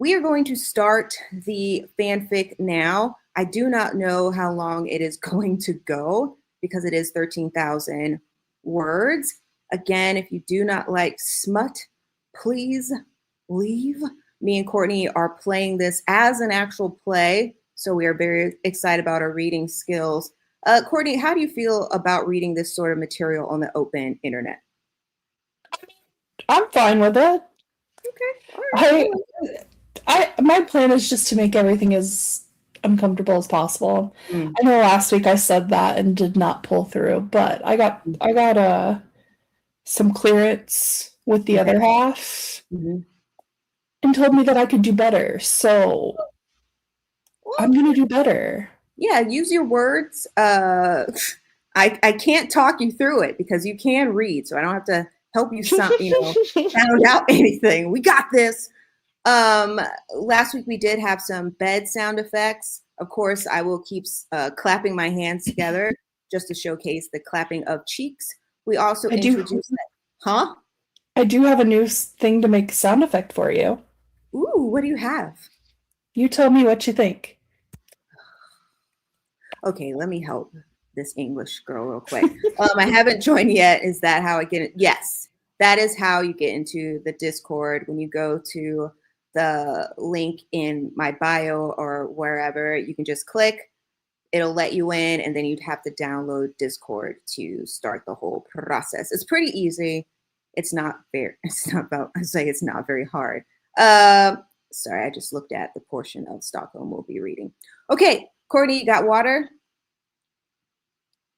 We are going to start the fanfic now. I do not know how long it is going to go because it is 13,000 words. Again, if you do not like smut, please leave. Me and Courtney are playing this as an actual play, so we are very excited about our reading skills. Courtney, how do you feel about reading this sort of material on the open internet? I'm fine with it. Okay. All right. My plan is just to make everything as uncomfortable as possible. Mm. I know last week I said that and did not pull through, but I got some clearance with the other half and told me that I could do better. So I'm gonna do better. Yeah, use your words. I can't talk you through it because you can read, so I don't have to help you sound out anything. We got this. Last week we did have some bed sound effects. Of course, I will keep clapping my hands together just to showcase the clapping of cheeks. We also introduced that. Huh? I do have a new thing to make a sound effect for you. Ooh, what do you have? You tell me what you think. Okay, let me help this English girl real quick. I haven't joined yet. Is that how I get it? Yes, that is how you get into the Discord. When you go to the link in my bio or wherever, you can just click. It'll let you in, and then you'd have to download Discord to start the whole process. It's pretty easy. It's not very hard. Sorry, I just looked at the portion of Stockholm we'll be reading. Okay, Courtney, you got water?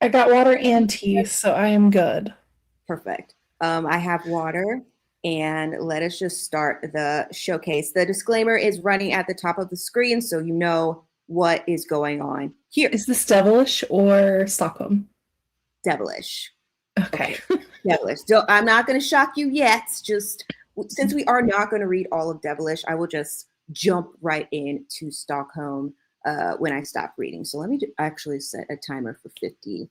I got water and tea, so I am good. Perfect. I have water, and let us just start the showcase. The disclaimer is running at the top of the screen, so you know what is going on here. Is this devilish or Stockholm? Devilish. Okay. Devilish. So I'm not going to shock you yet. Just since we are not going to read all of Devilish, I will just jump right into Stockholm when I stop reading. So let me actually set a timer for 50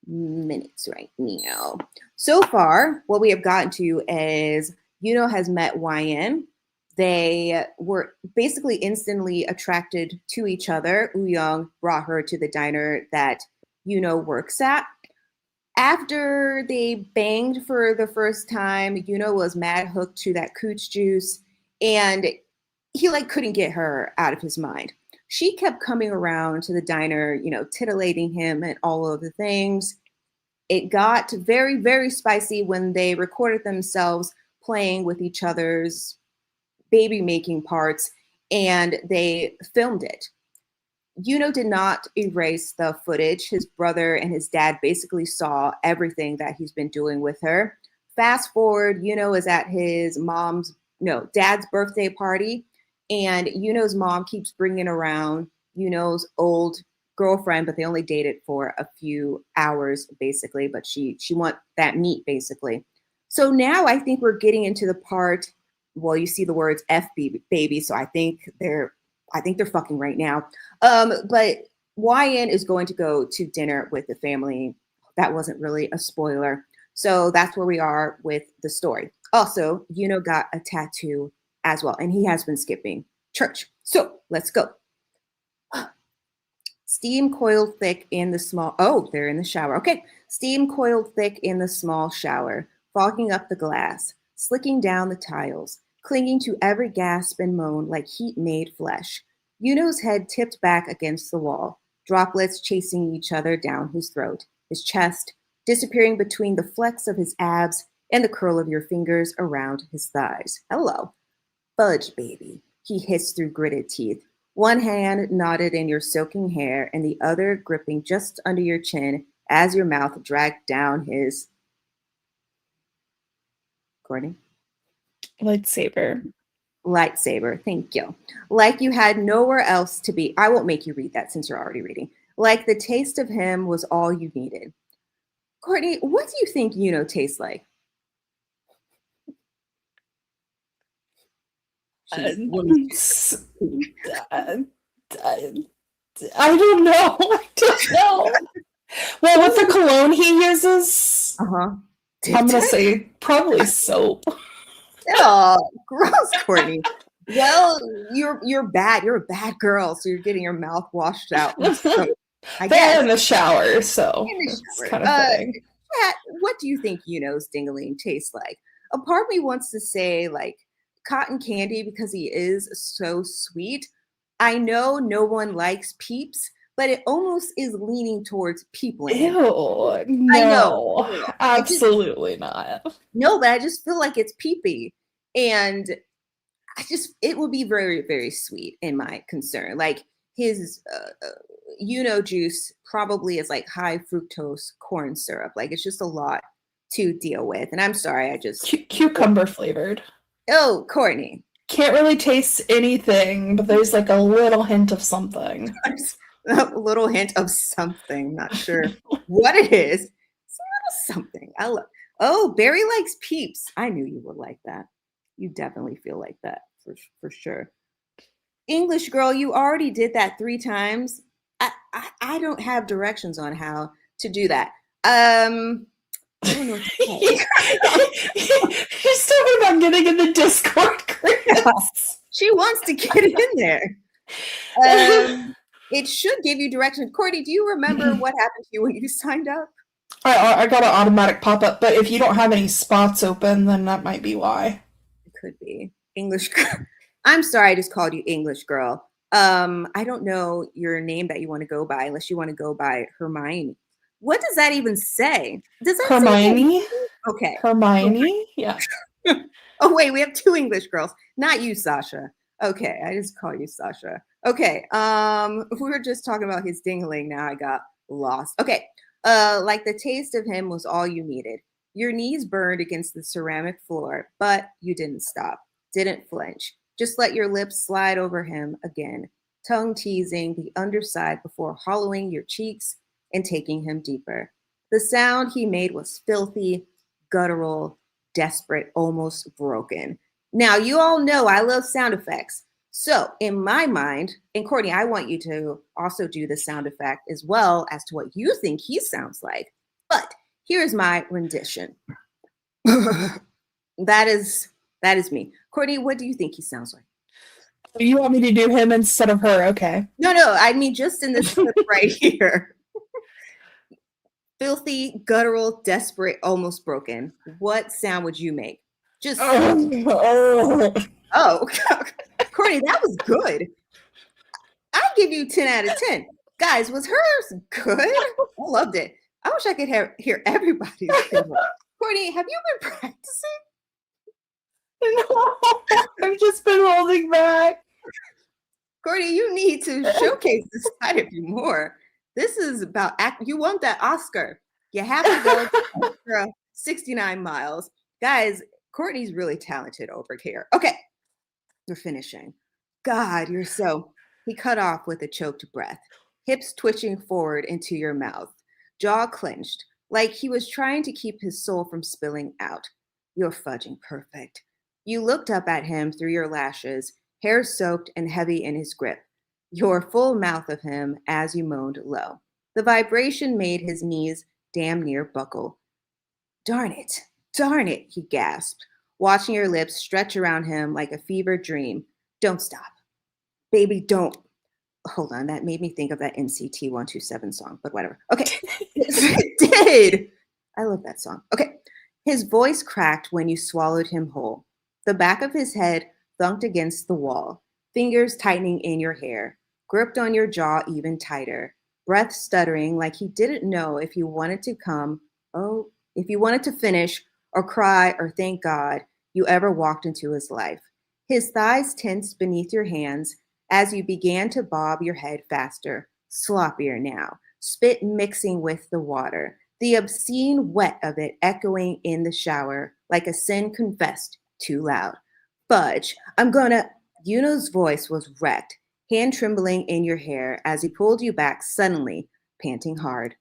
minutes right now. So far, what we have gotten to is Yunho has met YN. They were basically instantly attracted to each other. Woo-young brought her to the diner that Yunho works at. After they banged for the first time, Yunho was mad hooked to that cooch juice, and he couldn't get her out of his mind. She kept coming around to the diner, titillating him and all of the things. It got very, very spicy when they recorded themselves playing with each other's baby making parts, and they filmed it. Yunho did not erase the footage. His brother and his dad basically saw everything that he's been doing with her. Fast forward, Yunho is at his dad's birthday party, and Yunho's mom keeps bringing around Yunho's old girlfriend, but they only dated for a few hours basically, but she want that meat basically. So now I think we're getting into the part, well, you see the words F baby, so I think they're fucking right now. But YN is going to go to dinner with the family. That wasn't really a spoiler. So that's where we are with the story. Also, Yunho got a tattoo as well, and he has been skipping church. So let's go. Steam coiled thick in the small, they're in the shower. Okay. Steam coiled thick in the small shower, fogging up the glass, slicking down the tiles, clinging to every gasp and moan like heat-made flesh. Yunho's head tipped back against the wall, droplets chasing each other down his throat, his chest, disappearing between the flex of his abs and the curl of your fingers around his thighs. Hello. Fudge, baby, he hissed through gritted teeth. One hand knotted in your soaking hair and the other gripping just under your chin as your mouth dragged down his... Courtney? Lightsaber, thank you. Like you had nowhere else to be. I won't make you read that since you're already reading. Like the taste of him was all you needed. Courtney, what do you think Yunho tastes like? I don't know. Well, with the cologne he uses, I'm gonna say probably soap. Oh, gross, Courtney. Well, you're bad. You're a bad girl, so you're getting your mouth washed out with soap, I They're guess. in the shower, so In the it's shower. kind of fitting. Kat, what do you think Yunho's dingling tastes like? A part of me wants to say like cotton candy because he is so sweet. I know no one likes Peeps, but it almost is leaning towards Peepland. Ew, I know. no, I just absolutely not. no, but I just feel like it's peepy. And it will be very, very sweet in my concern. Like his juice probably is like high fructose corn syrup. Like it's just a lot to deal with. And I'm sorry, I just Cucumber flavored. oh, Courtney. Can't really taste anything, but there's like a little hint of something. A little hint of something. Not sure what it is. It's a little something. I love. Oh, Barry likes Peeps. I knew you would like that. You definitely feel like that for sure. English girl, you already did that 3 times. I don't have directions on how to do that. I don't know what to say. She's talking about getting in the Discord group. She wants to get in there. It should give you directions. Courtney, do you remember what happened to you when you signed up? I got an automatic pop-up, but if you don't have any spots open, then that might be why. It could be. English girl. I'm sorry, I just called you English girl. I don't know your name that you want to go by unless you want to go by Hermione. What does that even say? Does that Hermione? Say okay. Hermione? Yeah. Oh, wait, we have 2 English girls. Not you, Sasha. Okay, I just call you Sasha. Okay, we were just talking about his dingling. Now I got lost. Okay, like the taste of him was all you needed. Your knees burned against the ceramic floor, but you didn't stop, didn't flinch. Just let your lips slide over him again, tongue teasing the underside before hollowing your cheeks and taking him deeper. The sound he made was filthy, guttural, desperate, almost broken. Now, you all know I love sound effects. So, in my mind, and Courtney, I want you to also do the sound effect as well as to what you think he sounds like. But here's my rendition. That is me. Courtney, what do you think he sounds like? You want me to do him instead of her? Okay. No, I mean just in this clip right here. Filthy, guttural, desperate, almost broken. What sound would you make? Just oh, Courtney, that was good. I give you 10 out of 10. Guys, was hers good? I loved it. I wish I could hear everybody's favorite. Courtney, have you been practicing? No, I've just been holding back. Courtney, you need to showcase this side of you more. This is about you want that Oscar. You have to go for 69 miles. Guys, Courtney's really talented over here. Okay, we're finishing. God, you're so. He cut off with a choked breath, hips twitching forward into your mouth, jaw clenched, like he was trying to keep his soul from spilling out. You're fudging perfect. You looked up at him through your lashes, hair soaked and heavy in his grip, your full mouth of him as you moaned low. The vibration made his knees damn near buckle. Darn it, he gasped, watching your lips stretch around him like a fevered dream. Don't stop. Baby, don't. Hold on, that made me think of that NCT 127 song, but whatever. Okay, it did. I love that song. Okay, his voice cracked when you swallowed him whole. The back of his head thunked against the wall, fingers tightening in your hair, gripped on your jaw even tighter, breath stuttering like he didn't know if you wanted to if you wanted to finish or cry or thank God you ever walked into his life. His thighs tensed beneath your hands as you began to bob your head faster, sloppier now, spit mixing with the water, the obscene wet of it echoing in the shower like a sin confessed too loud. Fudge, Yunho's voice was wrecked, hand trembling in your hair as he pulled you back suddenly, panting hard.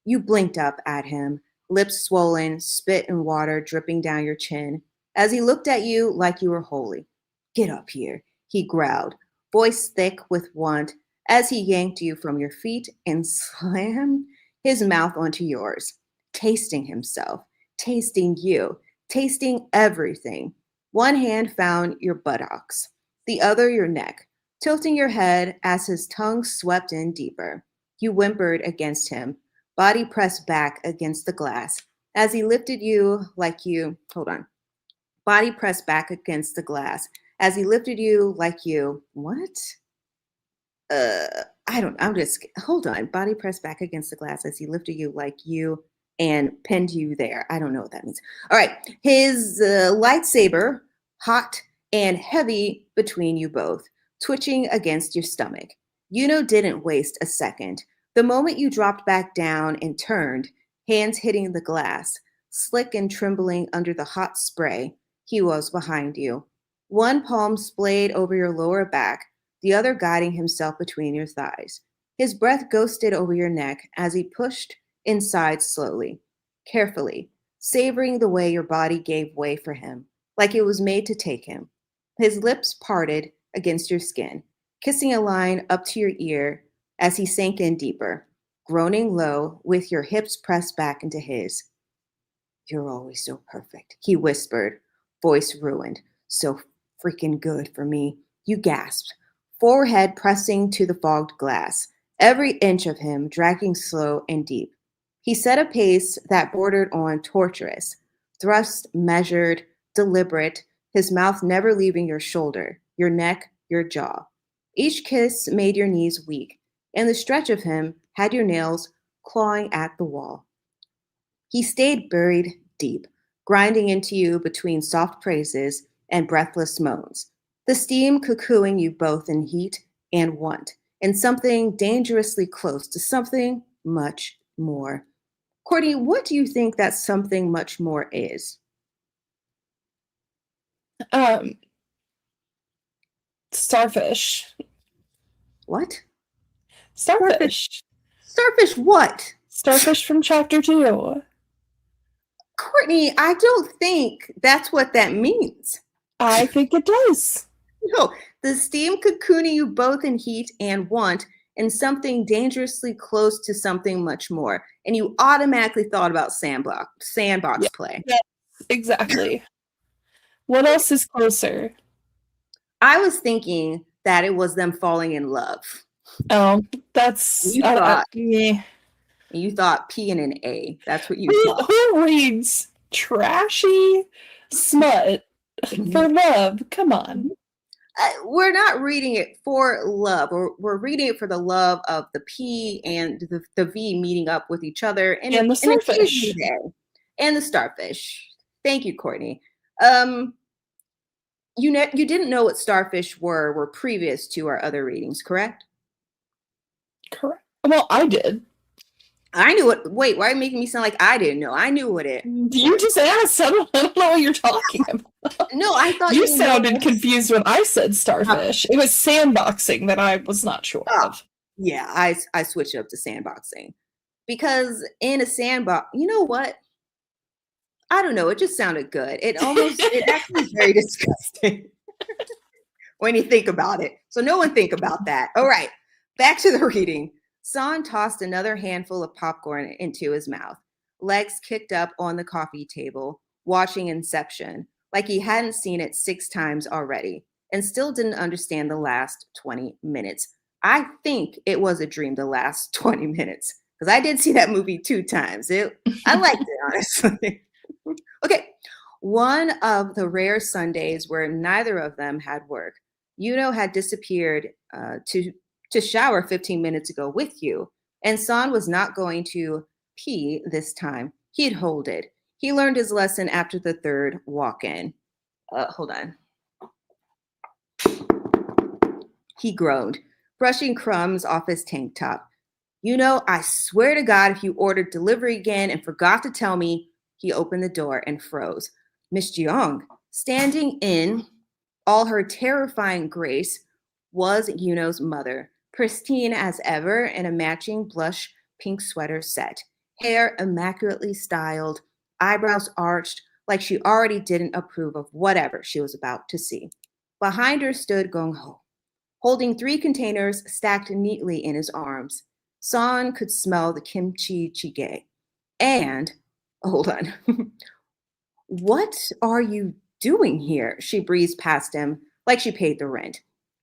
You blinked up at him, lips swollen, spit and water dripping down your chin, as he looked at you like you were holy. Get up here, he growled, voice thick with want, as he yanked you from your feet and slammed his mouth onto yours, tasting himself, tasting you, tasting everything. One hand found your buttocks. the other your neck, tilting your head as his tongue swept in deeper. You whimpered against him, body pressed back against the glass, as he lifted you like you, hold on, body pressed back against the glass, as he lifted you like you, what? I'm just, hold on, body pressed back against the glass as he lifted you like you and pinned you there. I don't know what that means. All right, his lightsaber, hot and heavy between you both, twitching against your stomach. Yunho didn't waste a second. The moment you dropped back down and turned, hands hitting the glass, slick and trembling under the hot spray, he was behind you. One palm splayed over your lower back, the other guiding himself between your thighs. His breath ghosted over your neck as he pushed inside slowly, carefully, savoring the way your body gave way for him, like it was made to take him. His lips parted against your skin, kissing a line up to your ear as he sank in deeper, groaning low with your hips pressed back into his. You're always so perfect, he whispered, voice ruined. So freaking good for me. You gasped, forehead pressing to the fogged glass, every inch of him dragging slow and deep. He set a pace that bordered on torturous, thrust measured, deliberate, his mouth never leaving your shoulder, your neck, your jaw. Each kiss made your knees weak, and the stretch of him had your nails clawing at the wall. He stayed buried deep, grinding into you between soft praises and breathless moans, the steam cuckooing you both in heat and want, and something dangerously close to something much more. Courtney, what do you think that something much more is? Starfish. What? Starfish. Starfish what? Starfish from chapter 2. Courtney, I don't think that's what that means. I think it does. No, the steam cocooning you both in heat and want, and something dangerously close to something much more. And you automatically thought about sandbox play. Yes, exactly. What else is closer? I was thinking that it was them falling in love. Oh, that's You thought yeah. You thought P and an A. That's what you thought. Who reads trashy smut for love? Come on. We're not reading it for love. We're reading it for the love of the P and the V meeting up with each other and the starfish. And the starfish. Thank you, Courtney. You didn't know what starfish were previous to our other readings, correct? Correct. Well, I did. I knew it. Wait, why are you making me sound like I didn't know? I knew what it. You just asked. I don't know what you're talking about. No, I thought you sounded confused when I said starfish. It was sandboxing that I was not sure of. Yeah, I switched it up to sandboxing because in a sandbox, you know what? I don't know. It just sounded good. It actually is very disgusting when you think about it. So no one think about that. All right, back to the reading. San tossed another handful of popcorn into his mouth, legs kicked up on the coffee table, watching Inception, like he hadn't seen it 6 times already, and still didn't understand the last 20 minutes. I think it was a dream the last 20 minutes, because I did see that movie 2 times. I liked it, honestly. Okay, one of the rare Sundays where neither of them had work. Yunho had disappeared to shower 15 minutes ago with you, and San was not going to pee this time. He'd hold it. He learned his lesson after the 3rd walk-in. Hold on. He groaned, brushing crumbs off his tank top. Yunho, I swear to God, if you ordered delivery again and forgot to tell me. He opened the door and froze. Miss Jeong, standing in all her terrifying grace, was Yunho's mother, pristine as ever in a matching blush pink sweater set, hair immaculately styled, eyebrows arched like she already didn't approve of whatever she was about to see. Behind her stood Gong Ho, holding 3 containers stacked neatly in his arms. San could smell the kimchi jjigae. And, hold on, what are you doing here? She breezed past him, like she paid the rent.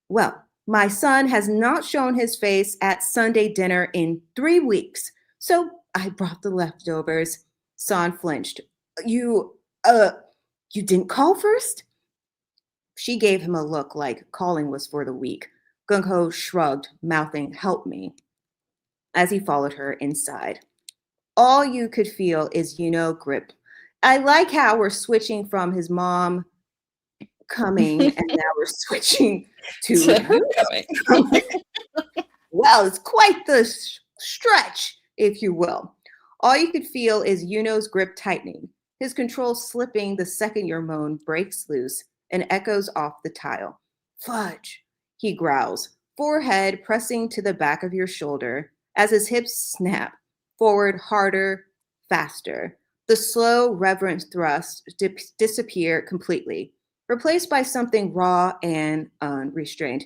Well, my son has not shown his face at Sunday dinner in 3 weeks, so I brought the leftovers. San flinched. You, you didn't call first? She gave him a look like calling was for the weak. Gung-ho shrugged, mouthing, "Help me," as he followed her inside. All you could feel is Yunho grip. I like how we're switching from his mom coming and now we're switching to Coming. Well, it's quite the stretch, if you will. All you could feel is Yunho's grip tightening, his control slipping the second your moan breaks loose and echoes off the tile. Fudge, he growls, forehead pressing to the back of your shoulder as his hips snap, forward harder, faster. The slow, reverent thrust disappear completely, replaced by something raw and unrestrained.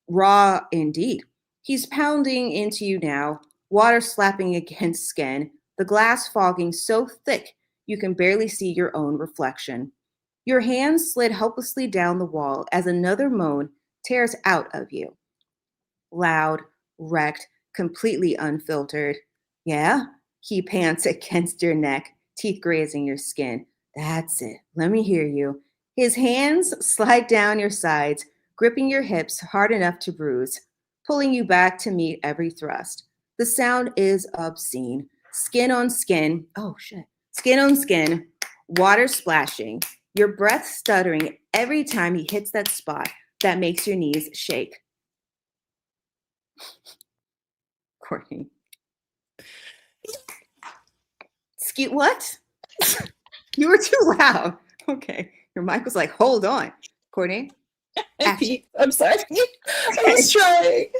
Raw indeed. He's pounding into you now, water slapping against skin, the glass fogging so thick you can barely see your own reflection. Your hands slid helplessly down the wall as another moan tears out of you. Loud, wrecked, completely unfiltered. Yeah? He pants against your neck, teeth grazing your skin. That's it. Let me hear you. His hands slide down your sides, gripping your hips hard enough to bruise, pulling you back to meet every thrust. The sound is obscene. Skin on skin. Oh, shit. Skin on skin. Water splashing. Your breath stuttering every time he hits that spot that makes your knees shake. Courtney. What? You were too loud. Okay. Your mic was like, hold on. Courtney. I'm sorry. I was trying.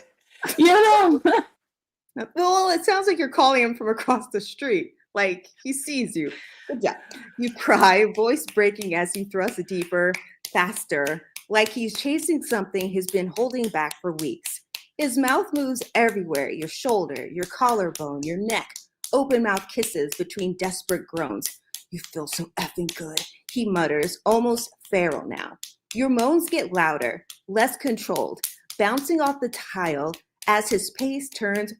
Well, it sounds like you're calling him from across the street. Like he sees you. Good job. You cry, voice breaking as you thrust deeper, faster, like he's chasing something he's been holding back for weeks. His mouth moves everywhere, your shoulder, your collarbone, your neck, open mouth kisses between desperate groans. You feel so effing good, he mutters, almost feral now. Your moans get louder, less controlled, bouncing off the tile as his pace turns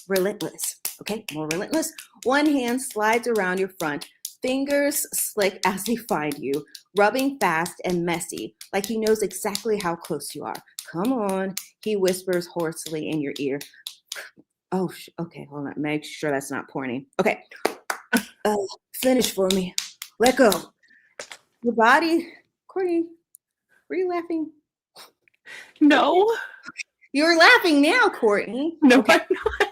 relentless. Okay, more relentless. One hand slides around your front, fingers slick as they find you, rubbing fast and messy, like he knows exactly how close you are. Come on, he whispers hoarsely in your ear. Oh, okay, hold on. Make sure that's not porny. Okay, finish for me. Let go. Your body, Courtney, were you laughing? No. You're laughing now, Courtney. No, okay. I'm not.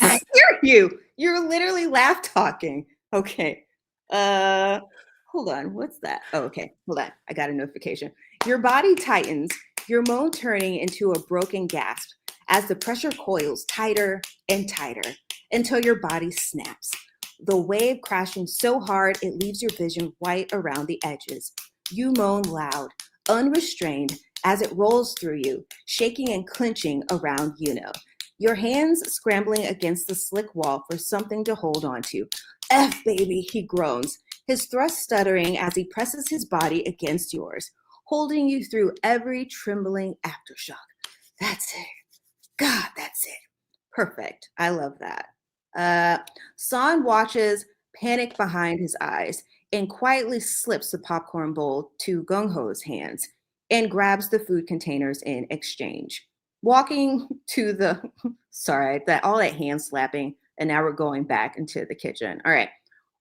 I hear you. You're literally laugh talking. Okay. Hold on. What's that? Oh, okay. Hold on. I got a notification. Your body tightens, your moan turning into a broken gasp as the pressure coils tighter and tighter until your body snaps. The wave crashing so hard it leaves your vision white around the edges. You moan loud, unrestrained, as it rolls through you, shaking and clenching around Yunho. Your hands scrambling against the slick wall for something to hold on to. F, baby, he groans, his thrust stuttering as he presses his body against yours, holding you through every trembling aftershock. That's it. God, that's it. Perfect. I love that. San watches, panic behind his eyes, and quietly slips the popcorn bowl to Gung-ho's hands and grabs the food containers in exchange. Walking to the, sorry, all that hand slapping, and now we're going back into the kitchen. All right.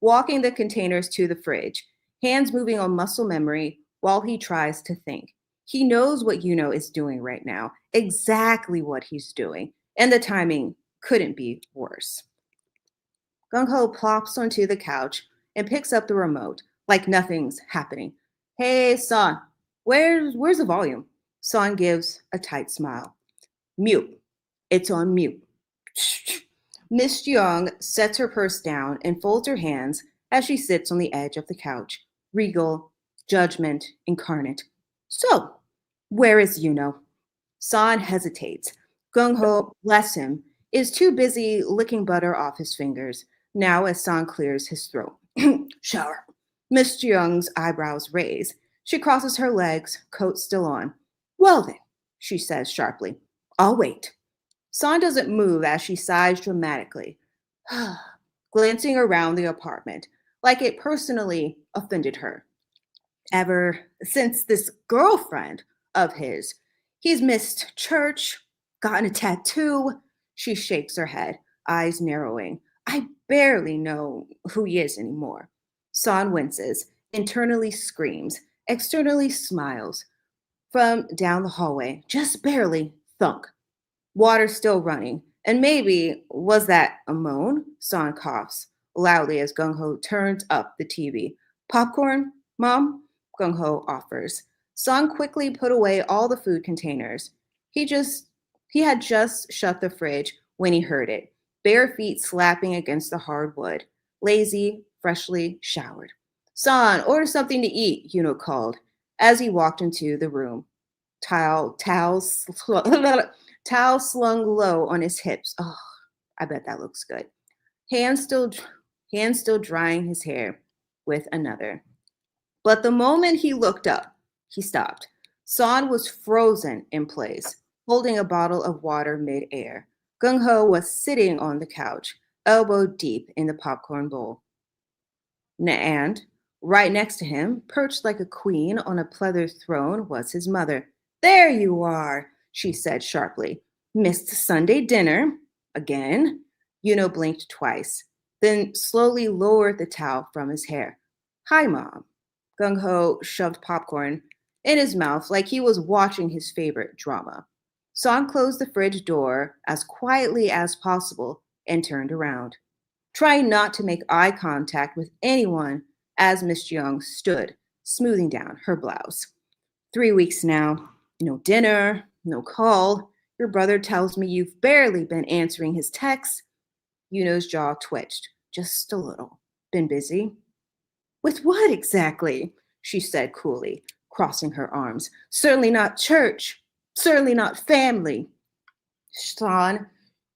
Walking the containers to the fridge, hands moving on muscle memory while he tries to think. He knows what Yunho is doing right now, exactly what he's doing, and the timing couldn't be worse. Gung-ho plops onto the couch and picks up the remote like nothing's happening. Hey, San, where's the volume? San gives a tight smile. Mute. It's on mute. Miss Young sets her purse down and folds her hands as she sits on the edge of the couch, regal, judgment incarnate. So, where is Yunho? San hesitates. Gung-ho, bless him, is too busy licking butter off his fingers, now as San clears his throat. Shower. Miss Young's eyebrows raise. She crosses her legs, coat still on. Well then, she says sharply, I'll wait. San doesn't move as she sighs dramatically, glancing around the apartment, like it personally offended her. Ever since this girlfriend of his, he's missed church, gotten a tattoo. She shakes her head, eyes narrowing. I barely know who he is anymore. San winces, internally screams, externally smiles. From down the hallway, just barely, thunk. Water still running. And maybe was that a moan? San coughs loudly as Gung Ho turns up the TV. Popcorn, Mom? Gung Ho offers. San quickly put away all the food containers. He had just shut the fridge when he heard it, bare feet slapping against the hard wood. Lazy, freshly showered. San, order something to eat, Yunho called as he walked into the room. Towel slung low on his hips. Oh, I bet that looks good. Hands still drying his hair with another. But the moment he looked up, he stopped. San was frozen in place, holding a bottle of water mid-air. Gung Ho was sitting on the couch, elbow deep in the popcorn bowl. And right next to him, perched like a queen on a pleather throne, was his mother. There you are, she said sharply. Missed Sunday dinner. Again? Yunho blinked twice, then slowly lowered the towel from his hair. Hi, Mom. Gung Ho shoved popcorn in his mouth like he was watching his favorite drama. San closed the fridge door as quietly as possible and turned around, trying not to make eye contact with anyone as Miss Jeong stood, smoothing down her blouse. 3 weeks now, no dinner, no call. Your brother tells me you've barely been answering his texts. Yunho's jaw twitched, just a little. Been busy? With what exactly? She said coolly, crossing her arms. Certainly not church. Certainly not family. San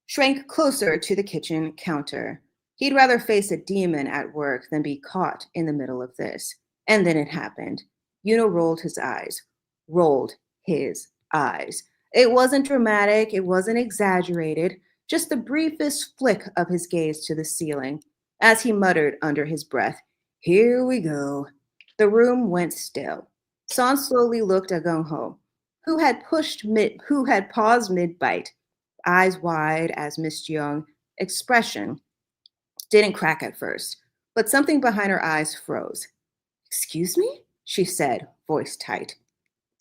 shrank closer to the kitchen counter. He'd rather face a demon at work than be caught in the middle of this. And then it happened. Yunho rolled his eyes. It wasn't dramatic. It wasn't exaggerated. Just the briefest flick of his gaze to the ceiling as he muttered under his breath, Here we go. The room went still. San slowly looked at Gung Ho, who had paused mid-bite, eyes wide as Miss Jeong, expression didn't crack at first, but something behind her eyes froze. Excuse me? She said, voice tight.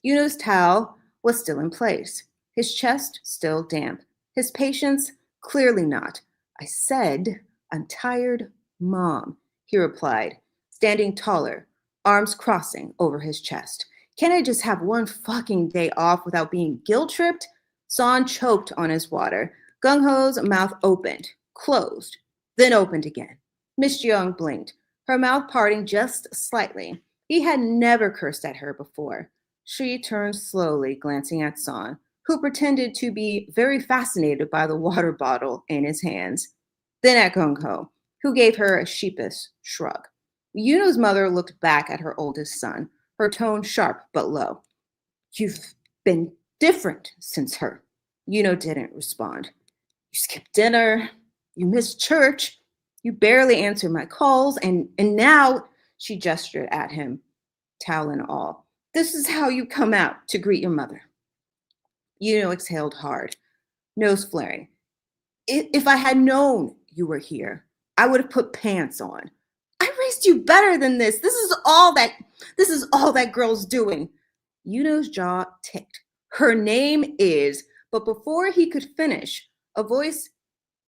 Yunho's towel was still in place, his chest still damp, his patience clearly not. I said, I'm tired, Mom, he replied, standing taller, arms crossing over his chest. Can't I just have one fucking day off without being guilt-tripped? San choked on his water. Gung Ho's mouth opened, closed, then opened again. Miss Jeong blinked, her mouth parting just slightly. He had never cursed at her before. She turned slowly, glancing at San, who pretended to be very fascinated by the water bottle in his hands. Then at Gung Ho, who gave her a sheepish shrug. Yunho's mother looked back at her oldest son, her tone sharp but low. You've been different since her. Yunho didn't respond. You skipped dinner. You missed church. You barely answered my calls. And now, she gestured at him, towel and all. This is how you come out to greet your mother. Yunho exhaled hard, nose flaring. If I had known you were here, I would have put pants on. I raised you better than this. This is all that girl's doing. Yunho's jaw ticked. Her name is, but before he could finish, a voice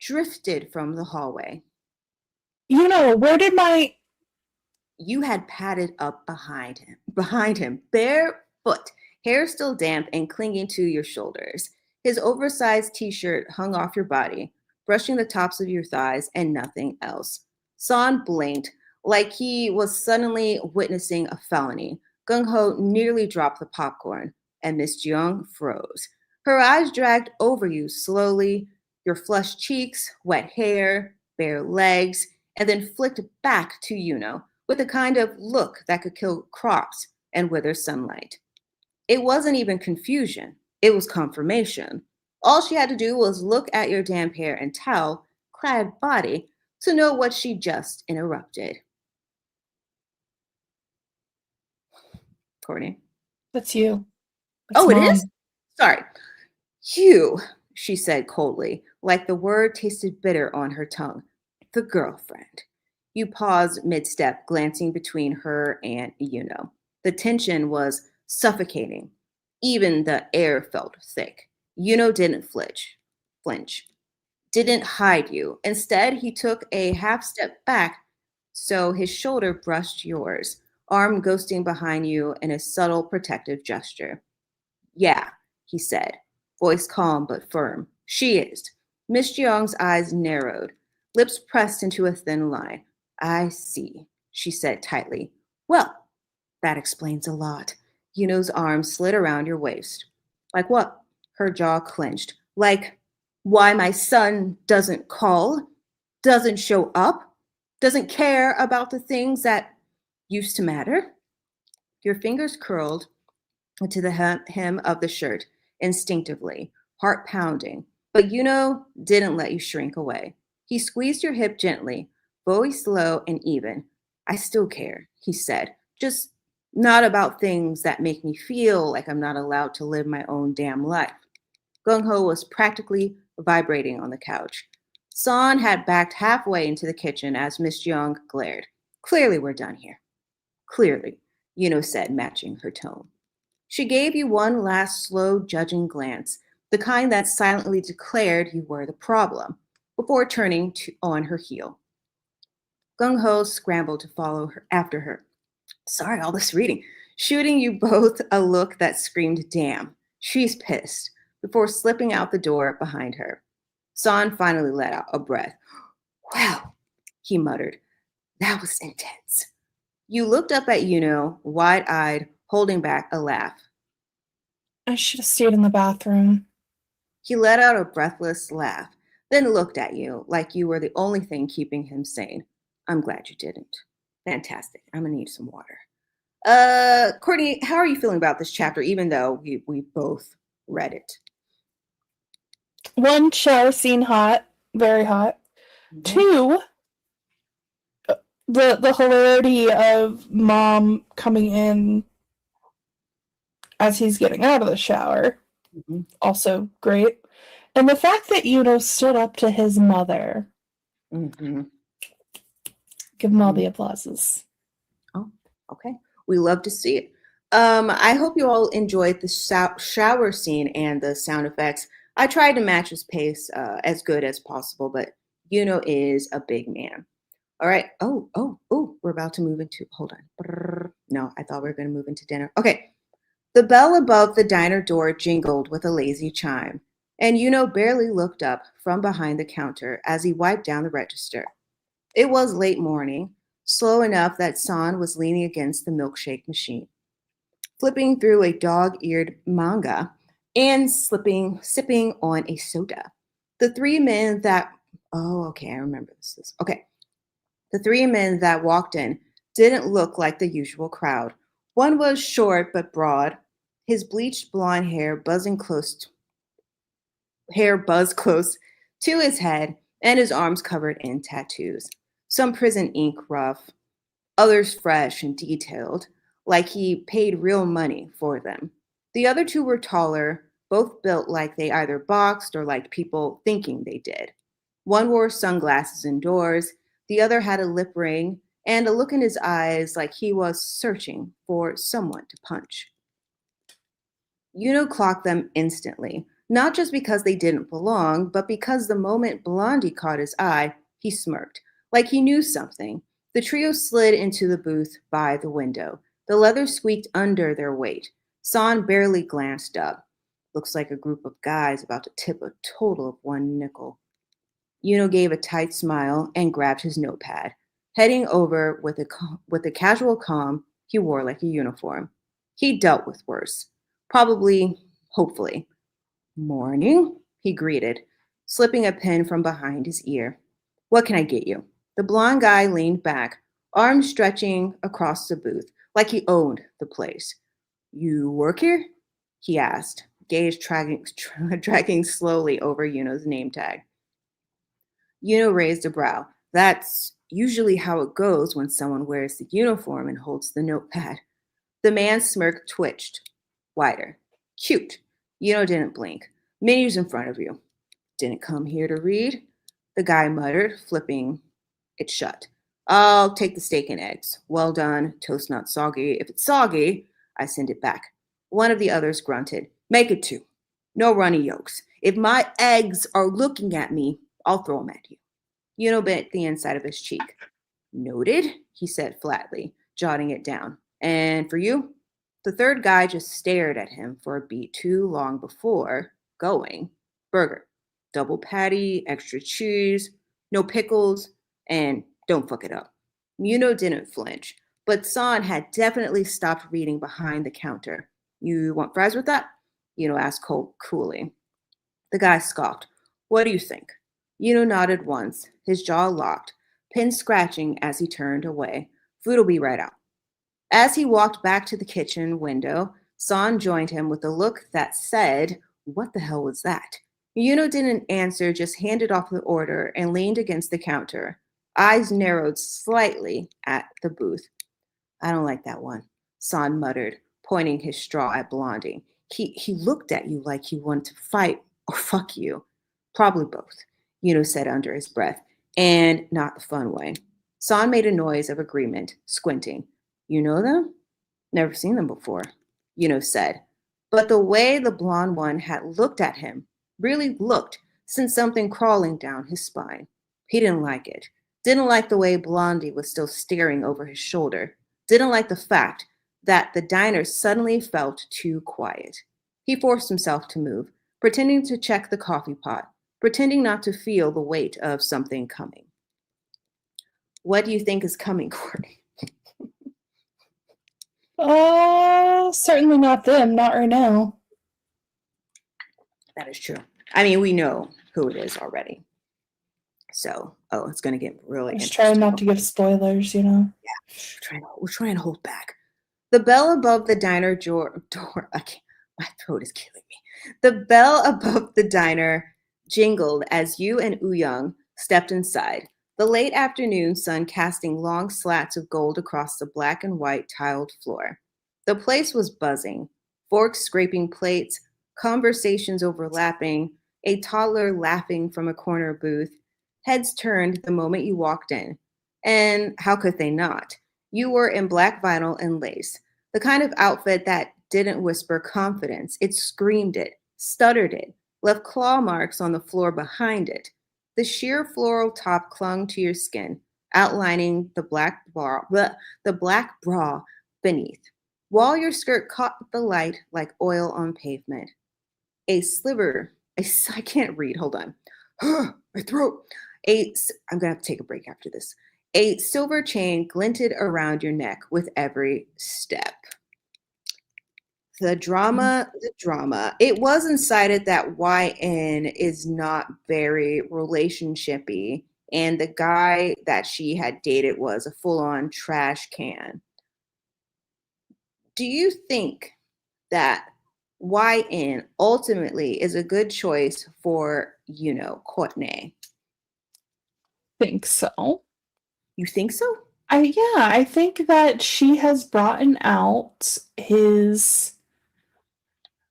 drifted from the hallway. Where did my... You had padded up behind him, barefoot, hair still damp and clinging to your shoulders. His oversized t-shirt hung off your body, brushing the tops of your thighs and nothing else. San blinked, like he was suddenly witnessing a felony. Gung Ho nearly dropped the popcorn, and Miss Jeong froze. Her eyes dragged over you slowly, your flushed cheeks, wet hair, bare legs, and then flicked back to Yunho with a kind of look that could kill crops and wither sunlight. It wasn't even confusion, it was confirmation. All she had to do was look at your damp hair and towel-clad body to know what she just interrupted. Courtney. That's you. That's Oh, it Mom. is? Sorry. You, she said coldly, like the word tasted bitter on her tongue. The girlfriend. You paused mid-step, glancing between her and Yunho. The tension was suffocating. Even the air felt thick. Yunho didn't flinch, didn't hide you. Instead, he took a half step back so his shoulder brushed yours, arm ghosting behind you in a subtle protective gesture. Yeah, he said, voice calm but firm. She is. Miss Jeong's eyes narrowed, lips pressed into a thin line. I see, she said tightly. Well, that explains a lot. Yuno's arm slid around your waist. Like what? Her jaw clenched. Like why my son doesn't call, doesn't show up, doesn't care about the things that used to matter? Your fingers curled into the hem of the shirt instinctively, heart pounding. But Yunho didn't let you shrink away. He squeezed your hip gently, voice low and even. I still care, he said, just not about things that make me feel like I'm not allowed to live my own damn life. Gung-ho was practically vibrating on the couch. San had backed halfway into the kitchen as Miss Jeong glared. Clearly we're done here. Clearly, Yunho said, matching her tone. She gave you one last slow, judging glance, the kind that silently declared you were the problem, before turning on her heel. Gung-ho scrambled to follow her after her. Sorry, all this reading. Shooting you both a look that screamed, damn, she's pissed, before slipping out the door behind her. San finally let out a breath. Wow, he muttered. That was intense. You looked up at Yunho, wide-eyed, holding back a laugh. I should have stayed in the bathroom. He let out a breathless laugh, then looked at you like you were the only thing keeping him sane. I'm glad you didn't. Fantastic. I'm gonna need some water. Courtney, how are you feeling about this chapter, even though we both read it? One, shower scene hot, very hot. Mm-hmm. Two, the hilarity of Mom coming in as he's getting out of the shower, mm-hmm. Also great. And the fact that Yunho stood up to his mother. Mm-hmm. Give him all the applauses. Oh, okay. We love to see it. I hope you all enjoyed the shower scene and the sound effects. I tried to match his pace as good as possible, but Yunho is a big man. All right. Oh, we're about to move into, hold on. No, I thought we were going to move into dinner. Okay. The bell above the diner door jingled with a lazy chime, and Yunho barely looked up from behind the counter as he wiped down the register. It was late morning, slow enough that San was leaning against the milkshake machine, flipping through a dog-eared manga and sipping on a soda. The three men that, I remember this. Okay. The three men that walked in didn't look like the usual crowd. One was short but broad, his bleached blonde hair buzzed close to his head and his arms covered in tattoos. Some prison ink rough, others fresh and detailed, like he paid real money for them. The other two were taller, both built like they either boxed or liked people thinking they did. One wore sunglasses indoors, the other had a lip ring and a look in his eyes like he was searching for someone to punch. Yunho clocked them instantly, not just because they didn't belong, but because the moment Blondie caught his eye, he smirked, like he knew something. The trio slid into the booth by the window. The leather squeaked under their weight. San barely glanced up. Looks like a group of guys about to tip a total of 1 nickel. Yunho gave a tight smile and grabbed his notepad, heading over with the casual calm he wore like a uniform. He dealt with worse. Probably, hopefully. Morning, he greeted, slipping a pen from behind his ear. What can I get you? The blonde guy leaned back, arms stretching across the booth, like he owned the place. You work here? He asked, gaze dragging slowly over Yunho's name tag. Yunho raised a brow. That's usually how it goes when someone wears the uniform and holds the notepad. The man's smirk twitched wider. Cute. Yunho didn't blink. Menu's in front of you. Didn't come here to read, the guy muttered, flipping it shut. I'll take the steak and eggs. Well done. Toast not soggy. If it's soggy, I send it back. One of the others grunted. Make it 2. No runny yolks. If my eggs are looking at me, I'll throw them at you. Yunho bit the inside of his cheek. Noted, he said flatly, jotting it down. And for you? The third guy just stared at him for a beat too long before going. Burger. Double patty, extra cheese, no pickles, and don't fuck it up. Yunho didn't flinch, but San had definitely stopped reading behind the counter. You want fries with that? Yunho asked coolly. The guy scoffed. What do you think? Yunho nodded once, his jaw locked, pin scratching as he turned away. Food'll be right out. As he walked back to the kitchen window, San joined him with a look that said, what the hell was that? Yunho didn't answer, just handed off the order and leaned against the counter. Eyes narrowed slightly at the booth. I don't like that one, San muttered, pointing his straw at Blondie. He looked at you like he wanted to fight or fuck you. Probably both, Yunho said under his breath, and not the fun way. San made a noise of agreement, squinting. You know them? Never seen them before, Yunho said. But the way the blonde one had looked at him, really looked, sent something crawling down his spine. He didn't like it. Didn't like the way Blondie was still staring over his shoulder. Didn't like the fact that the diner suddenly felt too quiet. He forced himself to move, pretending to check the coffee pot, pretending not to feel the weight of something coming. What do you think is coming, Courtney? Certainly not them, not right now. That is true. I mean, we know who it is already. So, it's going to get really interesting. Just trying not to give spoilers, you know? Yeah, we're trying to hold back. The bell above the diner door my throat is killing me. The bell above the diner jingled as Yu and Young stepped inside, the late afternoon sun casting long slats of gold across the black and white tiled floor. The place was buzzing, forks scraping plates, conversations overlapping, a toddler laughing from a corner booth. Heads turned the moment you walked in. And how could they not? You were in black vinyl and lace, the kind of outfit that didn't whisper confidence. It screamed it, stuttered it, left claw marks on the floor behind it. The sheer floral top clung to your skin, outlining the black bra beneath, while your skirt caught the light like oil on pavement. I can't read, hold on. My throat. I'm gonna have to take a break after this. A silver chain glinted around your neck with every step. The drama. It was incited that YN is not very relationshipy, and the guy that she had dated was a full-on trash can. Do you think that YN ultimately is a good choice for, Courtney? Think so. You think so? I think that she has brought out his,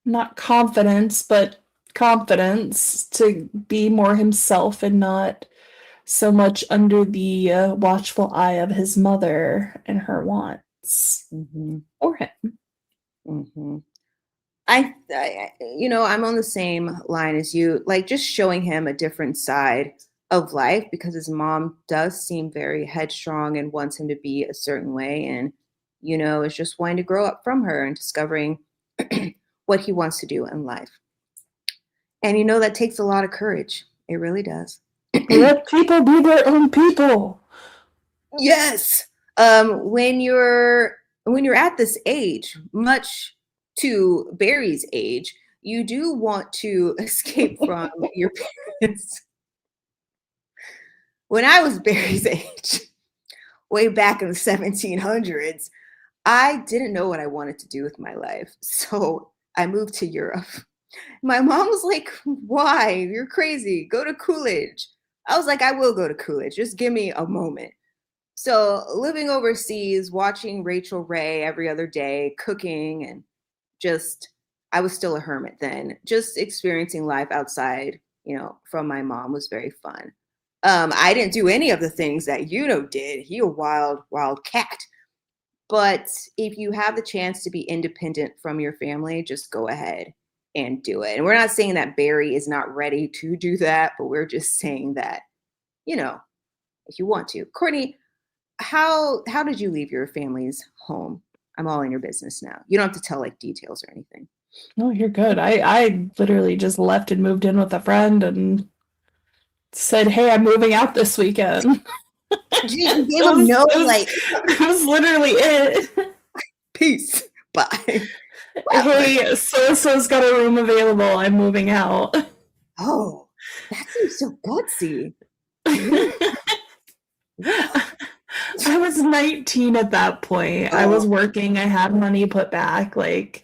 not confidence, but confidence to be more himself and not so much under the watchful eye of his mother and her wants for him. Mm-hmm. I'm on the same line as you, like just showing him a different side of life, because his mom does seem very headstrong and wants him to be a certain way, and is just wanting to grow up from her and discovering what he wants to do in life. And that takes a lot of courage. It really does. Let people be their own people. Yes. When you're at this age, much to Barry's age, you do want to escape from your parents. When I was Barry's age, way back in the 1700s, I didn't know what I wanted to do with my life. So I moved to Europe. My mom was like, why? You're crazy. Go to Coolidge. I was like, I will go to Coolidge. Just give me a moment. So living overseas, watching Rachel Ray every other day, cooking, and just, I was still a hermit then. Just experiencing life outside, from my mom was very fun. I didn't do any of the things that Yunho did. He a wild, wild cat. But if you have the chance to be independent from your family, just go ahead and do it. And we're not saying that Barry is not ready to do that, but we're just saying that, if you want to. Courtney, how did you leave your family's home? I'm all in your business now. You don't have to tell like details or anything. No, you're good. I literally just left and moved in with a friend and said, "Hey, I'm moving out this weekend." You gave them no like. It was literally it. Peace. Bye. Hey, so-and-so's got a room available. I'm moving out. Oh, that seems so gutsy. I was 19 at that point. I was working. I had money put back. Like,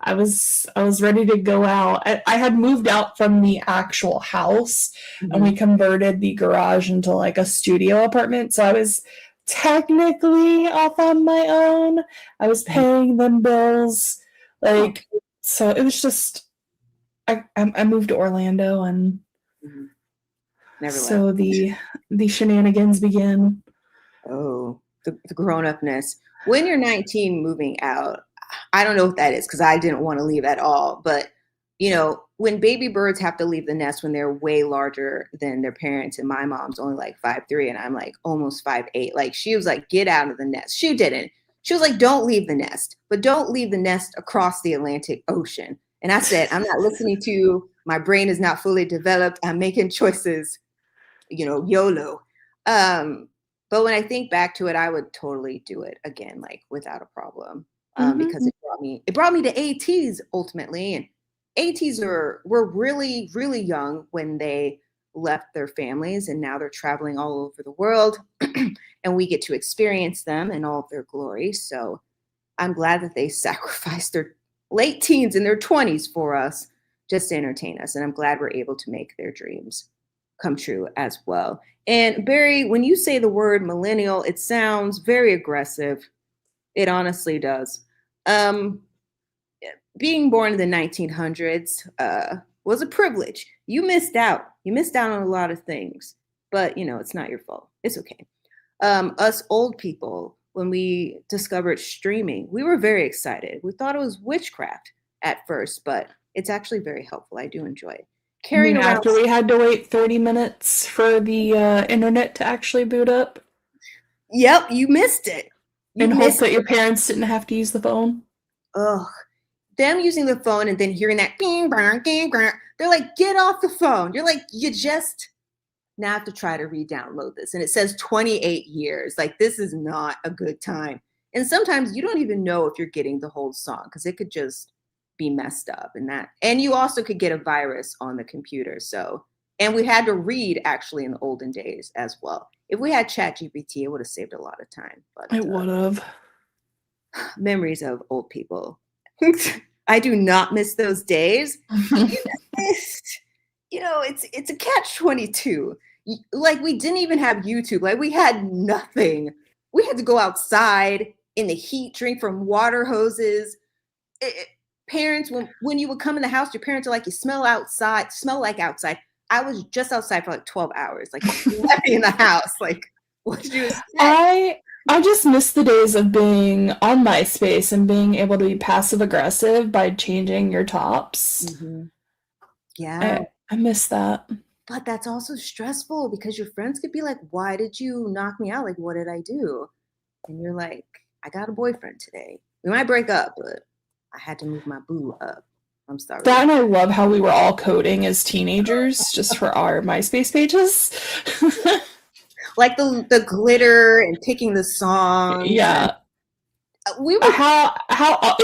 I was ready to go out. I had moved out from the actual house, and we converted the garage into like a studio apartment. So I was technically off on my own. I was paying them bills. Like, so it was just, I moved to Orlando, and so the shenanigans began. Oh, the grown-upness. When you're 19 moving out, I don't know what that is because I didn't want to leave at all. But, when baby birds have to leave the nest when they're way larger than their parents, and my mom's only like 5'3", and I'm like almost 5'8". Like, she was like, get out of the nest. She didn't. She was like, don't leave the nest, but don't leave the nest across the Atlantic Ocean. And I said, I'm not listening to you. My brain is not fully developed. I'm making choices, YOLO. But when I think back to it, I would totally do it again, like without a problem, because it brought me to ATs ultimately, and ATs were really, really young when they left their families, and now they're traveling all over the world, and we get to experience them in all of their glory. So I'm glad that they sacrificed their late teens and their 20s for us just to entertain us, and I'm glad we're able to make their dreams come true as well. And Barry, when you say the word millennial, it sounds very aggressive. It honestly does. Being born in the 1900s was a privilege. You missed out. You missed out on a lot of things, but it's not your fault. It's okay. Us old people, when we discovered streaming, we were very excited. We thought it was witchcraft at first, but it's actually very helpful. I do enjoy it. After we had to wait 30 minutes for the internet to actually boot up. Yep, you missed it. In hopes that your parents didn't have to use the phone. Ugh. Them using the phone and then hearing that bing, bang, bing, bang, they're like, get off the phone. You're like, you just now have to try to re-download this. And it says 28 years. Like, this is not a good time. And sometimes you don't even know if you're getting the whole song because it could just be messed up and you also could get a virus on the computer. So, and we had to read actually in the olden days as well. If we had ChatGPT, it would have saved a lot of time. But it would have. Memories of old people. I do not miss those days. It's a catch-22. Like, we didn't even have YouTube. Like, we had nothing. We had to go outside in the heat, drink from water hoses. Parents, when you would come in the house, your parents are like, you smell like outside. I was just outside for like 12 hours, like in the house. Like, what did you expect? I just miss the days of being on MySpace and being able to be passive aggressive by changing your tops. Yeah. I miss that. But that's also stressful because your friends could be like, why did you knock me out? Like, what did I do? And you're like, I got a boyfriend today. We might break up, but I had to move my boo up. I'm sorry. That, and I love how we were all coding as teenagers just for our MySpace pages. Like the glitter and picking the songs. Yeah. We were how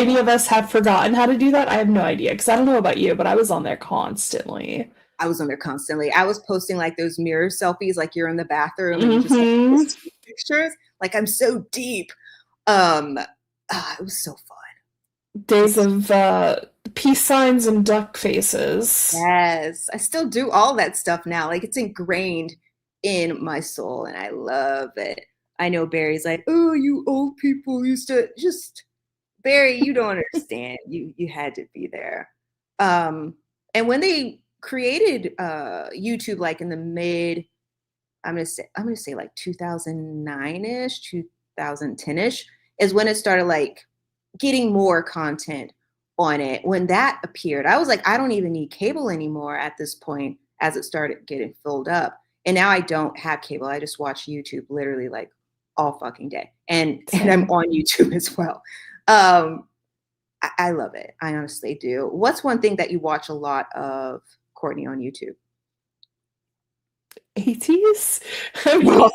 any of us have forgotten how to do that, I have no idea, because I don't know about you, but I was on there constantly. I was posting like those mirror selfies, like you're in the bathroom and you just like, pictures. Like, I'm so deep. It was so fun. Days of peace signs and duck faces. Yes, I still do all that stuff now. Like it's ingrained in my soul, and I love it. I know Barry's like, oh, you old people used to just Barry, you don't understand. You had to be there. And when they created YouTube, like in the mid, I'm gonna say like 2009-ish, 2010-ish, is when it started like getting more content on it. When that appeared, I was like, I don't even need cable anymore at this point as it started getting filled up. And now I don't have cable. I just watch YouTube literally like all fucking day. And I'm on YouTube as well. I love it. I honestly do. What's one thing that you watch a lot of, Courtney, on YouTube? 80s? I mean,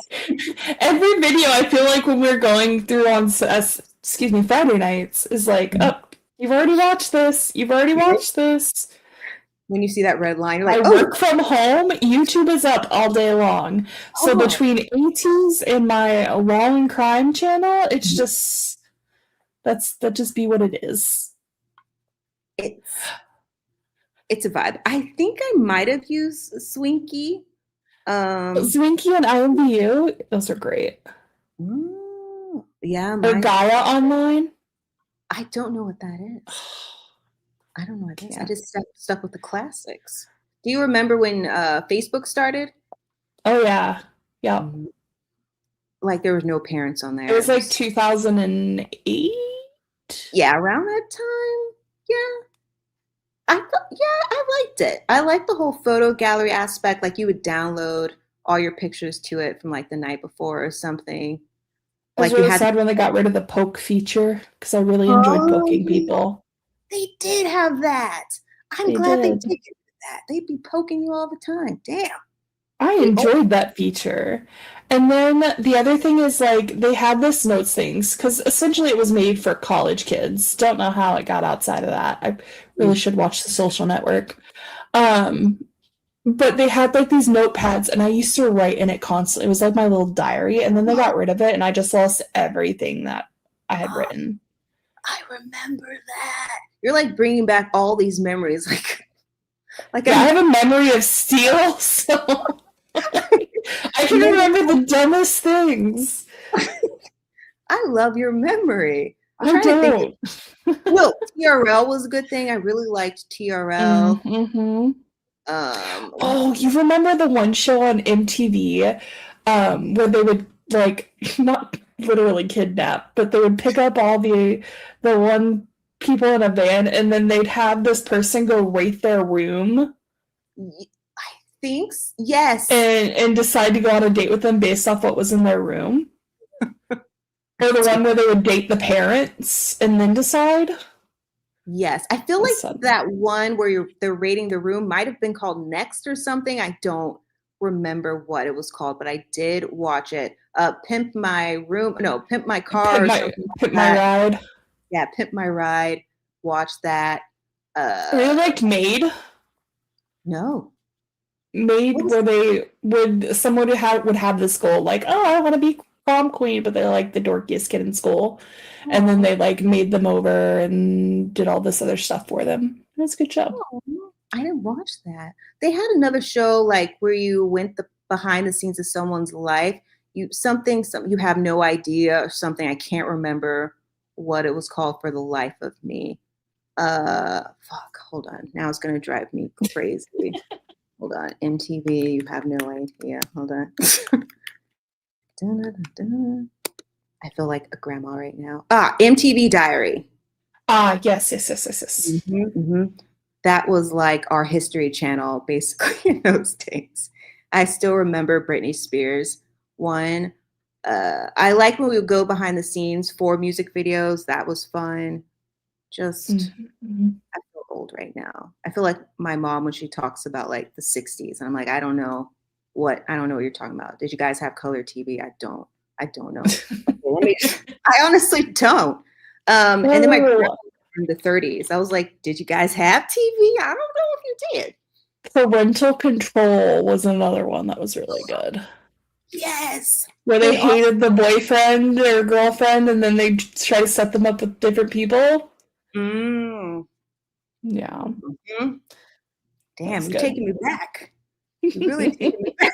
every video I feel like when we're going through on Friday nights is like, oh, you've already watched this. You've already watched this. When you see that red line, you're like, I work from home. YouTube is up all day long. So between 80s and my law and crime channel, it's just that just be what it is. It's a vibe. I think I might have used Swinky. Swinky and IMBU, those are great. Yeah. Or Gaia Online. I don't know what that is. I don't know what it is. I just stuck with the classics. Do you remember when Facebook started? Oh yeah. Yeah. Like there was no parents on there. It was like 2008. Yeah, around that time. Yeah. I liked it. I liked the whole photo gallery aspect. Like you would download all your pictures to it from like the night before or something. I was really sad when they got rid of the poke feature because I really enjoyed poking people. They did have that. I'm glad they did that. They'd be poking you all the time. Damn. I enjoyed that feature. And then the other thing is like they had this notes things because essentially it was made for college kids. Don't know how it got outside of that. I really should watch The Social Network. But they had like these notepads and I used to write in it constantly. It was like my little diary, and then they got rid of it and I just lost everything that I had written. I remember that. You're like bringing back all these memories. Like I have a memory of steel, so I can remember the dumbest things. I love your memory. I don't. Well, TRL was a good thing. I really liked TRL. Mm-hmm. Oh, you remember the one show on MTV where they would like not literally kidnap, but they would pick up all the one people in a van and then they'd have this person go rate their room. I think yes. And decide to go on a date with them based off what was in their room. Or the one where they would date the parents and then decide. Yes, I feel like that one where they're rating the room might have been called Next or something. I don't remember what it was called, but I did watch it. Pimp My Car. Pimp My Ride. Yeah, Pimp My Ride. Watch that. Really liked Maid. No. Maid, where someone would have this goal, like, oh, I want to be prom queen, but they're like the dorkiest kid in school. And then they like made them over and did all this other stuff for them. It was a good show. I didn't watch that. They had another show like where you went behind the scenes of someone's life. You have no idea or something. I can't remember what it was called for the life of me. Hold on. Now it's gonna drive me crazy. Hold on. MTV, you have no idea. Hold on. I feel like a grandma right now. MTV Diary. Yes. Mm-hmm, mm-hmm. That was like our history channel basically in those days. I still remember Britney Spears one. I like when we would go behind the scenes for music videos. That was fun. Just, I feel old right now. I feel like my mom when she talks about like the 60s. And I'm like, I don't know what you're talking about. Did you guys have color TV? I don't know. I honestly don't. And then my grandma from the 30s. I was like, did you guys have TV? I don't know if you did. Parental Control was another one that was really good. Yes. Where they hated the boyfriend or girlfriend, and then they try to set them up with different people. Mm. Yeah. Mm-hmm. Damn, you're good. taking me back. You're really taking me back.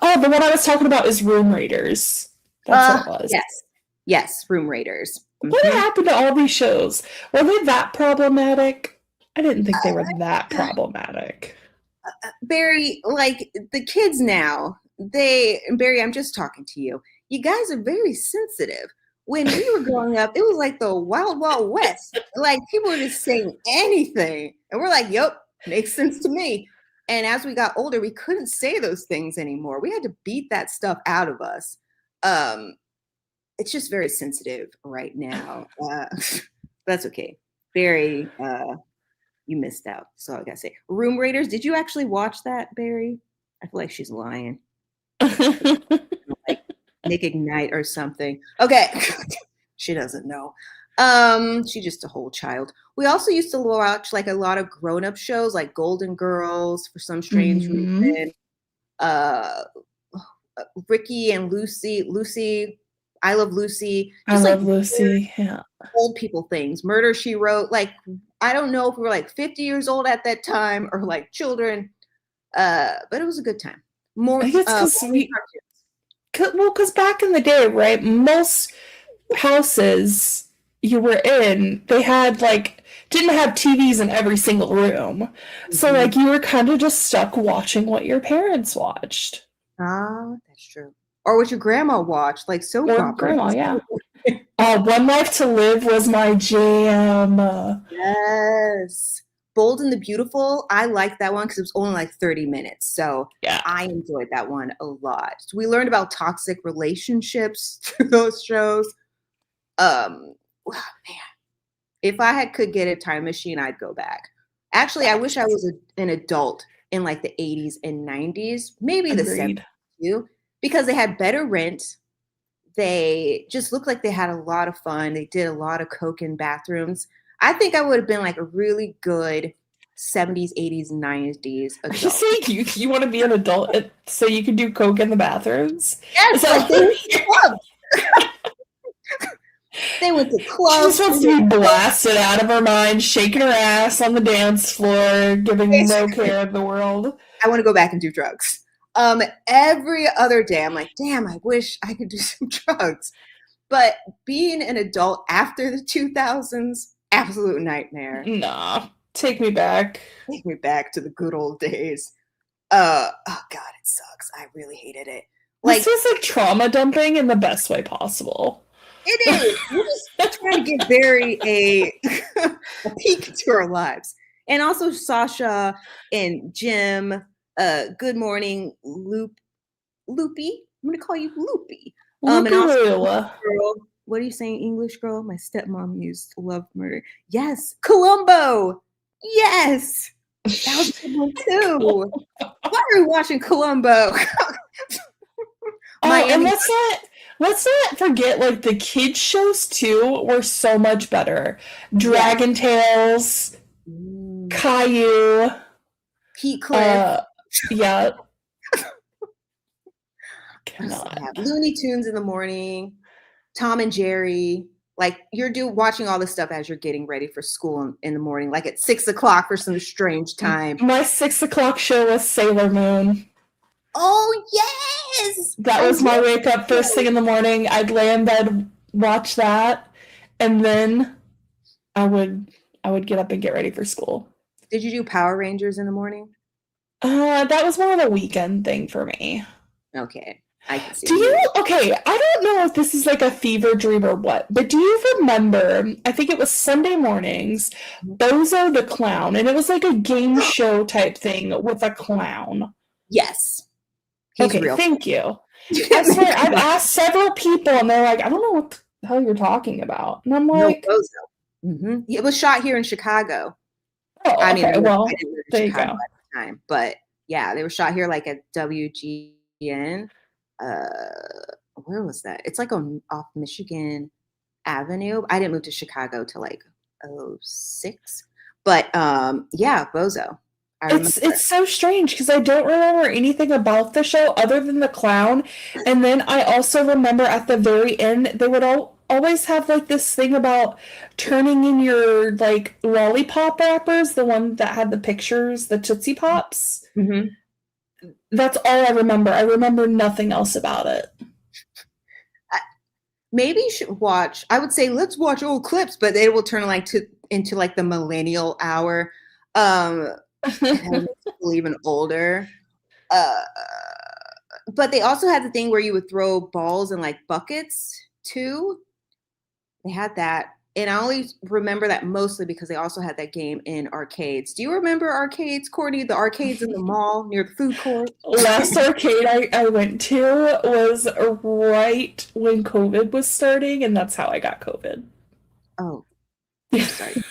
Oh, the one I was talking about is Room Raiders. That's what it was. Yes. Yes, Room Raiders. What happened to all these shows? Were they that problematic? I didn't think they were that problematic. Barry, like the kids now, Barry, I'm just talking to you. You guys are very sensitive. When we were growing up, it was like the Wild Wild West. Like people were just saying anything. And we're like, yep, makes sense to me. And as we got older, we couldn't say those things anymore. We had to beat that stuff out of us. It's just very sensitive right now. That's okay. Barry, you missed out. So I gotta say, Room Raiders. Did you actually watch that, Barry? I feel like she's lying. Like Nick Ignite or something. Okay, she doesn't know. She's just a whole child. We also used to watch like a lot of grown-up shows, like Golden Girls, for some strange reason. Ricky and Lucy. I Love Lucy. Just I Love Lucy. Yeah. Old people things. Murder, She Wrote. Like, I don't know if we were like 50 years old at that time or like children, but it was a good time. More, I guess because back in the day, right, most houses you were in, they had like didn't have TVs in every single room, so like you were kind of just stuck watching what your parents watched. That's true. Or what your grandma watched, like soap operas. Grandma, yeah. One Life to Live was my jam. Yes. Bold and the Beautiful. I liked that one because it was only like 30 minutes. So yeah. I enjoyed that one a lot. So we learned about toxic relationships through those shows. Man. If I could get a time machine, I'd go back. Actually, I wish I was an adult in like the 80s and 90s, maybe the 70s too, because they had better rent. They just looked like they had a lot of fun. They did a lot of coke in bathrooms. I think I would have been like a really good 70s, 80s, 90s adult. You say you want to be an adult so you can do coke in the bathrooms? Yes, like they went to clubs. They went to clubs. She just wants to be blasted out of her mind, shaking her ass on the dance floor, giving no care of the world. I want to go back and do drugs. Every other day, I'm like, damn, I wish I could do some drugs. But being an adult after the 2000s, absolute nightmare. Nah, take me back. Take me back to the good old days. Oh God, it sucks. I really hated it. Like, this is like trauma dumping in the best way possible. It is. We're just trying to give Barry a peek to our lives. And also Sasha and Jim. Good morning, Loopy. I'm gonna call you Loopy. And also, girl, what are you saying, English girl? My stepmom used Love Murder. Yes, Columbo. Yes, that was a good one too. Why are we watching Columbo? And let's not forget, like, the kids shows too were so much better. Dragon Tales, Caillou, Pete Cliff. Yeah. Looney Tunes in the morning, Tom and Jerry. Like you're watching all this stuff as you're getting ready for school in the morning, like at 6 o'clock for some strange time. My 6 o'clock show was Sailor Moon. Oh yes, that was my wake up first thing in the morning. I'd lay in bed, watch that, and then I would get up and get ready for school. Did you do Power Rangers in the morning? That was more of a weekend thing for me. Okay. I can see. Okay, I don't know if this is like a fever dream or what, but do you remember, I think it was Sunday mornings, Bozo the Clown, and it was like a game show type thing with a clown. Yes. He's okay, thank you. I swear, I've asked several people, and they're like, I don't know what the hell you're talking about. And I'm like... No, Bozo. Mm-hmm. It was shot here in Chicago. Oh, okay, I mean, I didn't live in Chicago at the time, but yeah, they were shot here like at WGN. Where was that? It's like off Michigan Avenue. I didn't move to Chicago till like 2006, but yeah, Bozo. I remember. It's so strange because I don't remember anything about the show other than the clown. And then I also remember at the very end they would always have like this thing about turning in your like lollipop wrappers, the one that had the pictures, the Tootsie Pops. Mm-hmm. That's all I remember. I remember nothing else about it. Maybe you should watch. I would say let's watch old clips, but they will turn into like the millennial hour. And even older. But they also had the thing where you would throw balls in like buckets too. They had that. And I only remember that mostly because they also had that game in arcades. Do you remember arcades, Courtney? The arcades in the mall near the food court? Last arcade I went to was right when COVID was starting, and that's how I got COVID. Oh, sorry.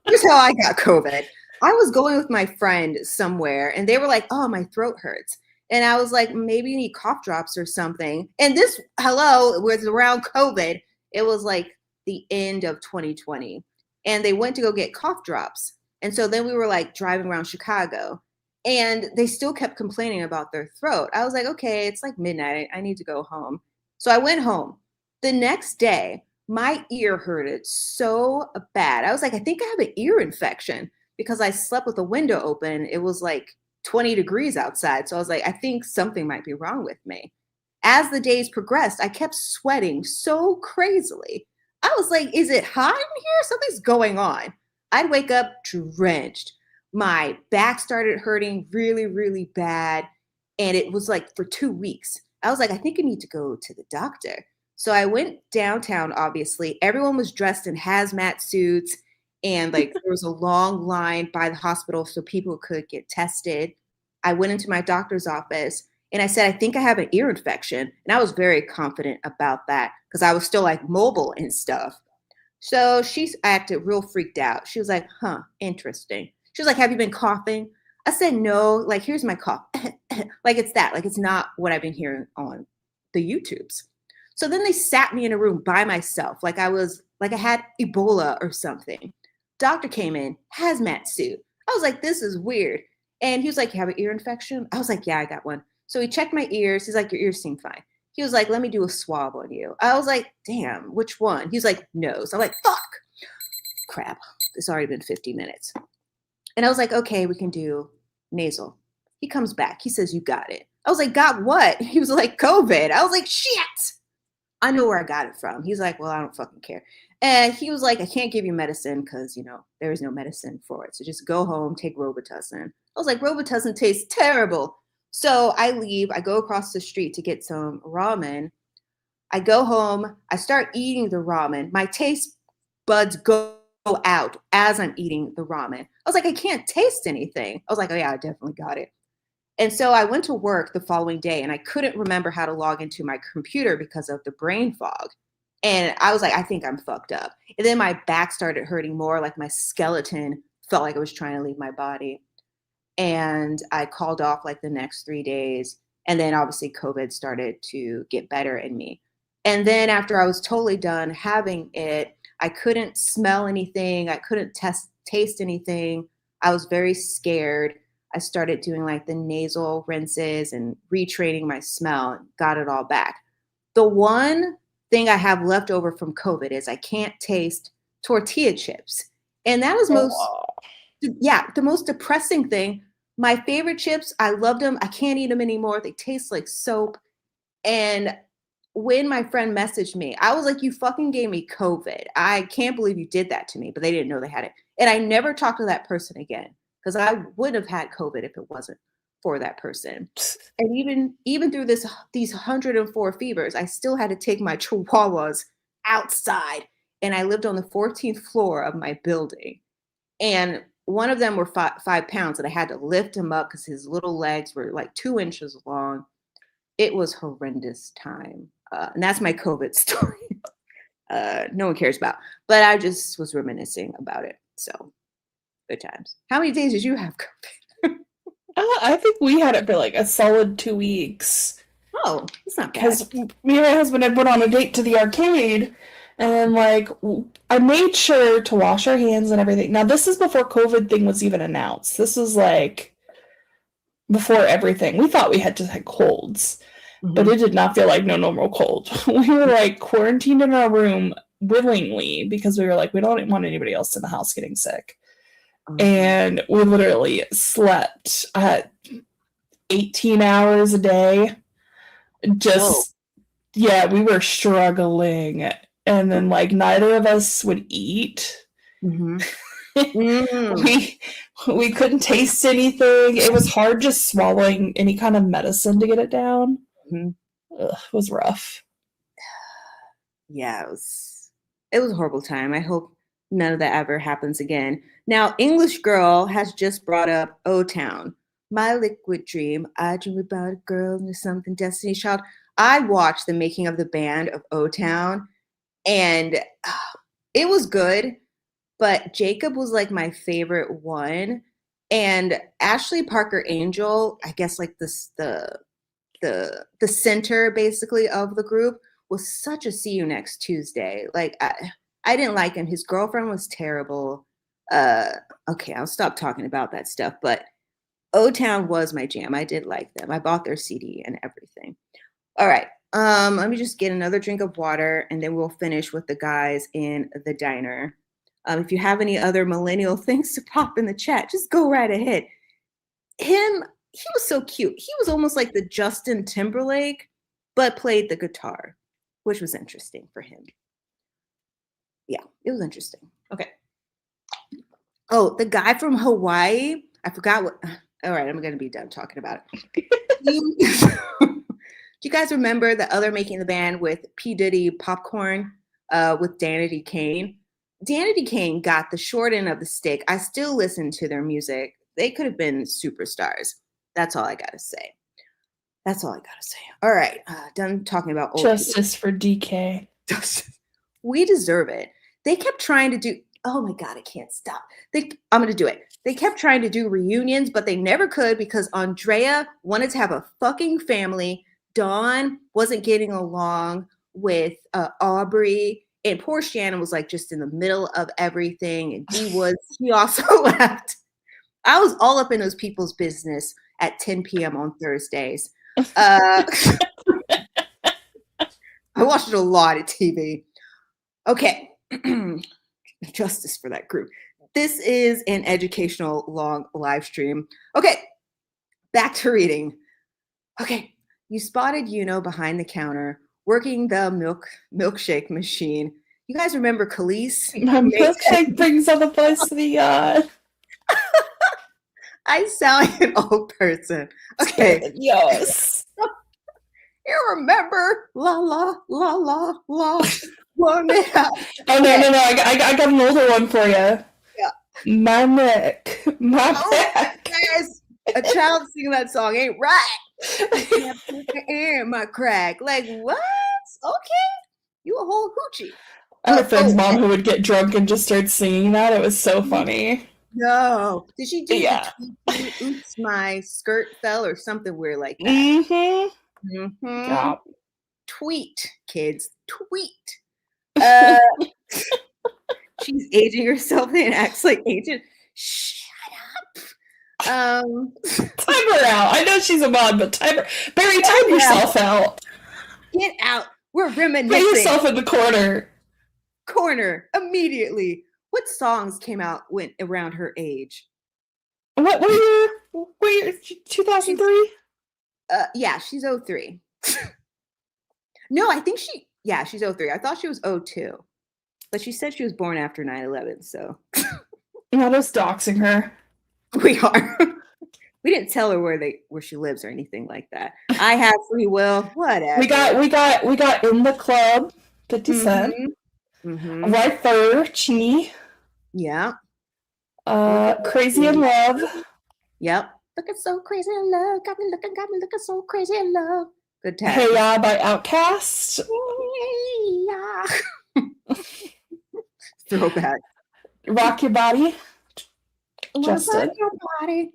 Here's how I got COVID. I was going with my friend somewhere, and they were like, "Oh, my throat hurts." And I was like, maybe you need cough drops or something. And this, was around COVID. It was like the end of 2020. And they went to go get cough drops. And so then we were like driving around Chicago. And they still kept complaining about their throat. I was like, okay, it's like midnight. I need to go home. So I went home. The next day, my ear hurted so bad. I was like, I think I have an ear infection because I slept with the window open. It was like 20 degrees outside. So I was like, I think something might be wrong with me. As the days progressed, I kept sweating so crazily. I was like, is it hot in here? Something's going on. I'd wake up drenched. My back started hurting really, really bad. And it was like for 2 weeks. I was like, I think I need to go to the doctor. So I went downtown, obviously. Everyone was dressed in hazmat suits. And like there was a long line by the hospital so people could get tested. I went into my doctor's office and I said, I think I have an ear infection. And I was very confident about that because I was still like mobile and stuff. So she acted real freaked out. She was like, huh, interesting. She was like, have you been coughing? I said, no, like, here's my cough. Like it's that, like it's not what I've been hearing on the YouTubes. So then they sat me in a room by myself. Like I had Ebola or something. Doctor came in, hazmat suit. I was like, this is weird. And he was like, you have an ear infection? I was like, yeah, I got one. So he checked my ears. He's like, your ears seem fine. He was like, let me do a swab on you. I was like, damn, which one? He was like, nose. I'm like, fuck. Crap. It's already been 50 minutes. And I was like, okay, we can do nasal. He comes back. He says, you got it. I was like, got what? He was like, COVID. I was like, shit. I know where I got it from. He's like, well, I don't fucking care. And he was like, I can't give you medicine because, there is no medicine for it. So just go home, take Robitussin. I was like, Robitussin tastes terrible. So I leave. I go across the street to get some ramen. I go home. I start eating the ramen. My taste buds go out as I'm eating the ramen. I was like, I can't taste anything. I was like, oh, yeah, I definitely got it. And so I went to work the following day and I couldn't remember how to log into my computer because of the brain fog. And I was like, I think I'm fucked up. And then my back started hurting more, like my skeleton felt like it was trying to leave my body. And I called off like the next 3 days. And then obviously COVID started to get better in me. And then after I was totally done having it, I couldn't smell anything. I couldn't taste anything. I was very scared. I started doing like the nasal rinses and retraining my smell and got it all back. The one thing I have left over from COVID is I can't taste tortilla chips. And that was the most depressing thing. My favorite chips, I loved them. I can't eat them anymore. They taste like soap. And when my friend messaged me, I was like, you fucking gave me COVID. I can't believe you did that to me, but they didn't know they had it. And I never talked to that person again because I would have had COVID if it wasn't for that person. And even through these 104 fevers, I still had to take my chihuahuas outside. And I lived on the 14th floor of my building. And one of them were 5 pounds, and I had to lift him up because his little legs were like 2 inches long. It was horrendous time. And that's my COVID story. No one cares about. But I just was reminiscing about it. So good times. How many days did you have COVID? I think we had it for like a solid 2 weeks. Oh, it's not bad. Because me and my husband had went on a date to the arcade, And like I made sure to wash our hands and everything. Now this is before COVID thing was even announced. This was like before everything. We thought we had just had colds, but it did not feel like no normal cold. We were like quarantined in our room willingly because we were like, we don't want anybody else in the house getting sick. And we literally slept at 18 hours a day. Just, yeah, we were struggling. And then, like, neither of us would eat. We couldn't taste anything. It was hard just swallowing any kind of medicine to get it down. Ugh, it was rough. Yeah, it was a horrible time. I hope none of that ever happens again. Now, English Girl has just brought up O-Town, my liquid dream. I dream about a girl and something Destiny's Child. I watched the making of the band of O-Town, and it was good, but Jacob was like my favorite one, and Ashley Parker Angel, I guess like the center basically of the group, was such a see you next Tuesday. Like I didn't like him. His girlfriend was terrible. Okay, I'll stop talking about that stuff, but O-Town was my jam. I did like them. I bought their CD and everything. All right. Let me just get another drink of water and then we'll finish with the guys in the diner. If you have any other millennial things to pop in the chat, just go right ahead. He was so cute. He was almost like the Justin Timberlake, but played the guitar, which was interesting for him. Yeah, it was interesting. Okay. Oh, the guy from Hawaii. I forgot what. All right, I'm going to be done talking about it. Do you guys remember the other making the band with P. Diddy Popcorn with Danity Kane? Danity Kane got the short end of the stick. I still listen to their music. They could have been superstars. That's all I got to say. That's all I got to say. All right, done talking about old Justice for DK. We deserve it. They kept trying to do, oh my God, I can't stop. I'm going to do it. They kept trying to do reunions, but they never could because Andrea wanted to have a fucking family. Dawn wasn't getting along with Aubrey, and poor Shannon was like just in the middle of everything. And he also left. I was all up in those people's business at 10 p.m. on Thursdays. I watched a lot of TV. Okay. Justice for that group. This is an educational long live stream. Okay. Back to reading. Okay. You spotted Yunho behind the counter working the milkshake machine. You guys remember Khalees? My milkshake brings all the boys to the yard. I sound like an old person. Okay. Yes. You remember la la la la la. Oh no! I got an older one for you. Yeah. My neck. Guys, a child singing that song ain't right. I can't put the air in my crack. Like what? Okay, you a whole hoochie. I had a friend's mom who would get drunk and just start singing that. It was so funny. No, did she do? Yeah. Oops, my skirt fell or something weird like that. Yeah. Tweet, kids, tweet. She's aging herself and acts like ancient. Shut up. Time her out. I know she's a mom, but Barry, time yourself out. Get out. We're reminiscing. Put yourself in the corner immediately. What songs came out when around her age? What year? 2003? Yeah, she's 03. No, I think she's 03. I thought she was 02. But she said she was born after 9/11, so. Not us doxing her. We are. We didn't tell her where she lives or anything like that. I have free will, whatever. We got In the Club, 50 Cent. Right there, Chi. Yeah. Crazy in Love. Yep. Looking so crazy in love. Got me looking so crazy in love. Good time. Hey Ya by Outkast. Hey Ya. Throwback. Rock Your Body. Justin. Rock Your Body.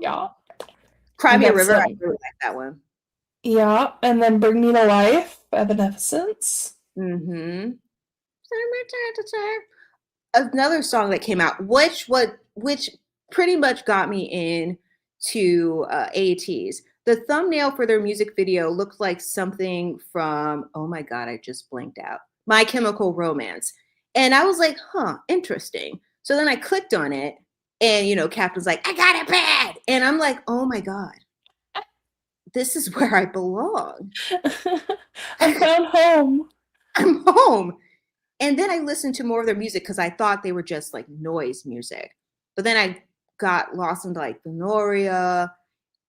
Yeah. Cry Me a River. I really like that one. Yeah. And then Bring Me to Life by Beneficence. Mm-hmm. Another song that came out, which pretty much got me in to ATs. The thumbnail for their music video looked like something from, oh my god, I just blinked out. My Chemical Romance. And I was like, huh, interesting. So then I clicked on it, and Captain's like, I got it bad. And I'm like, oh my god, this is where I belong. I found home. I'm home. And then I listened to more of their music because I thought they were just like noise music. But then I got lost into like Venoria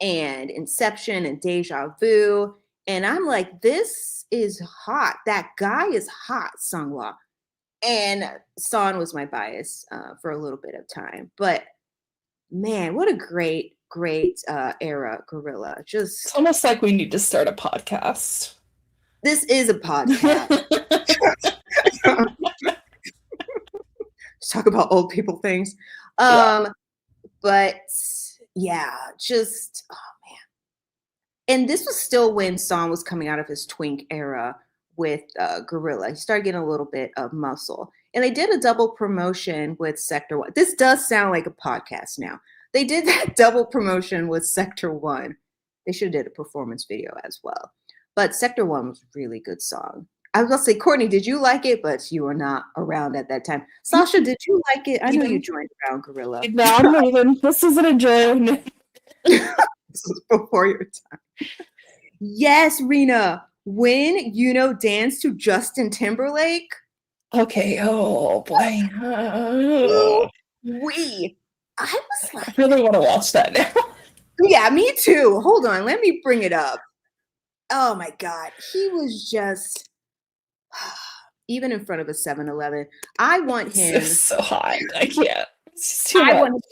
and Inception and Deja Vu. And I'm like, this is hot. That guy is hot, Sungwa. And Son was my bias for a little bit of time. But man, what a great, great era, Gorilla. It's almost like we need to start a podcast. This is a podcast. Let's talk about old people things. But yeah, just, oh man. And this was still when Son was coming out of his twink era with Gorilla. He started getting a little bit of muscle. And they did a double promotion with Sector 1. This does sound like a podcast now. They did that double promotion with Sector 1. They should have did a performance video as well. But Sector 1 was a really good song. I was going to say, Courtney, did you like it? But you were not around at that time. Sasha, did you like it? I know you joined around Gorilla. No, I'm leaving. This isn't a joke. This was before your time. Yes, Rena. When Yunho danced to Justin Timberlake. Okay. Oh boy. I was like, I really want to watch that now. Yeah, me too. Hold on, let me bring it up. Oh my god, he was just even in front of a 7-Eleven. I want him. It's so hot. I can't. It's just too much. Want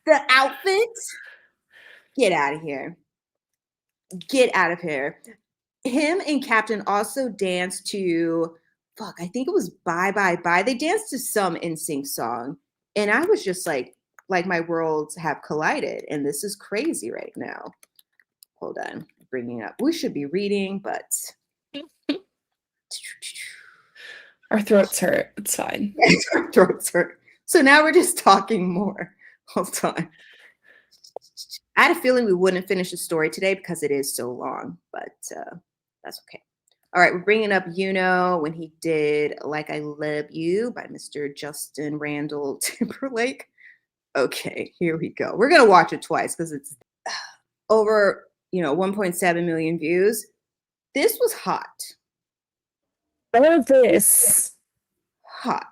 the outfit. Get out of here. Get out of here. Him and Captain also danced to, I think it was Bye Bye Bye. They danced to some NSYNC song. And I was just like my worlds have collided. And this is crazy right now. Hold on. Bringing up. We should be reading, but. Our throats hurt. It's fine. Our throats hurt. So now we're just talking more. Hold on. I had a feeling we wouldn't finish the story today because it is so long, but that's okay. All right, we're bringing up Yunho when he did Like I Love You by Mr. Justin Randall Timberlake. Okay, here we go. We're going to watch it twice because it's over, 1.7 million views. This was hot. What is this? Hot.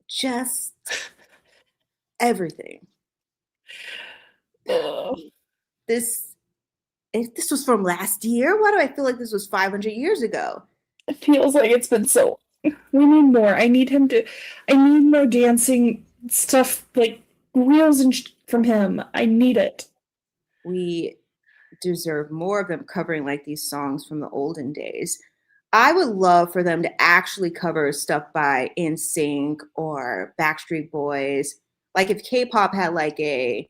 Just everything. This was from last year. Why do I feel like this was 500 years ago? It feels like it's been so. We need more. I need more dancing stuff, like reels from him. I need it. We deserve more of them covering like these songs from the olden days. I would love for them to actually cover stuff by NSYNC or Backstreet Boys. Like if K-pop had like a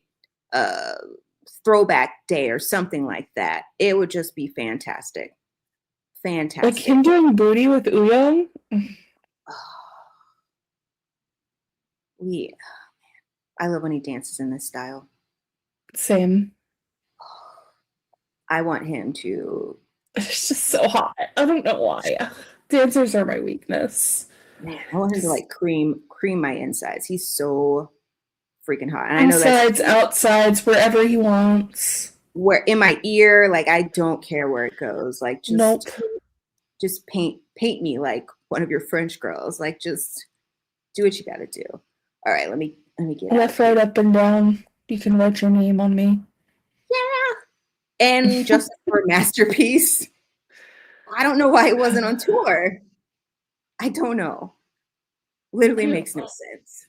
throwback day or something like that, it would just be fantastic. Fantastic. Like him doing Booty with Uyong? Yeah. I love when he dances in this style. Same. I want him to. It's just so hot. I don't know why. Dancers are my weakness. Man, I want him to like cream my insides. He's so freaking hot. And I know insides, outsides, wherever he wants. Where in my ear, like I don't care where it goes. Like just paint me like one of your French girls. Like just do what you gotta do. All right, let me get left, right, up and down. You can write your name on me. Yeah. And just for Masterpiece. I don't know why it wasn't on tour. I don't know. Literally makes no sense.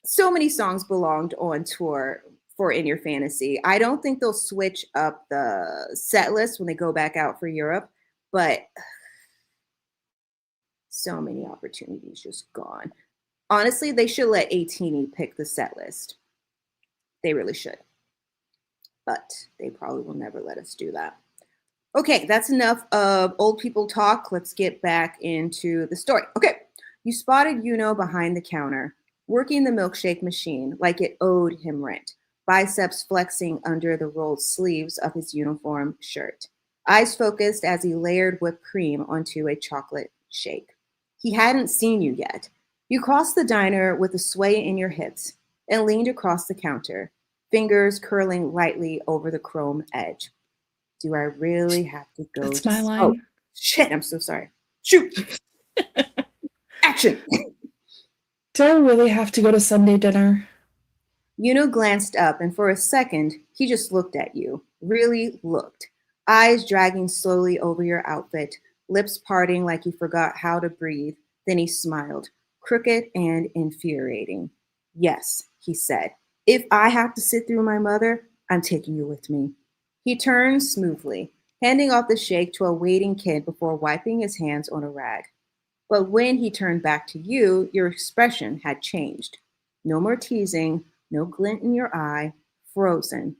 So many songs belonged on tour for In Your Fantasy. I don't think they'll switch up the set list when they go back out for Europe, but so many opportunities just gone. Honestly, they should let Atini pick the set list. They really should. But they probably will never let us do that. Okay, that's enough of old people talk. Let's get back into the story. Okay, you spotted Yuno behind the counter, working the milkshake machine like it owed him rent, biceps flexing under the rolled sleeves of his uniform shirt, eyes focused as he layered whipped cream onto a chocolate shake. He hadn't seen you yet. You crossed the diner with a sway in your hips and leaned across the counter, fingers curling lightly over the chrome edge. Do I really have to go That's to? my Oh, line. shit! I'm so sorry. Shoot! Action! Do I really have to go to Sunday dinner? Yuno glanced up, and for a second, he just looked at you. Really looked. Eyes dragging slowly over your outfit, lips parting like he forgot how to breathe. Then he smiled, crooked and infuriating. Yes, he said. If I have to sit through my mother, I'm taking you with me. He turned smoothly, handing off the shake to a waiting kid before wiping his hands on a rag. But when he turned back to you, your expression had changed. No more teasing, no glint in your eye, frozen.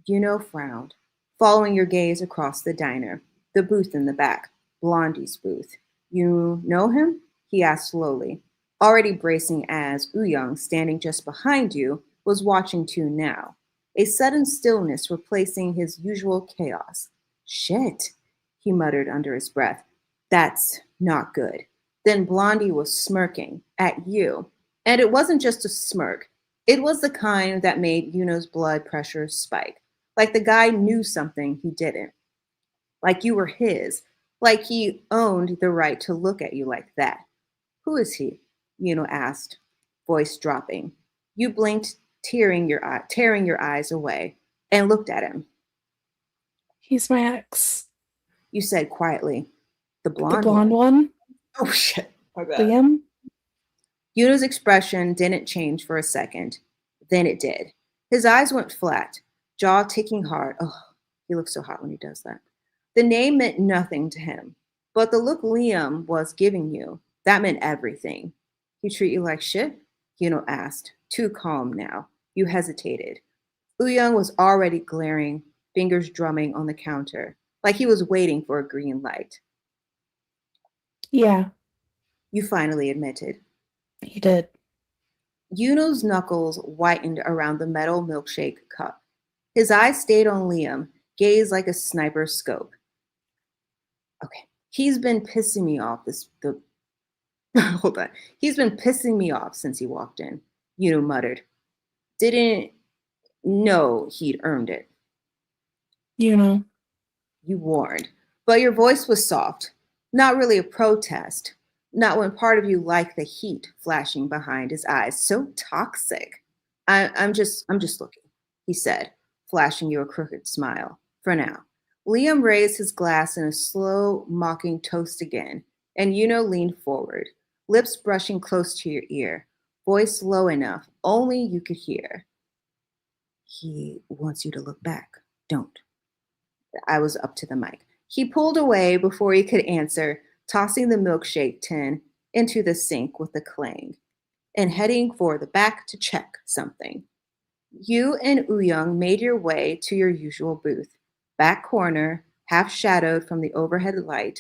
Juno frowned, following your gaze across the diner, the booth in the back, Blondie's booth. You know him? He asked slowly, already bracing as Young, standing just behind you, was watching too now. A sudden stillness replacing his usual chaos. Shit, he muttered under his breath. That's not good. Then Blondie was smirking at you. And it wasn't just a smirk, it was the kind that made Yuno's blood pressure spike. Like the guy knew something he didn't. Like you were his. Like he owned the right to look at you like that. Who is he? Yuno asked, voice dropping. You blinked, tearing your eyes away, and looked at him. He's my ex. You said quietly, the The blonde blonde one. one? Oh shit. My bad. Liam? Yuno's expression didn't change for a second. Then it did. His eyes went flat, jaw ticking hard. Oh, he looks so hot when he does that. The name meant nothing to him, but the look Liam was giving you, that meant everything. He treat you like shit? Yuno asked, too calm now. You hesitated. Young was already glaring, fingers drumming on the counter, like he was waiting for a green light. Yeah, You finally admitted. he did. Yuno's knuckles whitened around the metal milkshake cup. His eyes stayed on Liam, gaze like a sniper's scope. Okay, he's been pissing me off hold on. He's been pissing me off since he walked in, Yuno muttered. Didn't know he'd earned it. You know. You warned, but your voice was soft, not really a protest, not when part of you liked the heat flashing behind his eyes. So toxic. I'm just looking, he said, flashing you a crooked smile. For now. Liam raised his glass in a slow, mocking toast again, and Yuno leaned forward, lips brushing close to your ear, voice low enough only you could hear. He wants you to look back. Don't. I was up to the mic. He pulled away before he could answer, tossing the milkshake tin into the sink with a clang and heading for the back to check something. You and Young made your way to your usual booth, back corner, half shadowed from the overhead light,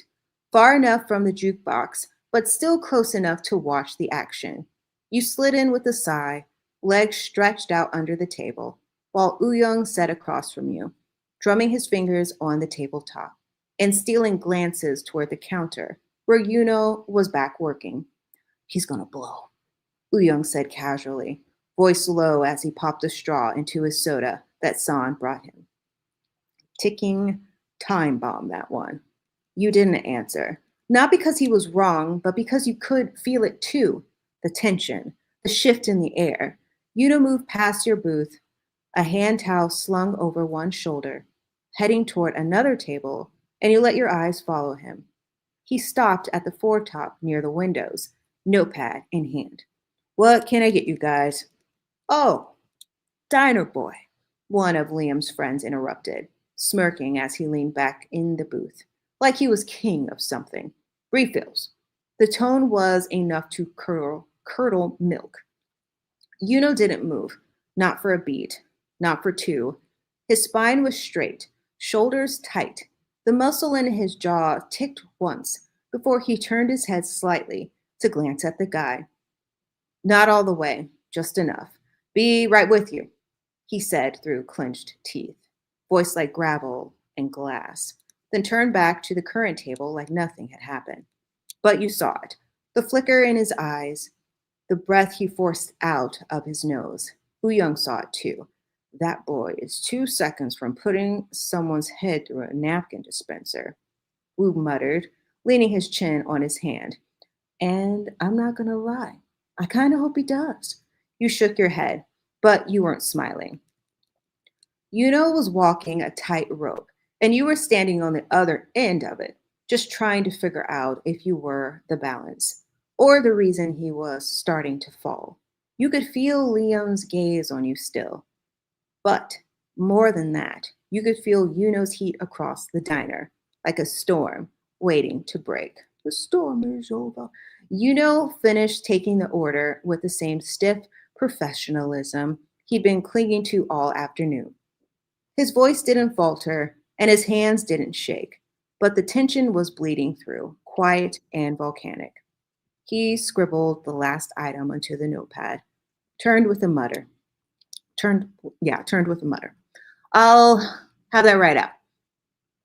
far enough from the jukebox, but still close enough to watch the action. You slid in with a sigh, legs stretched out under the table, while Young sat across from you, drumming his fingers on the tabletop and stealing glances toward the counter where Yuno was back working. He's gonna blow, Young said casually, voice low as he popped a straw into his soda that San brought him. Ticking time bomb, that one. You didn't answer. Not because he was wrong, but because you could feel it too. The tension, the shift in the air. Yuno moved past your booth, a hand towel slung over one shoulder, heading toward another table, and you let your eyes follow him. He stopped at the foretop near the windows, notepad in hand. What can I get you guys? Oh, Diner Boy, one of Liam's friends interrupted, smirking as he leaned back in the booth, like he was king of something. Refills. The tone was enough to curdle milk. Yuno didn't move, not for a beat, not for two. His spine was straight, shoulders tight, The muscle in his jaw ticked once before he turned his head slightly to glance at the guy. Not all the way, just enough. Be right with you, he said through clenched teeth, voice like gravel and glass, then turned back to the current table like nothing had happened. But you saw it, the flicker in his eyes, the breath he forced out of his nose. Young saw it too. That boy is 2 seconds from putting someone's head through a napkin dispenser, Wu muttered, leaning his chin on his hand. And I'm not going to lie, I kind of hope he does. You shook your head, but you weren't smiling. Yunho was walking a tight rope, and you were standing on the other end of it, just trying to figure out if you were the balance or the reason he was starting to fall. You could feel Liam's gaze on you still. But more than that, you could feel Yunho's heat across the diner, like a storm waiting to break. The storm is over. Yunho finished taking the order with the same stiff professionalism he'd been clinging to all afternoon. His voice didn't falter, and his hands didn't shake, but the tension was bleeding through, quiet and volcanic. He scribbled the last item onto the notepad, turned with a mutter. Turned with a mutter. I'll have that right out,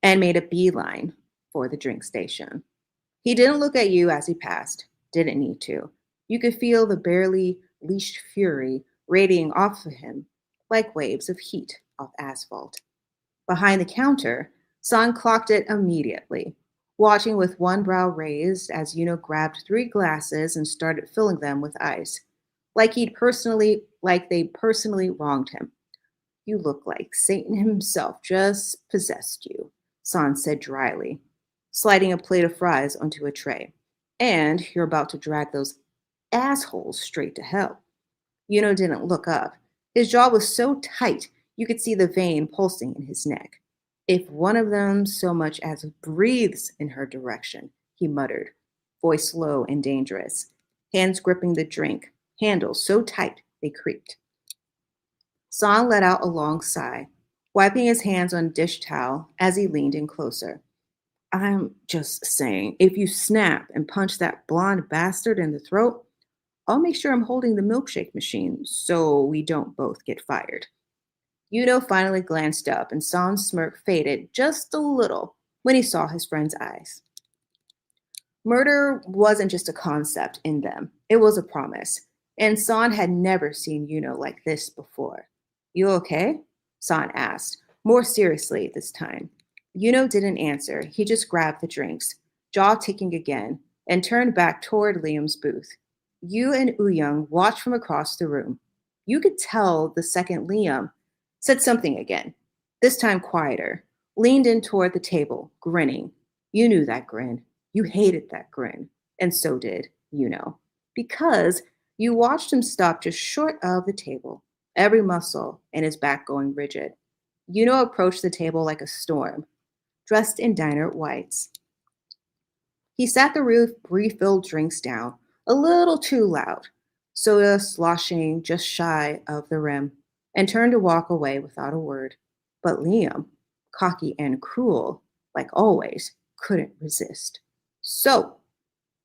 and made a beeline for the drink station. He didn't look at you as he passed, didn't need to. You could feel the barely leashed fury radiating off of him like waves of heat off asphalt. Behind the counter, San clocked it immediately, watching with one brow raised as Yunho grabbed 3 glasses and started filling them with ice, like they personally wronged him. You look like Satan himself just possessed you, San said dryly, sliding a plate of fries onto a tray. And you're about to drag those assholes straight to hell. Yunho didn't look up. His jaw was so tight you could see the vein pulsing in his neck. If one of them so much as breathes in her direction, he muttered, voice low and dangerous, hands gripping the drink, handles so tight they creaked. San let out a long sigh, wiping his hands on a dish towel as he leaned in closer. I'm just saying, if you snap and punch that blonde bastard in the throat, I'll make sure I'm holding the milkshake machine so we don't both get fired. Yunho finally glanced up, and San's smirk faded just a little when he saw his friend's eyes. Murder wasn't just a concept in them, it was a promise, and San had never seen Yunho like this before. You okay? San asked, more seriously this time. Yunho didn't answer. He just grabbed the drinks, jaw ticking again, and turned back toward Liam's booth. You and Young watched from across the room. You could tell the second Liam said something again, this time quieter, leaned in toward the table, grinning. You knew that grin. You hated that grin. And so did Yunho, because you watched him stop just short of the table, every muscle in his back going rigid. Yunho approached the table like a storm, dressed in diner whites. He sat the refilled drinks down, a little too loud, soda sloshing just shy of the rim, and turned to walk away without a word. But Liam, cocky and cruel, like always, couldn't resist. So,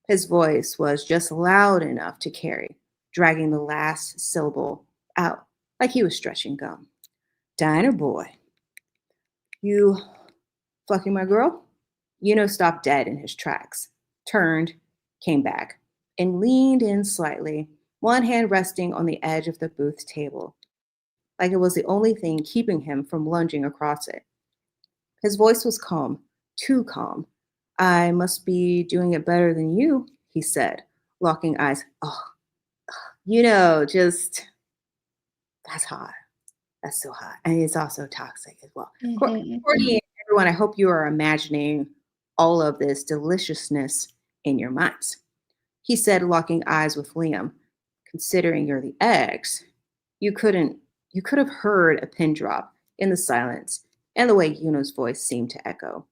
his voice was just loud enough to carry, dragging the last syllable out like he was stretching gum. Diner boy, you fucking my girl? Yunho stopped dead in his tracks, turned, came back, and leaned in slightly, one hand resting on the edge of the booth table, like it was the only thing keeping him from lunging across it. His voice was calm, too calm. I must be doing it better than you, he said, locking eyes. Oh, that's hot. That's so hot. And it's also toxic as well. Mm-hmm. Courtney and everyone, I hope you are imagining all of this deliciousness in your minds. He said, locking eyes with Liam. Considering you're the ex, you could have heard a pin drop in the silence and the way Yunho's voice seemed to echo.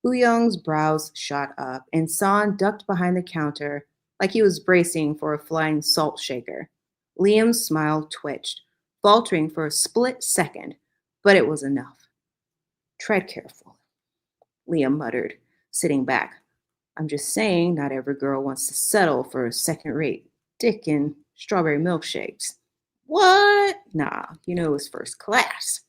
Young's brows shot up, and San ducked behind the counter like he was bracing for a flying salt shaker. Liam's smile twitched, faltering for a split second, but it was enough. Tread careful. Liam muttered, sitting back. I'm just saying not every girl wants to settle for a second-rate dick and strawberry milkshakes. What? Nah, it was first class.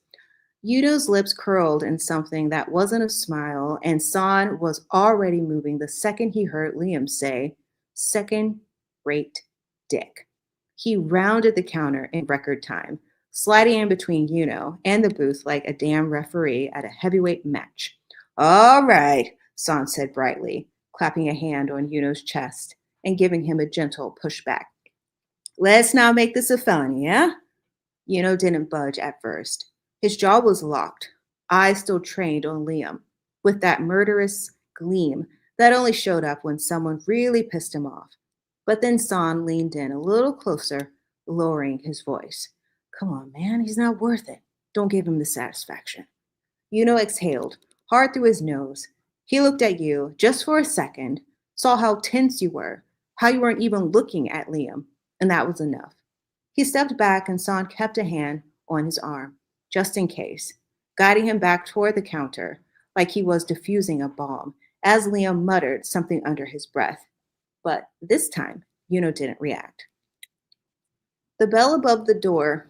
Yudo's lips curled in something that wasn't a smile, and San was already moving the second he heard Liam say, second-rate dick. He rounded the counter in record time, sliding in between Yunho and the booth like a damn referee at a heavyweight match. All right, San said brightly, clapping a hand on Yunho's chest and giving him a gentle pushback. Let's now make this a felony, yeah? Yunho didn't budge at first. His jaw was locked, eyes still trained on Liam, with that murderous gleam that only showed up when someone really pissed him off. But then San leaned in a little closer, lowering his voice. Come on, man, he's not worth it. Don't give him the satisfaction. Yunho exhaled, hard through his nose. He looked at you just for a second, saw how tense you were, how you weren't even looking at Liam, and that was enough. He stepped back and San kept a hand on his arm, just in case, guiding him back toward the counter, like he was defusing a bomb, as Liam muttered something under his breath. But this time, Yunho didn't react. The bell above the door,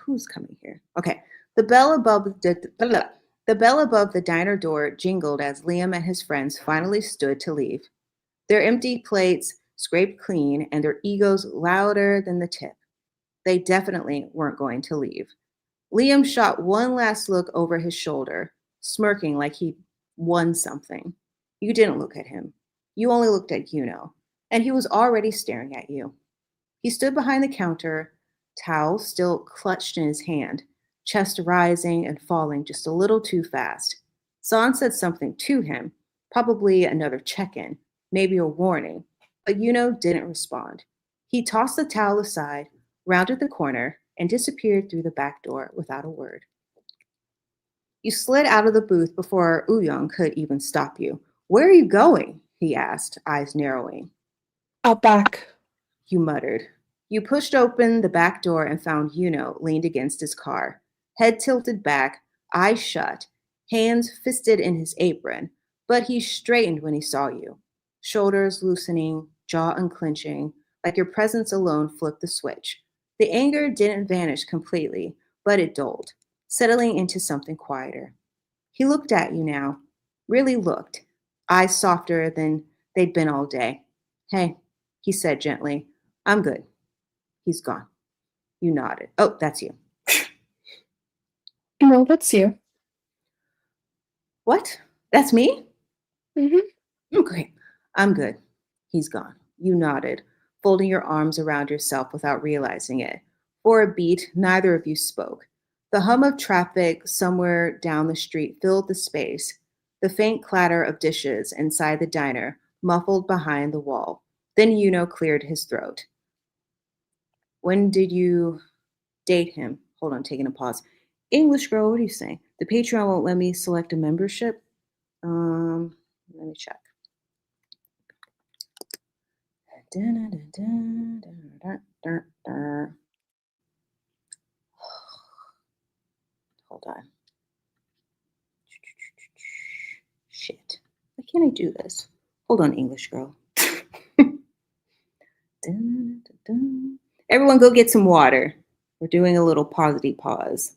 who's coming here? Okay, the bell above the diner door jingled as Liam and his friends finally stood to leave. Their empty plates scraped clean and their egos louder than the tip. They definitely weren't going to leave. Liam shot one last look over his shoulder, smirking like he won something. You didn't look at him. You only looked at Yunho, and he was already staring at you. He stood behind the counter, towel still clutched in his hand, chest rising and falling just a little too fast. San said something to him, probably another check-in, maybe a warning, but Yunho didn't respond. He tossed the towel aside, rounded the corner, and disappeared through the back door without a word. You slid out of the booth before Uyong could even stop you. Where are you going? He asked, eyes narrowing. Out back, You muttered. You pushed open the back door and found Yunho leaned against his car, head tilted back, eyes shut, hands fisted in his apron, but he straightened when he saw you, shoulders loosening, jaw unclenching, like your presence alone flipped the switch. The anger didn't vanish completely, but it dulled, settling into something quieter. He looked at you now, really looked, eyes softer than they'd been all day. Hey, he said gently, I'm good. He's gone. You nodded. Oh, that's you. No, that's you. What? That's me? Mm-hmm. Okay, I'm good. He's gone. You nodded, folding your arms around yourself without realizing it. For a beat, neither of you spoke. The hum of traffic somewhere down the street filled the space, the faint clatter of dishes inside the diner muffled behind the wall. Then Yunho cleared his throat. When did you date him? Hold on, taking a pause. English girl, what are you saying? The Patreon won't let me select a membership. Let me check. Hold on. Shit. Why can't I do this? Hold on, English girl. Everyone go get some water. We're doing a little pausey pause.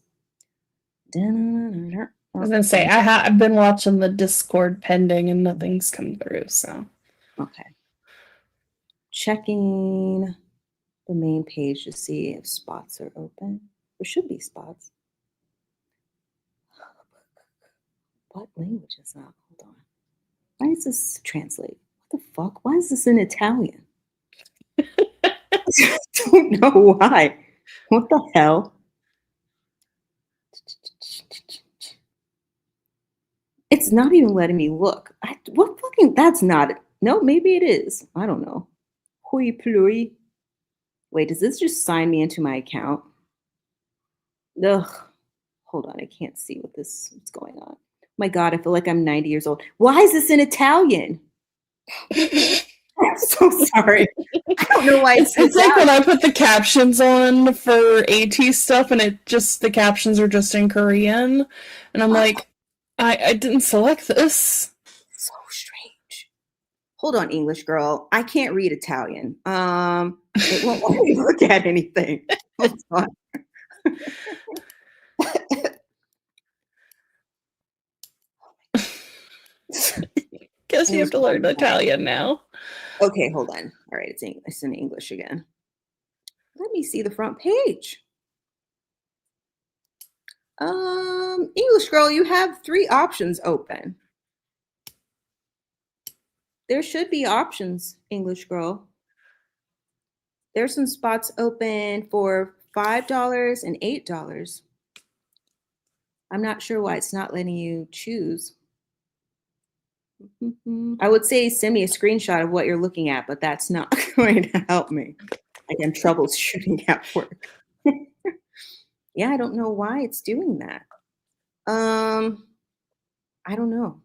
I was gonna say, I've been watching the Discord pending and nothing's come through, so. Okay. Checking the main page to see if spots are open. There should be spots. What language is that? Hold on. Why is this translate? What the fuck? Why is this in Italian? I don't know why. What the hell? It's not even letting me look. What fucking, that's not it. No, maybe it is. I don't know. Hui pluri. Wait, does this just sign me into my account? Ugh. Hold on, I can't see what's going on. My God, I feel like I'm 90 years old. Why is this in Italian? I'm so sorry. I don't know why it's like when I put the captions on for AT stuff and the captions are just in Korean. And I'm like, I didn't select this. So strange. Hold on, English girl. I can't read Italian. It won't let me look at anything. Hold on. Guess you have to learn Italian now. Okay, hold on. All right, it's in English again. Let me see the front page. English girl, you have 3 options open. There should be options, English girl. There's some spots open for $5 and $8. I'm not sure why it's not letting you choose. I would say send me a screenshot of what you're looking at, but that's not going to help me. Like I'm troubleshooting at work. Yeah, I don't know why it's doing that. I don't know.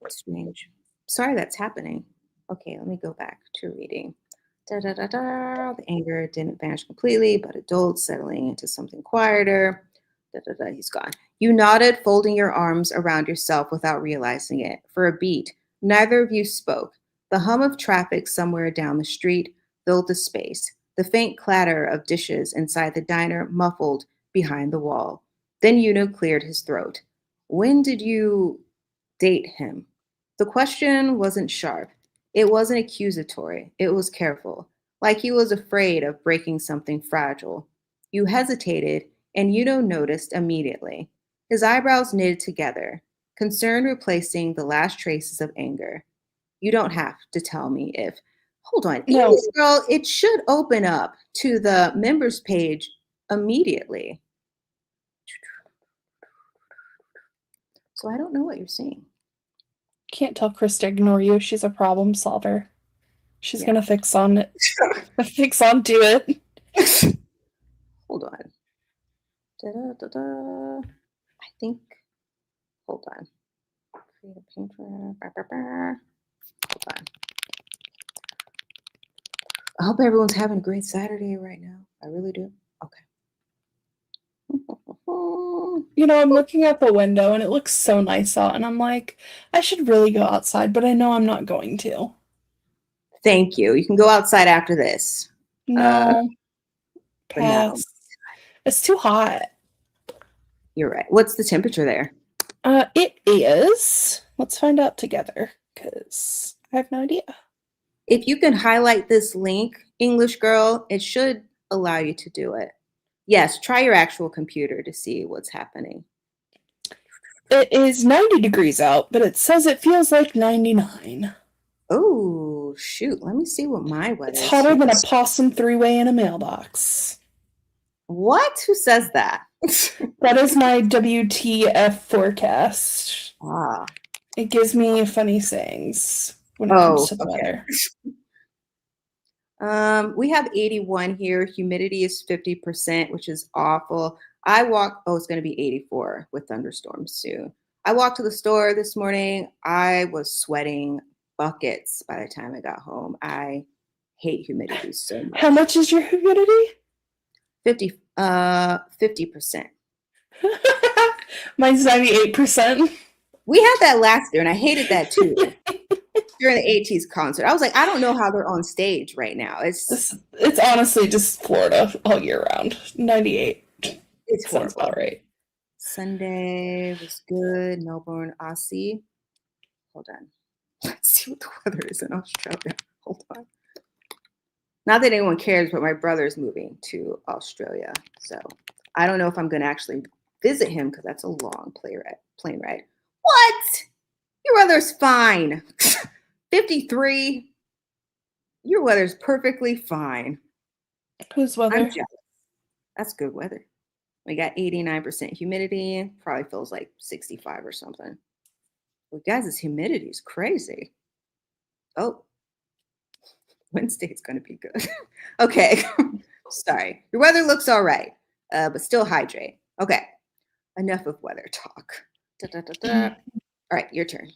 Strange. Sorry that's happening. Okay, let me go back to reading. The anger didn't vanish completely, but it dulled, settling into something quieter. He's gone. You nodded, folding your arms around yourself without realizing it. For a beat, neither of you spoke. The hum of traffic somewhere down the street filled the space. The faint clatter of dishes inside the diner muffled behind the wall. Then Yunho cleared his throat. When did you date him? The question wasn't sharp. It wasn't accusatory. It was careful, like he was afraid of breaking something fragile. You hesitated, and Yunho noticed immediately. His eyebrows knitted together, concern replacing the last traces of anger. You don't have to tell me if. Hold on. No. English girl, it should open up to the members page immediately. So I don't know what you're saying. Can't tell Chris to ignore you. She's a problem solver. She's gonna fix on it. Fix onto it. Hold on. I think. Hold on. Create a painter. Hold on. I hope everyone's having a great Saturday right now. I really do. Okay. You know, I'm looking out the window and it looks so nice out, and I'm like, I should really go outside, but I know I'm not going to. Thank you. You can go outside after this. No. No. It's too hot. You're right. What's the temperature there? It is. Let's find out together, because I have no idea. If you can highlight this link, English girl, it should allow you to do it. Yes, try your actual computer to see what's happening. It is 90 degrees out, but it says it feels like 99. Oh, shoot. Let me see what my weather is. It's hotter than a possum three-way in a mailbox. What? Who says that? That is my WTF forecast. Ah. It gives me funny sayings when it comes to the weather. We have 81 here. Humidity is 50%, which is awful. It's going to be 84 with thunderstorms soon. I walked to the store this morning. I was sweating buckets by the time I got home. I hate humidity so much. How much is your humidity? 50%. Mine's 98%. We had that last year, and I hated that too. During the AT's concert, I was like, I don't know how they're on stage right now. It's honestly just Florida all year round. 98. It's sounds about right. Sunday was good. Melbourne, Aussie. Hold on. Let's see what the weather is in Australia. Hold on. Not that anyone cares, but my brother's moving to Australia, so I don't know if I'm going to actually visit him because that's a long plane ride. What? Your weather's fine. 53. Your weather's perfectly fine. Whose weather? I'm jealous. That's good weather. We got 89% humidity. Probably feels like 65 or something. Well, guys, this humidity is crazy. Oh, Wednesday's going to be good. Okay. Sorry. Your weather looks all right, but still hydrate. Okay. Enough of weather talk. All right, your turn.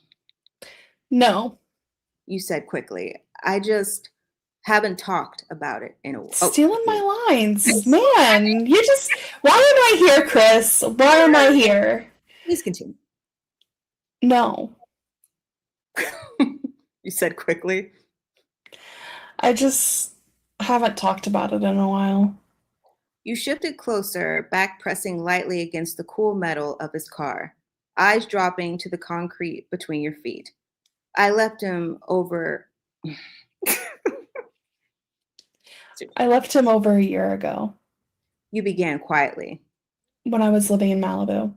No. You said quickly. I just haven't talked about it in a while. Stealing my lines. Man, why am I here, Chris? Why am I here? Please continue. No. You said quickly. I just haven't talked about it in a while. You shifted closer, back pressing lightly against the cool metal of his car, eyes dropping to the concrete between your feet. I left him over. I left him over a year ago You began quietly. when I was living in Malibu.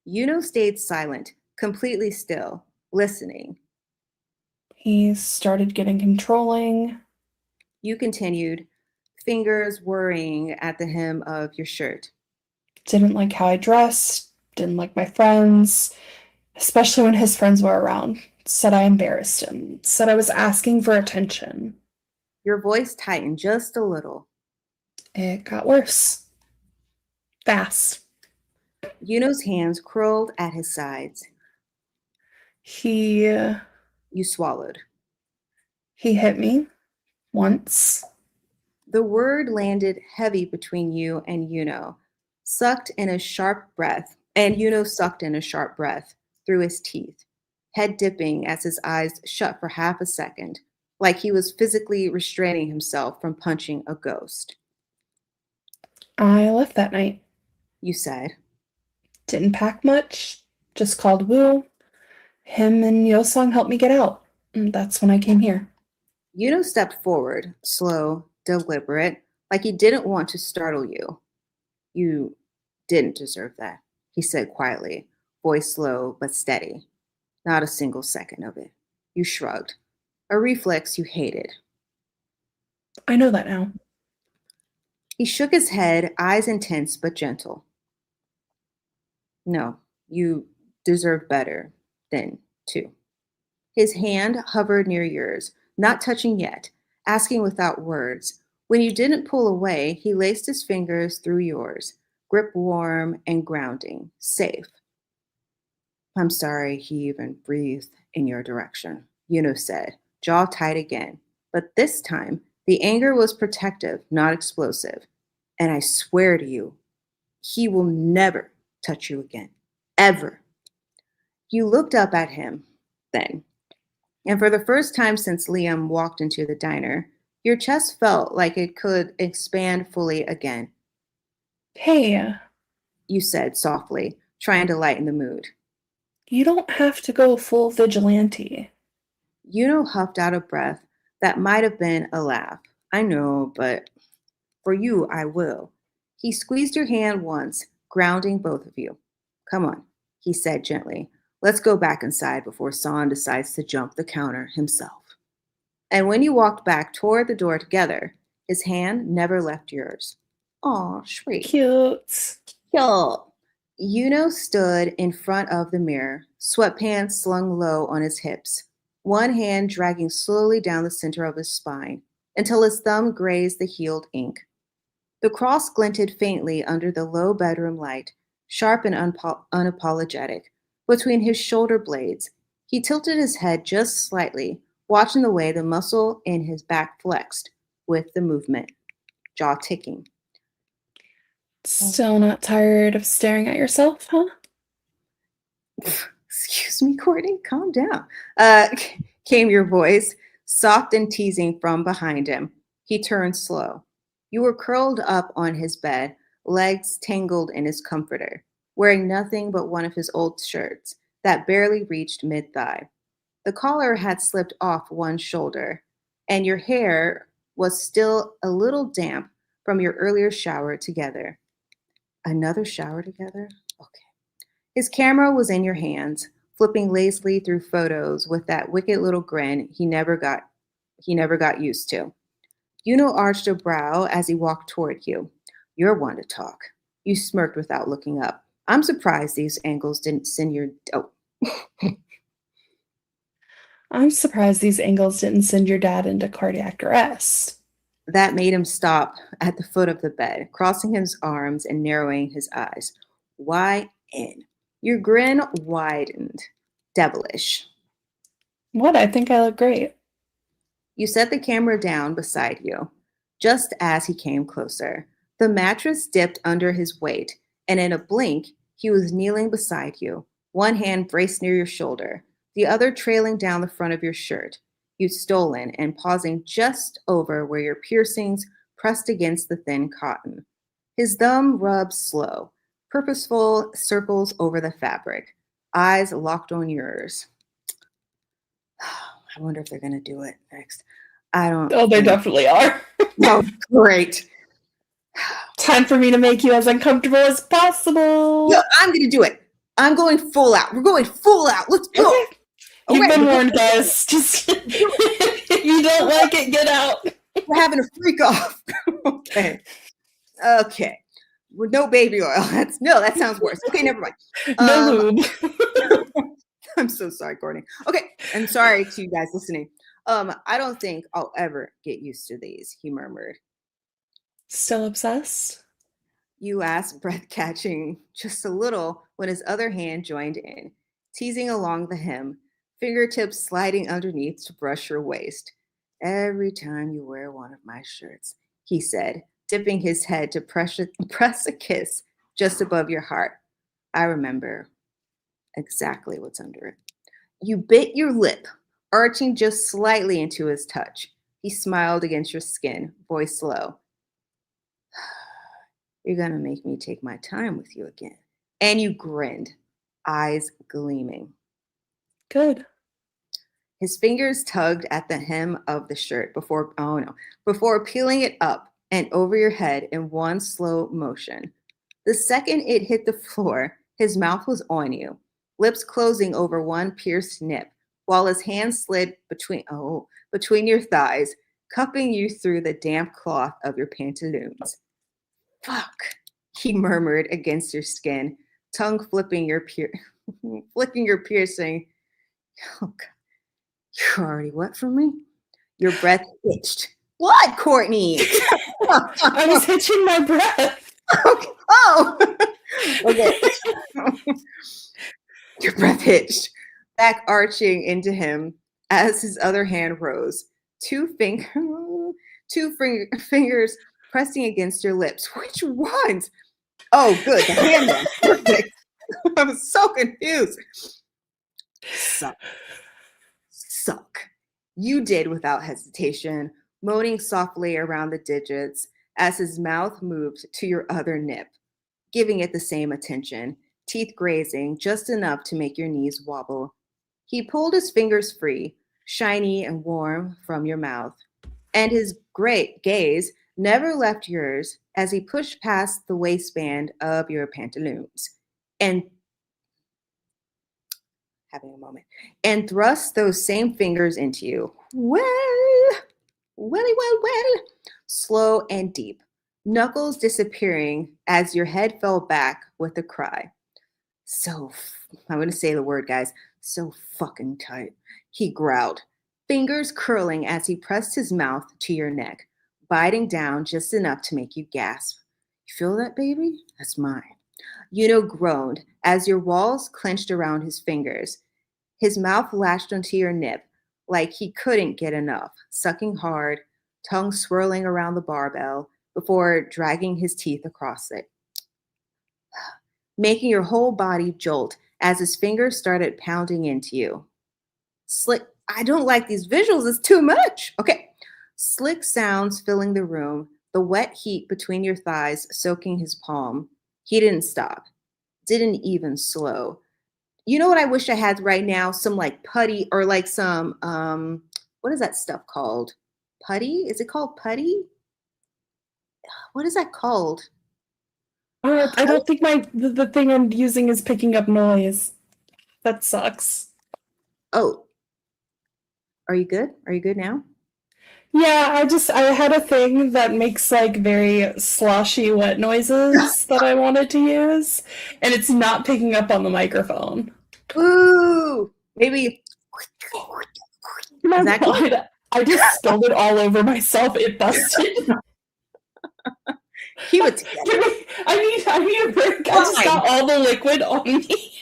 Yuno stayed silent, completely still, listening. He started getting controlling. You continued, fingers worrying at the hem of your shirt. Didn't like how I dressed. Didn't like my friends, especially when his friends were around. Said I embarrassed him. Said I was asking for attention. Your voice tightened just a little. It got worse. Fast. Yuno's hands curled at his sides. He You swallowed. hit me once. The word landed heavy between you and Yuno, sucked in a sharp breath, and Yuno sucked in a sharp breath through his teeth, head dipping as his eyes shut for half a second, like he was physically restraining himself from punching a ghost. I left that night. You said. Didn't pack much. Just called Woo. Him and Yosong helped me get out. And that's when I came here. Yuno stepped forward, slow, deliberate, like he didn't want to startle you. You didn't deserve that, he said quietly, voice low but steady. Not a single second of it. You shrugged, a reflex you hated. I know that now. He shook his head, eyes intense but gentle. No, you deserve better than to. His hand hovered near yours, not touching yet, asking without words. When you didn't pull away, he laced his fingers through yours, grip warm and grounding, safe. I'm sorry he even breathed in your direction, Yuno said, jaw tight again. But this time, the anger was protective, not explosive. And I swear to you, he will never touch you again. Ever. You looked up at him then. And for the first time since Liam walked into the diner, your chest felt like it could expand fully again. Hey, You said softly, trying to lighten the mood. you don't have to go full vigilante. Yuno huffed out a breath that might have been a laugh. I know, but for you, I will. He squeezed your hand once, grounding both of you. Come on, he said gently. Let's go back inside before San decides to jump the counter himself. And when you walked back toward the door together, his hand never left yours. Aw, sweet. Cute. Cute. Yuno stood in front of the mirror, sweatpants slung low on his hips, one hand dragging slowly down the center of his spine until his thumb grazed the healed ink. The cross glinted faintly under the low bedroom light, sharp and unapologetic. Between his shoulder blades, he tilted his head just slightly, watching the way the muscle in his back flexed with the movement, jaw ticking. Still not tired of staring at yourself, huh? Excuse me, Courtney, calm down. Came your voice, soft and teasing from behind him. He turned slow. You were curled up on his bed, legs tangled in his comforter, wearing nothing but one of his old shirts that barely reached mid-thigh. The collar had slipped off one shoulder, and your hair was still a little damp from your earlier shower together. Another shower together? Okay. His camera was in your hands, flipping lazily through photos with that wicked little grin he never got used to. Yuno arched a brow as he walked toward you. You're one to talk. You smirked without looking up. I'm surprised these angles didn't send your I'm surprised these angles didn't send your dad into cardiac arrest. That made him stop at the foot of the bed, crossing his arms and narrowing his eyes. Why in? Your grin widened, devilish. What? I think I look great. You set the camera down beside you, just as he came closer. The mattress dipped under his weight, and in a blink, he was kneeling beside you, one hand braced near your shoulder, the other trailing down the front of your shirt. You'd stolen and pausing just over where your piercings pressed against the thin cotton. His thumb rubbed slow, purposeful circles over the fabric, eyes locked on yours. I wonder if they're going to do it next. I don't. Oh, they definitely are. Oh, great. Time for me to make you as uncomfortable as possible. No, I'm going to do it. I'm going full out. We're going full out. Let's go. Okay. You've been warned, guys. Just if you don't like it, get out. We're having a freak off. Okay. Okay. With no baby oil. That sounds worse. Okay, never mind. No lube. I'm so sorry, Courtney. Okay, and sorry to you guys listening. I don't think I'll ever get used to these, he murmured. Still obsessed? You asked, breath catching just a little when his other hand joined in, teasing along the hem, fingertips sliding underneath to brush your waist. Every time you wear one of my shirts, he said, dipping his head to press a kiss just above your heart. I remember exactly what's under it. You bit your lip, arching just slightly into his touch. He smiled against your skin, voice low. You're going to make me take my time with you again. And you grinned, eyes gleaming. Good. His fingers tugged at the hem of the shirt before peeling it up and over your head in one slow motion. The second it hit the floor, his mouth was on you, lips closing over one pierced nip, while his hand slid between your thighs, cupping you through the damp cloth of your pantaloons. Fuck, he murmured against your skin, tongue flicking your piercing. Oh, God. You're already wet for me? Your breath hitched. What, Courtney? I was hitching my breath. Okay. Oh, okay. Your breath hitched, back arching into him as his other hand rose. Two fingers pressing against your lips. Which ones? Oh, good. The hand one. Perfect. I was so confused. Suck. You did without hesitation, moaning softly around the digits as his mouth moved to your other nip, giving it the same attention, teeth grazing just enough to make your knees wobble. He pulled his fingers free, shiny and warm from your mouth, and his great gaze never left yours as he pushed past the waistband of your pantaloons and thrust those same fingers into you. Well, slow and deep, knuckles disappearing as your head fell back with a cry. I'm going to say the word, guys, so fucking tight, he growled, fingers curling as he pressed his mouth to your neck, biting down just enough to make you gasp. You feel that, baby? That's mine. Yunho groaned as your walls clenched around his fingers. His mouth lashed onto your nip like he couldn't get enough, sucking hard, tongue swirling around the barbell before dragging his teeth across it, making your whole body jolt as his fingers started pounding into you. Slick, I don't like these visuals, it's too much. Okay. Slick sounds filling the room, the wet heat between your thighs soaking his palm. He didn't stop, didn't even slow. You know what I wish I had right now? Some like putty or like some, what is that stuff called? Putty? Is it called putty? What is that called? I don't think the thing I'm using is picking up noise. That sucks. Oh, are you good? Are you good now? Yeah, I had a thing that makes like very sloshy wet noises that I wanted to use, and it's not picking up on the microphone. Ooh, maybe. My God, I just spilled it all over myself. It busted. Keep it together. I need a break. I just got all the liquid on me.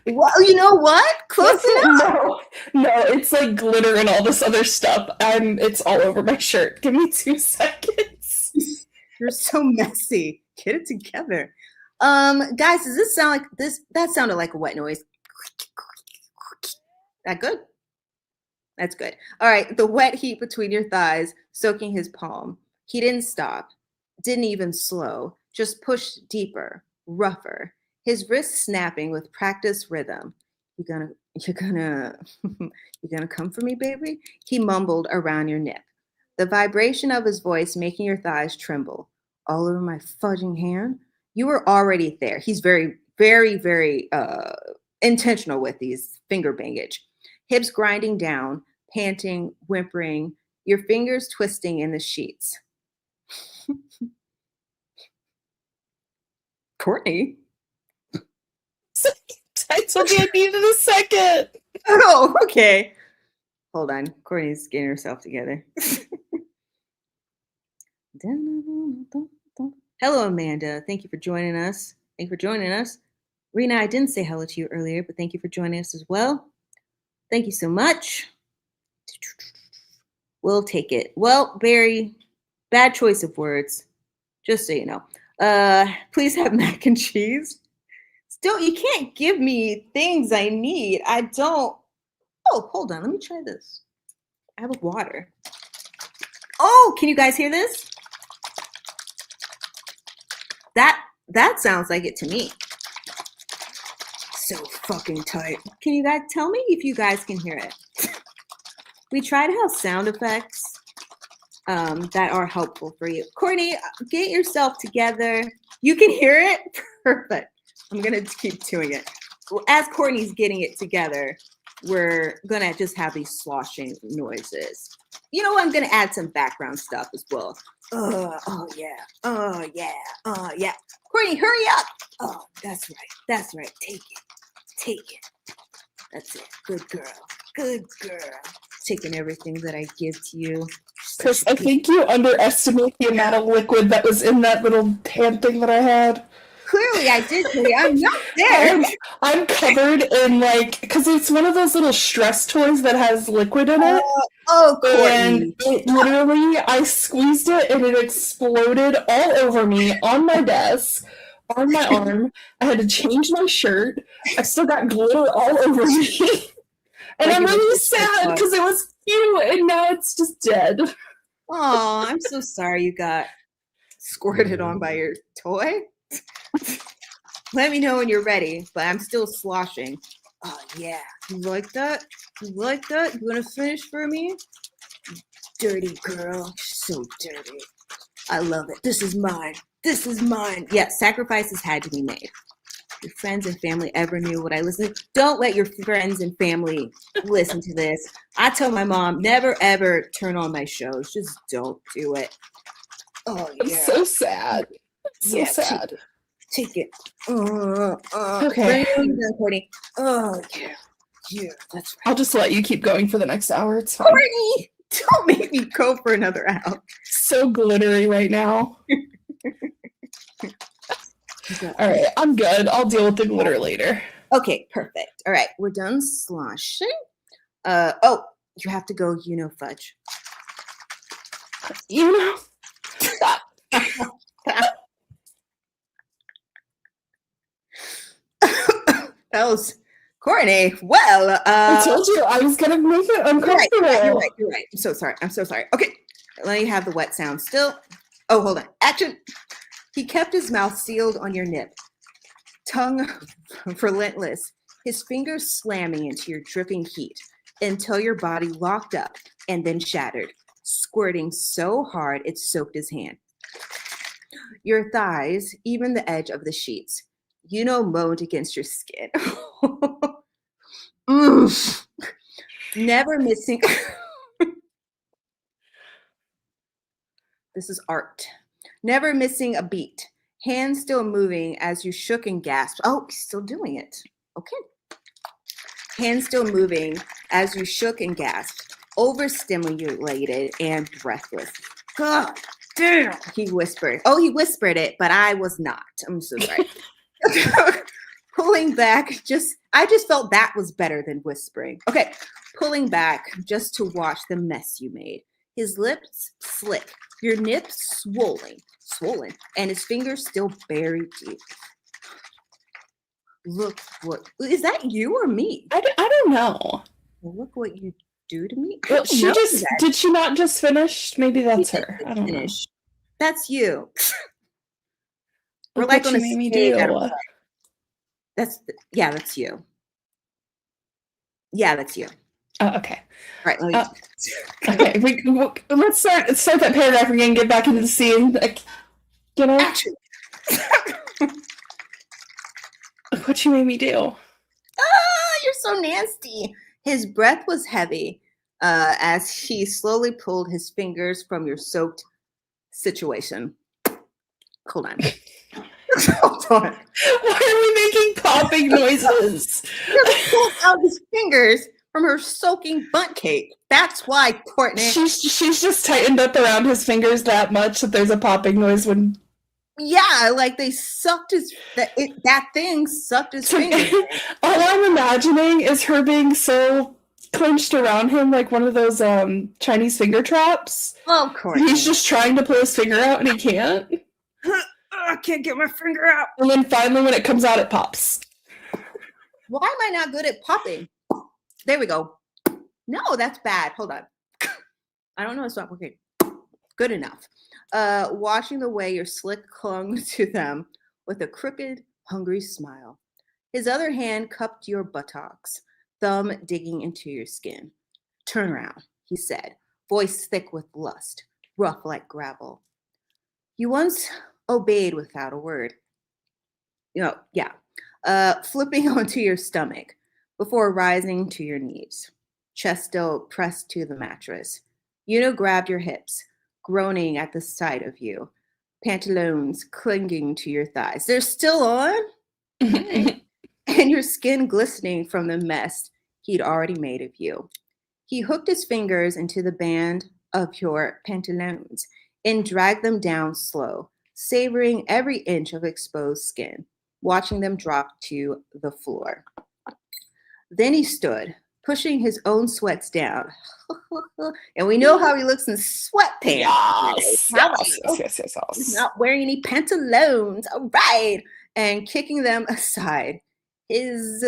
Well, you know what? Close enough. No, it's like glitter and all this other stuff. It's all over my shirt. Give me 2 seconds. You're so messy. Get it together. Guys, does this sound like this? That sounded like a wet noise. That good? That's good. All right, the wet heat between your thighs, soaking his palm. He didn't stop, didn't even slow, just pushed deeper, rougher. His wrists snapping with practiced rhythm. You're gonna come for me, baby? He mumbled around your neck. The vibration of his voice making your thighs tremble. All over my fudging hand. You were already there. He's very, very, very intentional with these finger bangage. Hips grinding down, panting, whimpering, your fingers twisting in the sheets. Courtney. I told you I needed a second. Oh, okay. Hold on. Courtney's getting herself together. Hello, Amanda. Thank you for joining us. Rena, I didn't say hello to you earlier, but thank you for joining us as well. Thank you so much. We'll take it. Well, Barry, bad choice of words, just so you know. Please have mac and cheese. Still, you can't give me things I need. I don't. Oh, hold on. Let me try this. I have water. Oh, can you guys hear this? That sounds like it to me. So fucking tight. Can you guys tell me if you guys can hear it? We try to have sound effects that are helpful for you. Courtney, get yourself together. You can hear it? Perfect. I'm going to keep doing it. As Courtney's getting it together, we're going to just have these sloshing noises. You know what? I'm going to add some background stuff as well. Oh, yeah. Oh, yeah. Oh, yeah. Courtney, hurry up. Oh, that's right. Take it. That's it. Good girl. Taking everything that I give to you. Chris, I think you underestimate the amount of liquid that was in that little hand thing that I had. Clearly, I did. I'm not there. I'm covered in because it's one of those little stress toys that has liquid in it. Oh, Courtney. And it literally, I squeezed it and it exploded all over me, on my desk, on my arm. I had to change my shirt. I still got glitter all over me. And I'm really sad because it was cute and now it's just dead. Oh, I'm so sorry you got squirted on by your toy. Let me know when you're ready, but I'm still sloshing. Oh, yeah. You like that? You want to finish for me? Dirty girl. So dirty. I love it. This is mine. Yeah, sacrifices had to be made. Your friends and family ever knew what I listened to. Don't let your friends and family listen to this. I tell my mom, never, ever turn on my shows. Just don't do it. Oh, yeah. I'm so sad. Sad. Take it. Okay. Courtney. Oh, yeah. Yeah, that's right. I'll just let you keep going for the next hour. It's fine. Courtney, don't make me go for another hour. So glittery right now. All right, I'm good. I'll deal with the glitter later. Okay, perfect. All right, we're done sloshing. Oh, you have to go, fudge. Stop. That was Courtney. Well, I told you I was gonna make it uncomfortable. You're right. I'm so sorry. Okay, let me have the wet sound still. Oh, hold on. Action. He kept his mouth sealed on your nip, tongue relentless, his fingers slamming into your dripping heat until your body locked up and then shattered, squirting so hard it soaked his hand. Your thighs, even the edge of the sheets, moaned against your skin. Never missing. This is art. Never missing a beat. Hands still moving as you shook and gasped. Oh, still doing it. Okay. Hands still moving as you shook and gasped. Overstimulated and breathless. God damn, he whispered. Oh, he whispered it, but I was not. I'm so sorry. Pulling back, I just felt that was better than whispering. Okay, pulling back just to watch the mess you made. His lips slick, your nips swollen, and his fingers still buried deep. Look what is that you or me? I don't know. Look what you do to me. Well, did she not just finish? Maybe that's her. I don't know. That's you. We're Look like what on you a made me stage do. at a play. That's you. Yeah, that's you. Oh, okay. All right. Okay, let's start that paragraph again. Get back into the scene. Action. Look what you made me do. You're so nasty. His breath was heavy as he slowly pulled his fingers from your soaked situation. Hold on. Hold on. Why are we making popping noises? He pulled out his fingers from her soaking butt cake. That's why, Courtney. She's just tightened up around his fingers that much that there's a popping noise when. Yeah, like they sucked that thing sucked his fingers. All I'm imagining is her being so clenched around him like one of those Chinese finger traps. Oh, of course. He's just trying to pull his finger out and he can't. I can't get my finger out. And then finally when it comes out, it pops. Why am I not good at popping? There we go. No, that's bad. Hold on. I don't know. It's not working. Good enough. Watching the way your slick clung to them with a crooked, hungry smile. His other hand cupped your buttocks, thumb digging into your skin. Turn around, he said, voice thick with lust, rough like gravel. You once obeyed without a word. Flipping onto your stomach before rising to your knees, chest still pressed to the mattress. Yunho grabbed your hips, groaning at the sight of you, pantaloons clinging to your thighs. They're still on? And your skin glistening from the mess he'd already made of you. He hooked his fingers into the band of your pantaloons and dragged them down slow, savoring every inch of exposed skin, watching them drop to the floor. Then he stood, pushing his own sweats down. And we know how he looks in sweatpants. Yes. He's not wearing any pantaloons. All right. And kicking them aside. His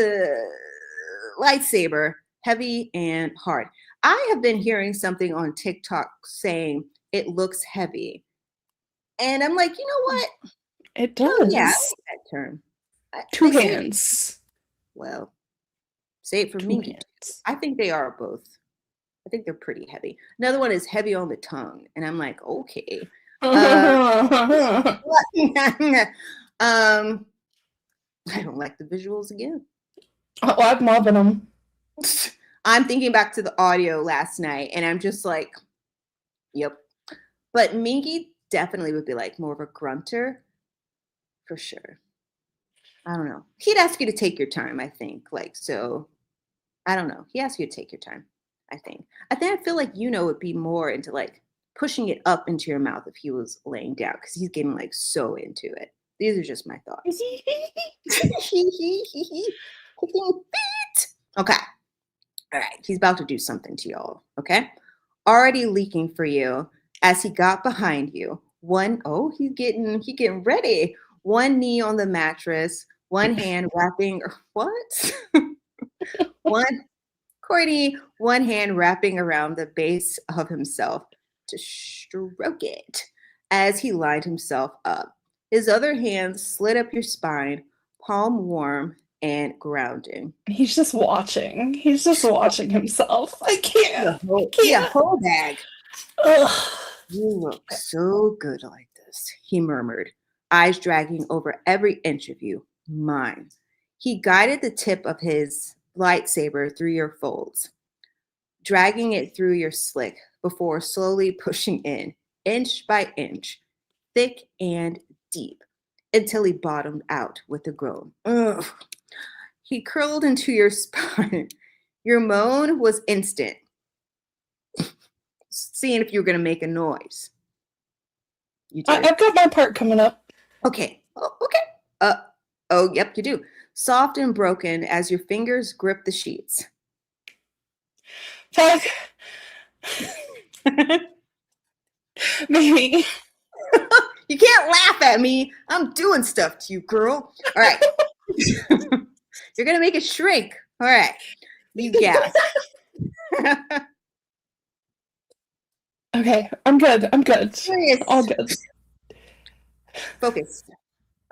lightsaber, heavy and hard. I have been hearing something on TikTok saying it looks heavy. And I'm like, you know what? It does. Oh, yeah, I like that term. Two hands. Well, say it for me. I think they are both. I think they're pretty heavy. Another one is heavy on the tongue. And I'm like, okay. I don't like the visuals again. Oh, I'm loving them. I'm thinking back to the audio last night and I'm just like, yep. But Minky definitely would be like more of a grunter for sure. I don't know. He'd ask you to take your time, I think. Like, so I don't know. He asked you to take your time, I think. I feel like Yunho would be more into like pushing it up into your mouth if he was laying down because he's getting like so into it. These are just my thoughts. Okay. All right. He's about to do something to y'all. Okay. Already leaking for you as he got behind you. He's getting ready. One knee on the mattress, one hand wrapping one hand wrapping around the base of himself to stroke it as he lined himself up. His other hand slid up your spine, palm warm and grounding. He's just watching. He's just watching himself. I can't. Whole bag. Ugh. You look so good like this, he murmured, eyes dragging over every inch of you. Mine. He guided the tip of his lightsaber through your folds, dragging it through your slick before slowly pushing in, inch by inch, thick and deep, until he bottomed out with a groan. Ugh. He curled into your spine. Your moan was instant, seeing if you were going to make a noise. You did. I've got my part coming up. Okay. Yep, you do. Soft and broken as your fingers grip the sheets. Fuck. Maybe. You can't laugh at me. I'm doing stuff to you, girl. All right. You're going to make it shrink. All right. You gasp. Okay, I'm good. I'm good. Serious. All good. Focus.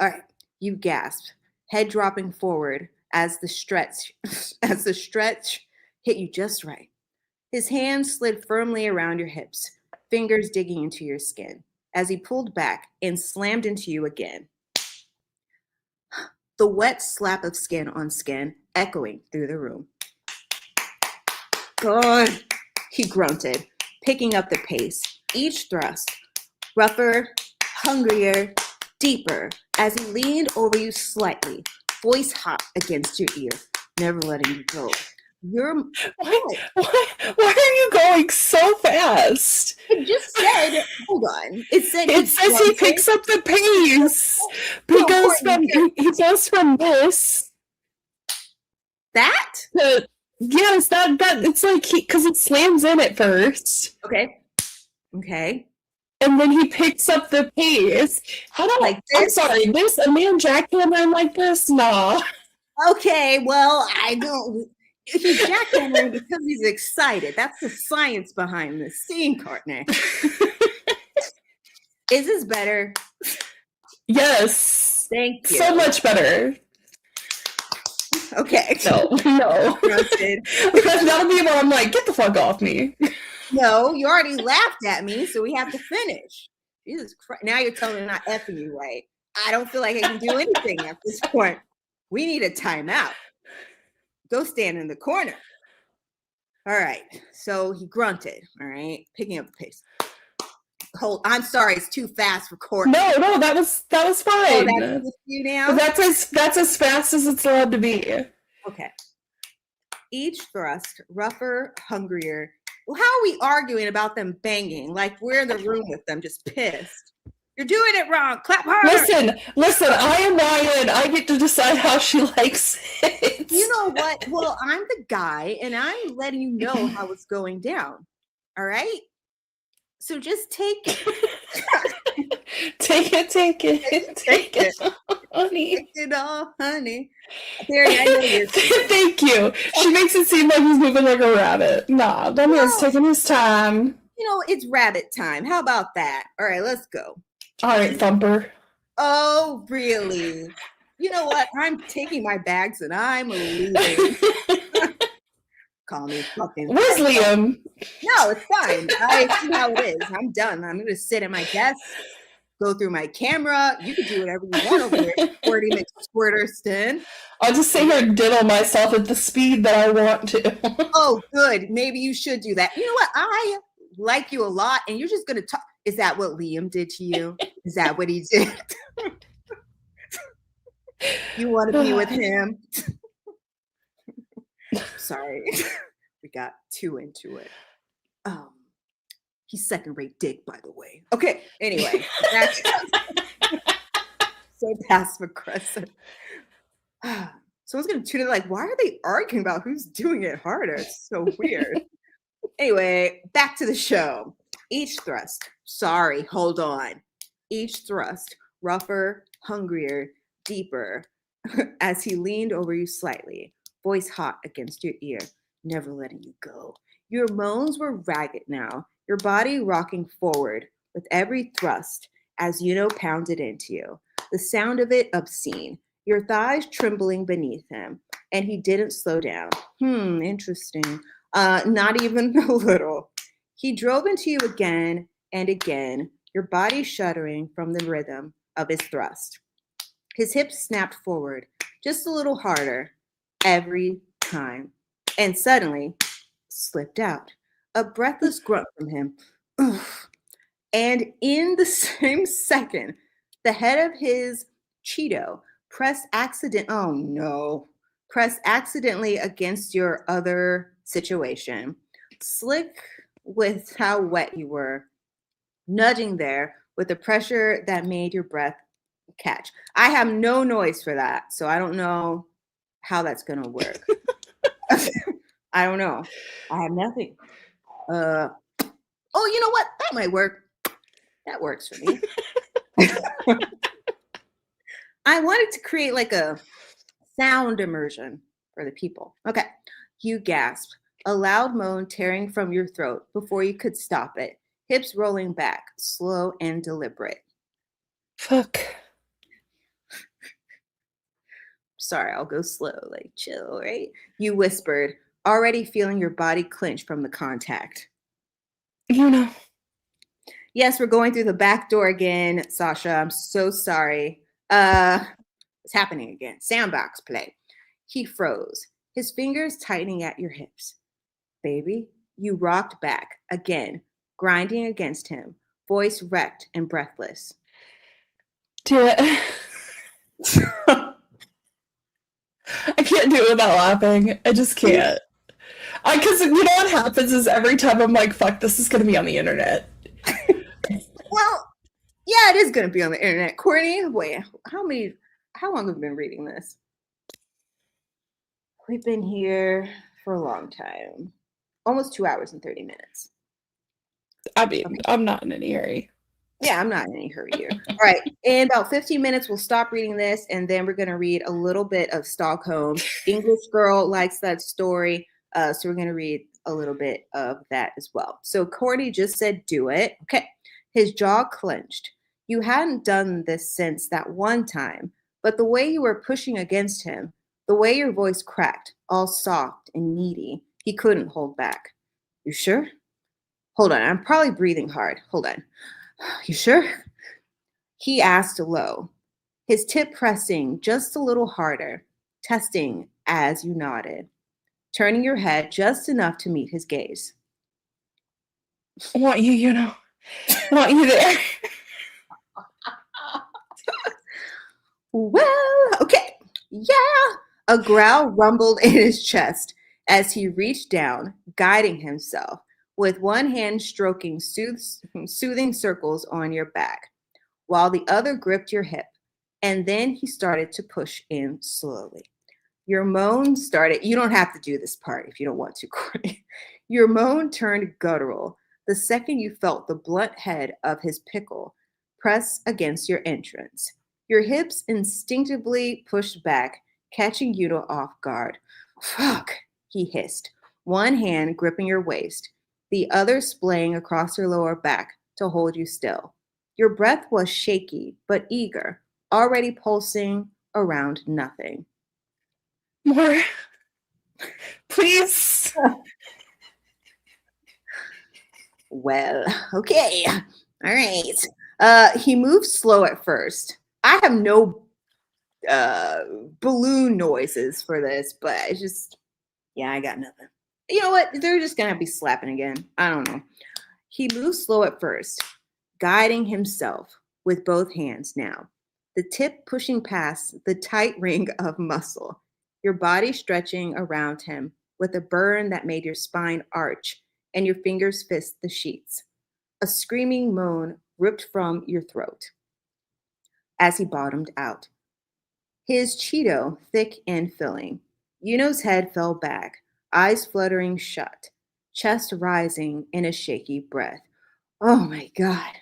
All right. You gasp, head dropping forward as the stretch hit you just right. His hand slid firmly around your hips, fingers digging into your skin, as he pulled back and slammed into you again. The wet slap of skin on skin echoing through the room. Good, he grunted, picking up the pace. Each thrust, rougher, hungrier, deeper, as he leaned over you slightly, voice hot against your ear, never letting you go. Why are you going so fast? It just said, hold on. It says he picks up the pace. He goes from this. That? Yes, that it's like because it slams in at first. Okay. And then he picks up the pace. I'm sorry, a man jackhammering like this? Nah. Okay, well, I don't. He's jackhammering because he's excited. That's the science behind this scene, Courtney. Is this better? Yes. Thank you. So much better. Okay. No. That'll be where I'm like, get the fuck off me. No, you already laughed at me, so we have to finish. Jesus Christ. Now you're telling me I'm not effing you right. I don't feel like I can do anything at this point. We need a timeout. Go stand in the corner. All right. So he grunted, all right, picking up the pace. I'm sorry, it's too fast for Courtney. No, that was fine. Oh, that's with you now? But that's as fast as it's allowed to be. Okay. Each thrust, rougher, hungrier. Well, how are we arguing about them banging? Like we're in the room with them, just pissed. You're doing it wrong. Clap harder. Listen, I am Ryan. I get to decide how she likes it. You know what? Well, I'm the guy, and I'm letting you know how it's going down. All right? So just take it. Take it. Honey. Take it all, honey. Barry, I know you're Thank you. She makes it seem like he's moving like a rabbit. Nah, that man's taking his time. You know, it's rabbit time. How about that? All right, let's go. All right, Thumper. Oh, really? You know what? I'm taking my bags and I'm leaving. Call me fucking. Where's Liam? No, it's fine. I see how it is. I'm done. I'm going to sit at my desk, go through my camera. You can do whatever you want over there, Squirty McSquirterston. I'll just sit here and diddle myself at the speed that I want to. Oh, good. Maybe you should do that. You know what? I like you a lot, and you're just going to talk. Is that what Liam did to you? Is that what he did? You want to be with him? Sorry. We got too into it. He's second-rate dick, by the way. Okay, anyway. That's so passive-aggressive. Someone's going to tune in like, why are they arguing about who's doing it harder? It's so weird. Anyway, back to the show. Each thrust. Sorry, hold on. Each thrust, rougher, hungrier, deeper, as he leaned over you slightly, voice hot against your ear, never letting you go. Your moans were ragged now, your body rocking forward with every thrust as Yunho pounded into you. The sound of it obscene, your thighs trembling beneath him, and he didn't slow down. Interesting. Not even a little. He drove into you again and again, your body shuddering from the rhythm of his thrust. His hips snapped forward, just a little harder, every time, and suddenly slipped out. A breathless grunt from him. Oof. And in the same second, the head of his Cheeto pressed accidentally against your other situation. Slick with how wet you were, nudging there with the pressure that made your breath catch. I have no noise for that, so I don't know how that's gonna work. I don't know. I have nothing. Oh, you know what? That might work. That works for me. I wanted to create like a Sound immersion for the people. Okay. You gasped, a loud moan tearing from your throat before you could stop it, hips rolling back, slow and deliberate. Fuck. Sorry, I'll go slow, like chill, right? You whispered, already feeling your body clench from the contact. Yes, we're going through the back door again, Sasha. I'm so sorry. It's happening again. Sandbox play. He froze, his fingers tightening at your hips. Baby, you rocked back, again, grinding against him, voice wrecked and breathless. Do it. I can't do it without laughing. I just can't. Because you know what happens is every time I'm like, fuck, this is going to be on the internet. Well, yeah, it is going to be on the internet. Courtney, wait, how long have we been reading this? We've been here for a long time. Almost 2 hours and 30 minutes. I mean, okay. I'm not in any hurry. Yeah, I'm not in any hurry here. All right, in about 15 minutes, we'll stop reading this, and then we're going to read a little bit of Stockholm. English girl likes that story, so we're going to read a little bit of that as well. So Courtney just said, do it. Okay. His jaw clenched. You hadn't done this since that one time, but the way you were pushing against him, the way your voice cracked, all soft and needy, he couldn't hold back. You sure? Hold on, I'm probably breathing hard. Hold on. You sure? He asked low, his tip pressing just a little harder, testing as you nodded, turning your head just enough to meet his gaze. I want you know. I want you there. Well, okay. Yeah. A growl rumbled in his chest as he reached down, guiding himself, with one hand stroking soothing circles on your back, while the other gripped your hip. And then he started to push in slowly. Your moan started, you don't have to do this part if you don't want to, Courtney. Your moan turned guttural the second you felt the blunt head of his pickle press against your entrance. Your hips instinctively pushed back, catching Yunho off guard. Fuck, he hissed, one hand gripping your waist, the other splaying across your lower back to hold you still. Your breath was shaky but eager, already pulsing around nothing. More. Please. Well, okay. All right. He moved slow at first. I have no balloon noises for this, but it's just, yeah, I got nothing. You know what? They're just going to be slapping again. I don't know. He moved slow at first, guiding himself with both hands now, the tip pushing past the tight ring of muscle, your body stretching around him with a burn that made your spine arch and your fingers fist the sheets. A screaming moan ripped from your throat as he bottomed out. His Cheeto thick and filling. Yunho's head fell back, eyes fluttering shut, chest rising in a shaky breath. Oh my God,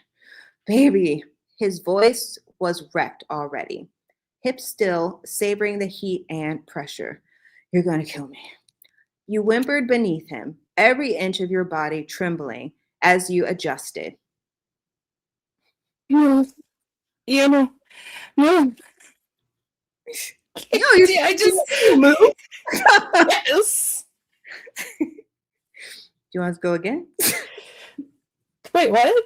baby. His voice was wrecked already, hips still, savoring the heat and pressure. You're gonna kill me. You whimpered beneath him, every inch of your body trembling as you adjusted. No. No. No. No, I just move. Yes. Do you want us to go again? Wait, what?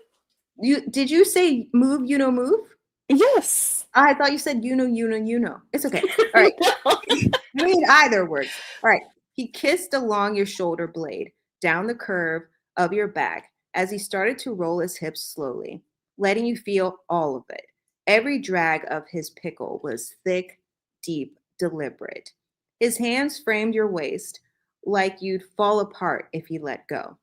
Did you say move, Yunho, move? Yes. I thought you said Yunho. It's okay. All right. I mean, either works. All right. He kissed along your shoulder blade, down the curve of your back as he started to roll his hips slowly, letting you feel all of it. Every drag of his pickle was thick, deep, deliberate. His hands framed your waist like you'd fall apart if he let go.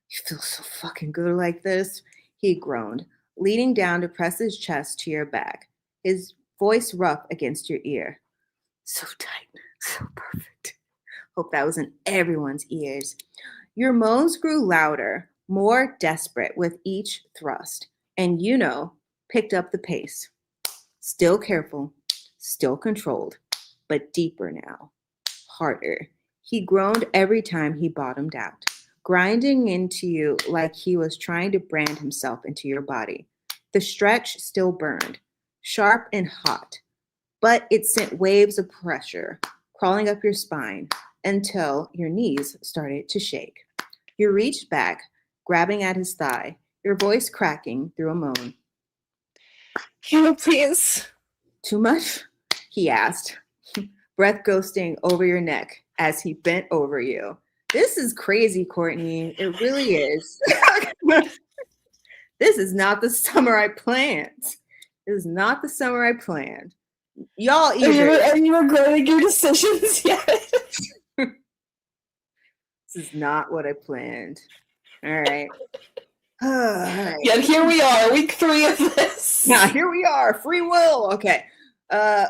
You feel so fucking good like this, he groaned, leaning down to press his chest to your back, his voice rough against your ear. So tight, so perfect. Hope that was in everyone's ears. Your moans grew louder, more desperate with each thrust, and Yunho picked up the pace. Still careful, still controlled, but deeper now, harder. He groaned every time he bottomed out, grinding into you like he was trying to brand himself into your body. The stretch still burned, sharp and hot, but it sent waves of pressure crawling up your spine until your knees started to shake. You reached back, grabbing at his thigh, your voice cracking through a moan. Please. Too much? He asked, breath ghosting over your neck as he bent over you. This is crazy, Courtney. It really is. This is not the summer I planned. This is not the summer I planned. Y'all either. Are you regretting your decisions yet? This is not what I planned. All right. All right. Yet here we are, week 3 of this. Now here we are, free will. Okay.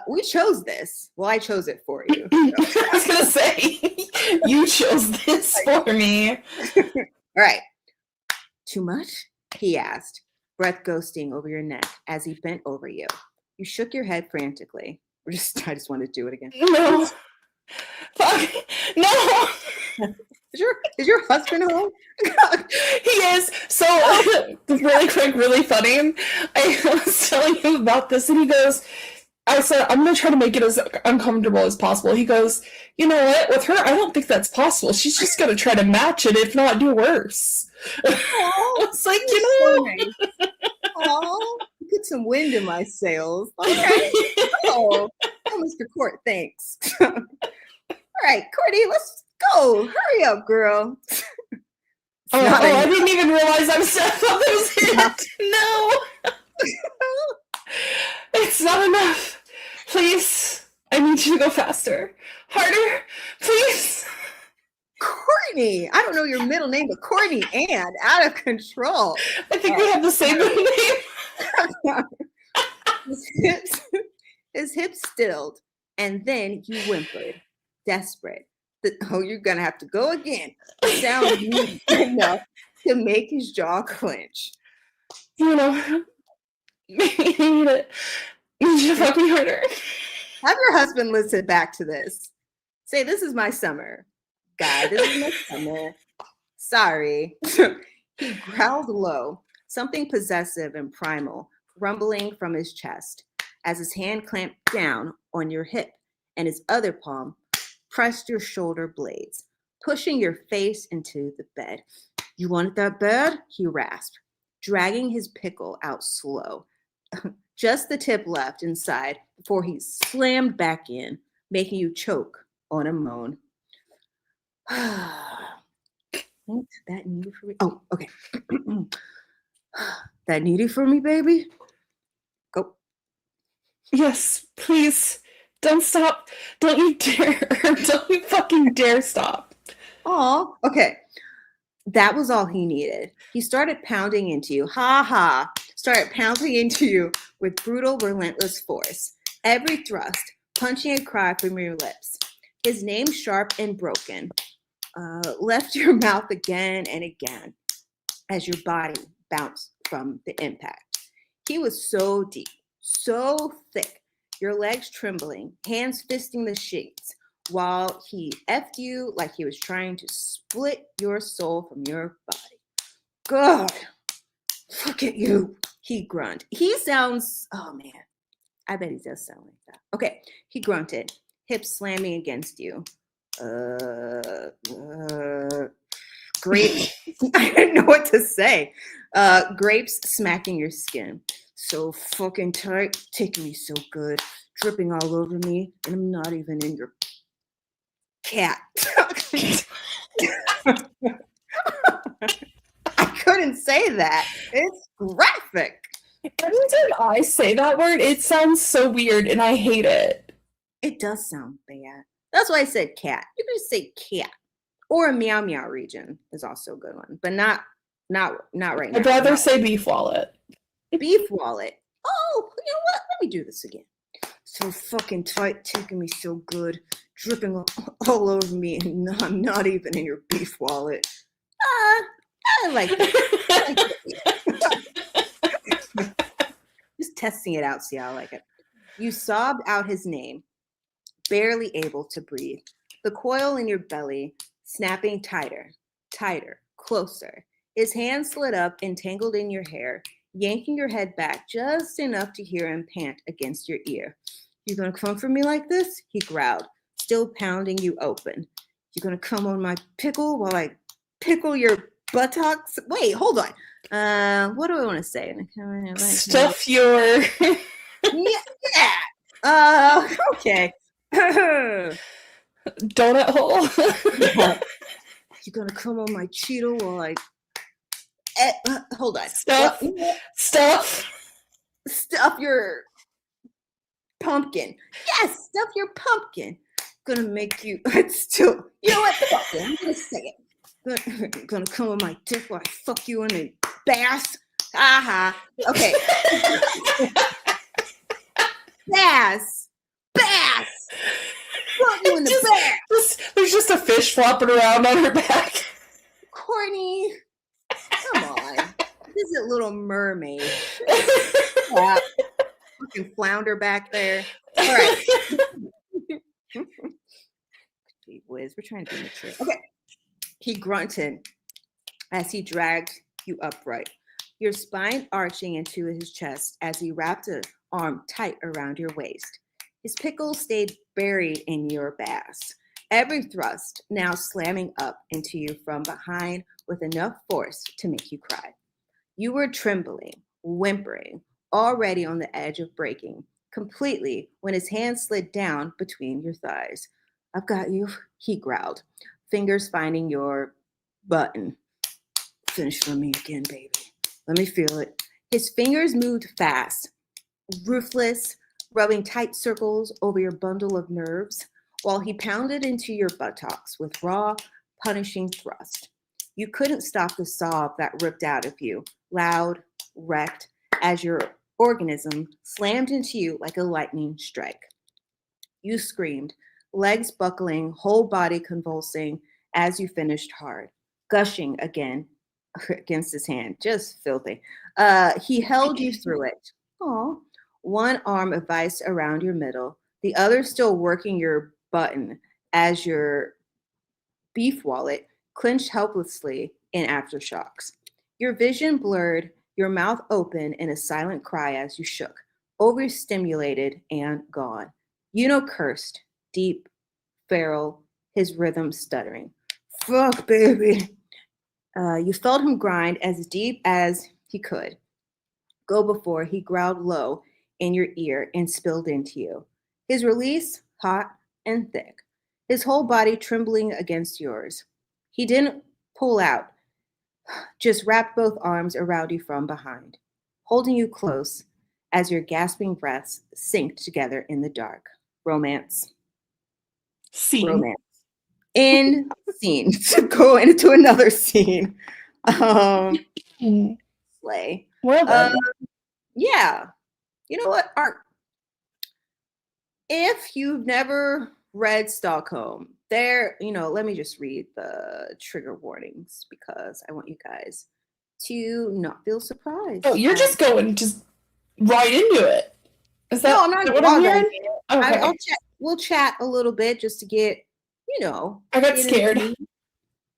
We chose this. Well, I chose it for you. I was gonna say, you chose this for me. All right. Too much? He asked, breath ghosting over your neck as he bent over you. You shook your head frantically. I just want to do it again. No. Fuck. No. Is your husband home? He is. So, really quick, really funny. I was telling him about this, and he goes, I said, I'm going to try to make it as uncomfortable as possible. He goes, you know what? With her, I don't think that's possible. She's just going to try to match it, if not do worse. It's like, Oh, get some wind in my sails. Okay. Oh, Mr. Court, thanks. All right, Courtney, let's go. Hurry up, girl. I didn't even realize I thought that was it. No. It's not enough. Please. I need you to go faster. Harder. Please. Courtney. I don't know your middle name, but Courtney and out of control. I think we have the same middle name. His hips stilled, and then he whimpered, desperate. You're going to have to go again. The sound enough to make his jaw clench. You need to fuck me harder. Have your husband listen back to this. Say, this is my summer. God, this is my summer. Sorry. He growled low, something possessive and primal, rumbling from his chest as his hand clamped down on your hip and his other palm pressed your shoulder blades, pushing your face into the bed. You want it that bad? He rasped, dragging his pickle out slow. Just the tip left inside before he slammed back in, making you choke on a moan. That needed for me? Oh, okay. That needed for me, baby? Go. Yes, please. Don't stop. Don't you dare. Don't you fucking dare stop. Oh, okay. That was all he needed. He started pounding into you. Started pounding into you with brutal, relentless force. Every thrust, punching a cry from your lips. His name sharp and broken. Left your mouth again and again as your body bounced from the impact. He was so deep, so thick, your legs trembling, hands fisting the sheets, while he effed you like he was trying to split your soul from your body. God, look at you, he grunted. He sounds, oh man, I bet he does sound like that. Okay, he grunted, hips slamming against you. Grapes. I didn't know what to say. Grapes smacking your skin. So fucking tight, taking me so good, dripping all over me, and I'm not even in your cat. I couldn't say that. It's graphic. Every time I say that word, it sounds so weird, and I hate it. It does sound bad. That's why I said cat. You can just say cat. Or a meow meow region is also a good one, but not right now. I'd rather say beef wallet. Beef wallet. Oh, you know what? Let me do this again. So fucking tight, taking me so good, dripping all over me, and I'm not even in your beef wallet. I like that. Just testing it out, see how I like it. You sobbed out his name, barely able to breathe. The coil in your belly snapping tighter, tighter, closer. His hand slid up and tangled in your hair, yanking your head back just enough to hear him pant against your ear. "You gonna come for me like this?" he growled, still pounding you open. "You gonna come on my pickle while I pickle your buttocks?" Wait, hold on. What do I want to say? Stuff your yeah. Okay. donut hole. "You gonna come on my Cheeto while I hold on. Stuff Your pumpkin. Yes, stuff your pumpkin. Gonna make you still. You know what? Fuck it. I'm gonna say it. Gonna come on my dick while I fuck you in a bass. Aha. Okay. Bass. Fuck you in the bass. There's just a fish flopping around on her back. Corny. Come on. This is a Little Mermaid. Yeah. Fucking flounder back there. All right. Gee whiz, we're trying to be mature. Okay. He grunted as he dragged you upright, your spine arching into his chest as he wrapped an arm tight around your waist. His pickle stayed buried in your bass, every thrust now slamming up into you from behind with enough force to make you cry. You were trembling, whimpering, already on the edge of breaking completely when his hand slid down between your thighs. "I've got you," he growled, fingers finding your button. "Finish for me again, baby. Let me feel it." His fingers moved fast, ruthless, rubbing tight circles over your bundle of nerves while he pounded into your buttocks with raw, punishing thrust. You couldn't stop the sob that ripped out of you, loud, wrecked, as your organism slammed into you like a lightning strike. You screamed, legs buckling, whole body convulsing as you finished hard, gushing again against his hand. Just filthy. He held you through it. Aw. One arm a vice around your middle, the other still working your button as your beef wallet clenched helplessly in aftershocks. Your vision blurred, your mouth open in a silent cry as you shook, overstimulated and gone. Yunho cursed, deep, feral, his rhythm stuttering. "Fuck, baby." You felt him grind as deep as he could. Go before he growled low in your ear and spilled into you. His release, hot and thick, his whole body trembling against yours. He didn't pull out, just wrapped both arms around you from behind, holding you close as your gasping breaths synced together in the dark. Romance. Scene. Romance. In scene. To go into another scene. Slay. Well done. Yeah. You know what? Art. If you've never read Stockholm, let me just read the trigger warnings because I want you guys to not feel surprised. Oh, you're just going just right into it. Is that no, I'm not what I'm hearing? Okay. We'll chat a little bit just to get, I got scared.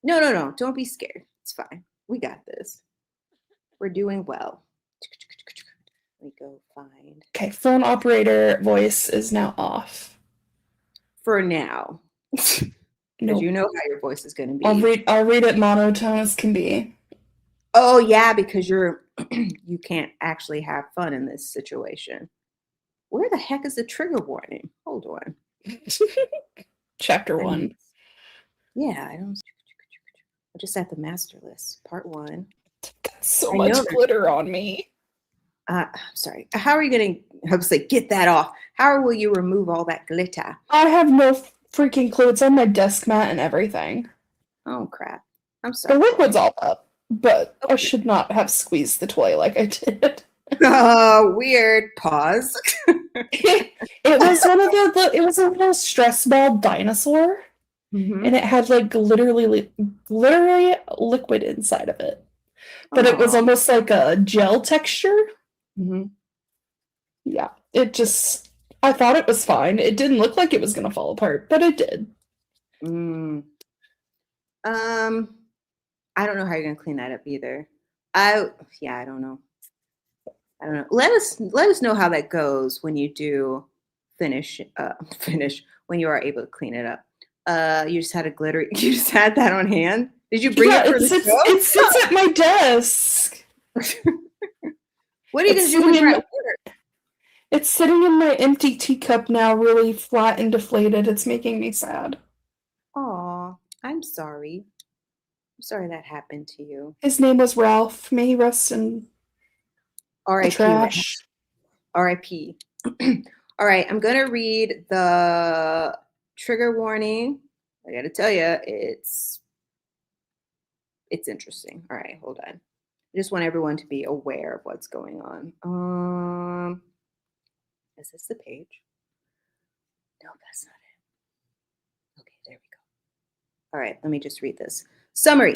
No. Don't be scared. It's fine. We got this. We're doing well. Let me go find. Okay, phone operator voice is now off. For now. Because you know how your voice is going to be. I'll read it monotone as can be. Oh, yeah, because you can't actually have fun in this situation. Where the heck is the trigger warning? Hold on. Chapter 1. Yeah, I just at the master list. Part 1. Got so much glitter on me. I'm sorry. How are you going to get that off? How will you remove all that glitter? I have no freaking clue. It's on my desk mat and everything. Oh, crap. I'm sorry. The liquid's all up, but I should not have squeezed the toy like I did. Weird. Pause. It was it was a little stress ball dinosaur, and it had like glittery liquid inside of it. But it was almost like a gel texture. Mm-hmm. Yeah, it just I thought it was fine. It didn't look like it was going to fall apart, but it did. I don't know how you're gonna clean that up either. I don't know. Let us know how that goes when you do finish when you are able to clean it up. You just had a glitter. You just had that on hand. Did you bring it for the show? It sits at my desk. What are you gonna do when you're at work? It's sitting in my empty teacup now, really flat and deflated. It's making me sad. Aw, I'm sorry. I'm sorry that happened to you. His name was Ralph. May he rest in R.I.P. trash. R.I.P. All right, I'm gonna read the trigger warning. I gotta tell you, it's interesting. All right, hold on. I just want everyone to be aware of what's going on. Is this the page? No, that's not it. Okay, there we go. All right, let me just read this. Summary,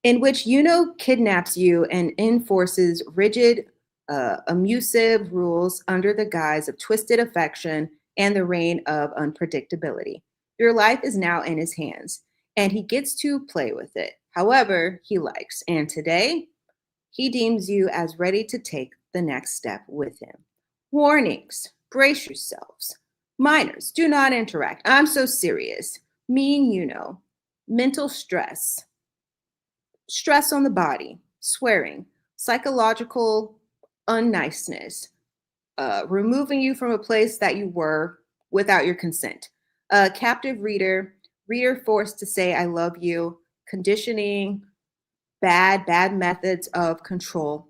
in which Yunho kidnaps you and enforces rigid, abusive rules under the guise of twisted affection and the reign of unpredictability. Your life is now in his hands, and he gets to play with it however he likes. And today, he deems you as ready to take the next step with him. Warnings, brace yourselves. Minors, do not interact. I'm so serious. Mean, mental stress, stress on the body, swearing, psychological unniceness, removing you from a place that you were without your consent. Captive reader forced to say, I love you, conditioning, bad methods of control,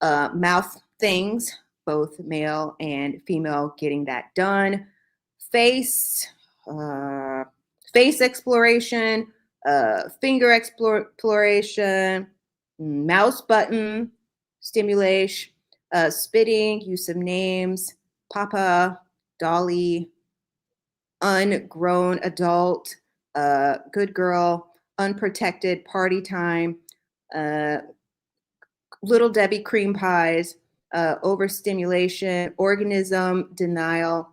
mouth things, both male and female getting that done, face exploration, finger exploration, mouse button stimulation, spitting, use of names, papa, dolly, ungrown adult, good girl, unprotected, party time, little Debbie cream pies, overstimulation, organism denial,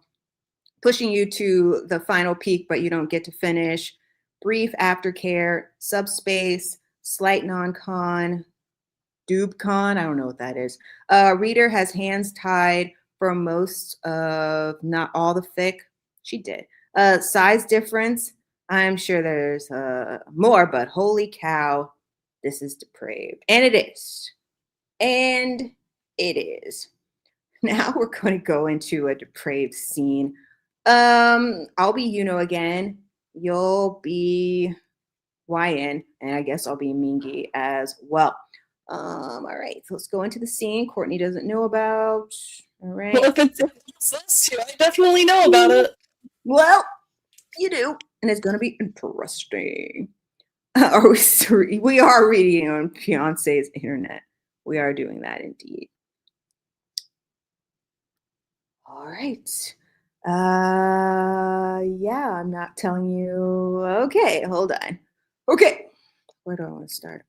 pushing you to the final peak, but you don't get to finish, brief aftercare, subspace, slight non-con, dubcon, I don't know what that is. Reader has hands tied for most of, not all the fic. She did. Size difference, I'm sure there's more, but holy cow, this is depraved. And it is. And it is. Now we're going to go into a depraved scene. I'll be again. You'll be YN, and I guess I'll be Mingy as well. All right, so let's go into the scene. Courtney doesn't know about. All right. Well, if it's those two, I definitely know about it. Well, you do, and it's going to be interesting. We are reading on Fiance's internet. We are doing that indeed. All right. Yeah, I'm not telling you. Okay, hold on. Okay, where do I want to start?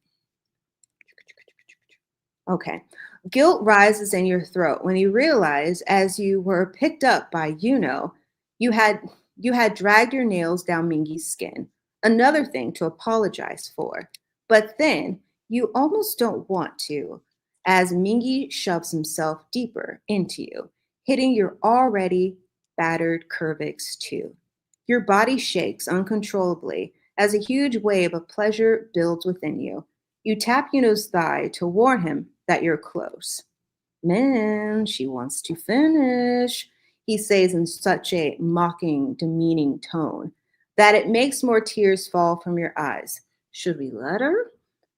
Okay. Guilt rises in your throat when you realize, as you were picked up by Yunho, you had dragged your nails down Mingy's skin. Another thing to apologize for. But then you almost don't want to, as Mingy shoves himself deeper into you, hitting your already battered cervix too. Your body shakes uncontrollably as a huge wave of pleasure builds within you. You tap Yunho's thigh to warn him that you're close. Man, she wants to finish, he says in such a mocking, demeaning tone that it makes more tears fall from your eyes. Should we let her?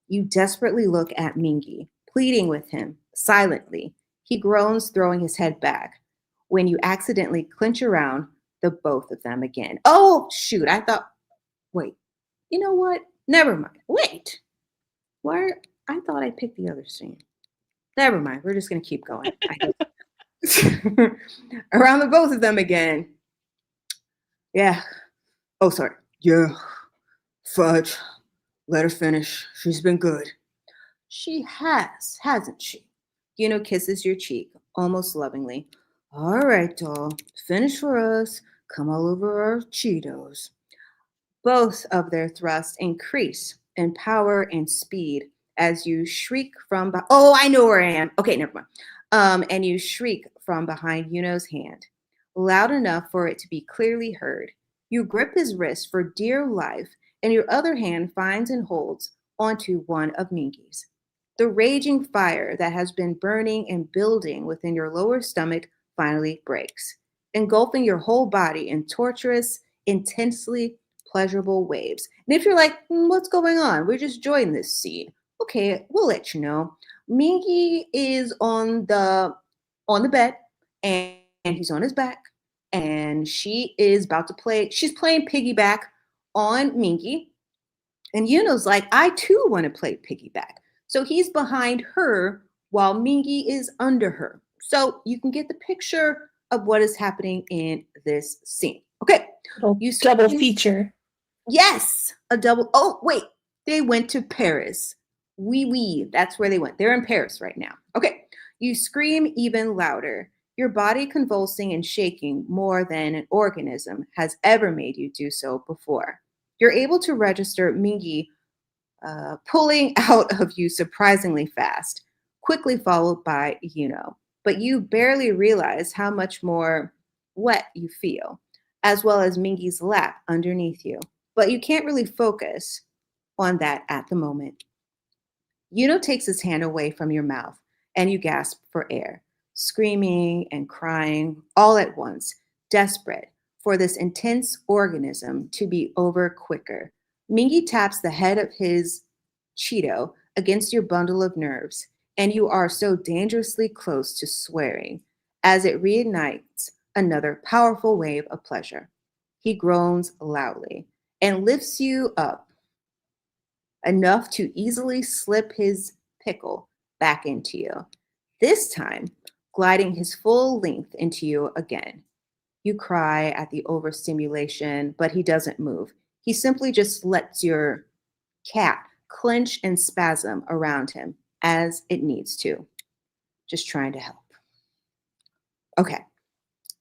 You desperately look at Mingy, pleading with him, silently. He groans, throwing his head back, when you accidentally clinch around the both of them again. Oh, shoot, wait, you know what? Never mind. Wait. I thought I picked the other scene. Never mind. We're just going to keep going. Around the both of them again. Yeah. Oh, sorry. Yeah. Fudge. Let her finish. She's been good. She has, hasn't she? Yunho kisses your cheek, almost lovingly. All right, doll. Finish for us. Come all over our Cheetos. Both of their thrusts increase in power and speed as you shriek from oh, I know where I am. Okay, never mind. And you shriek from behind Yunho's hand, loud enough for it to be clearly heard. You grip his wrist for dear life, and your other hand finds and holds onto one of Mingy's. The raging fire that has been burning and building within your lower stomach finally breaks, engulfing your whole body in torturous, intensely pleasurable waves. And if you're like, what's going on? We're just enjoying this scene. Okay, we'll let you know. Mingy is on the bed and he's on his back and she is about to play. She's playing piggyback on Mingy. And Yunho's like, I too want to play piggyback. So he's behind her while Mingy is under her. So you can get the picture of what is happening in this scene. Okay. You double feature. Yes, a double. Oh, wait. They went to Paris. Oui. That's where they went. They're in Paris right now. Okay. You scream even louder, your body convulsing and shaking more than an organism has ever made you do so before. You're able to register Mingy pulling out of you surprisingly fast, quickly followed by Yunho. But you barely realize how much more wet you feel, as well as Mingy's lap underneath you. But you can't really focus on that at the moment. Yunho takes his hand away from your mouth, and you gasp for air, screaming and crying all at once, desperate for this intense organism to be over quicker. Mingy taps the head of his Cheeto against your bundle of nerves, and you are so dangerously close to swearing as it reignites another powerful wave of pleasure. He groans loudly and lifts you up enough to easily slip his pickle back into you, this time gliding his full length into you again. You cry at the overstimulation, but he doesn't move. He simply just lets your cat clench and spasm around him as it needs to, just trying to help. Okay.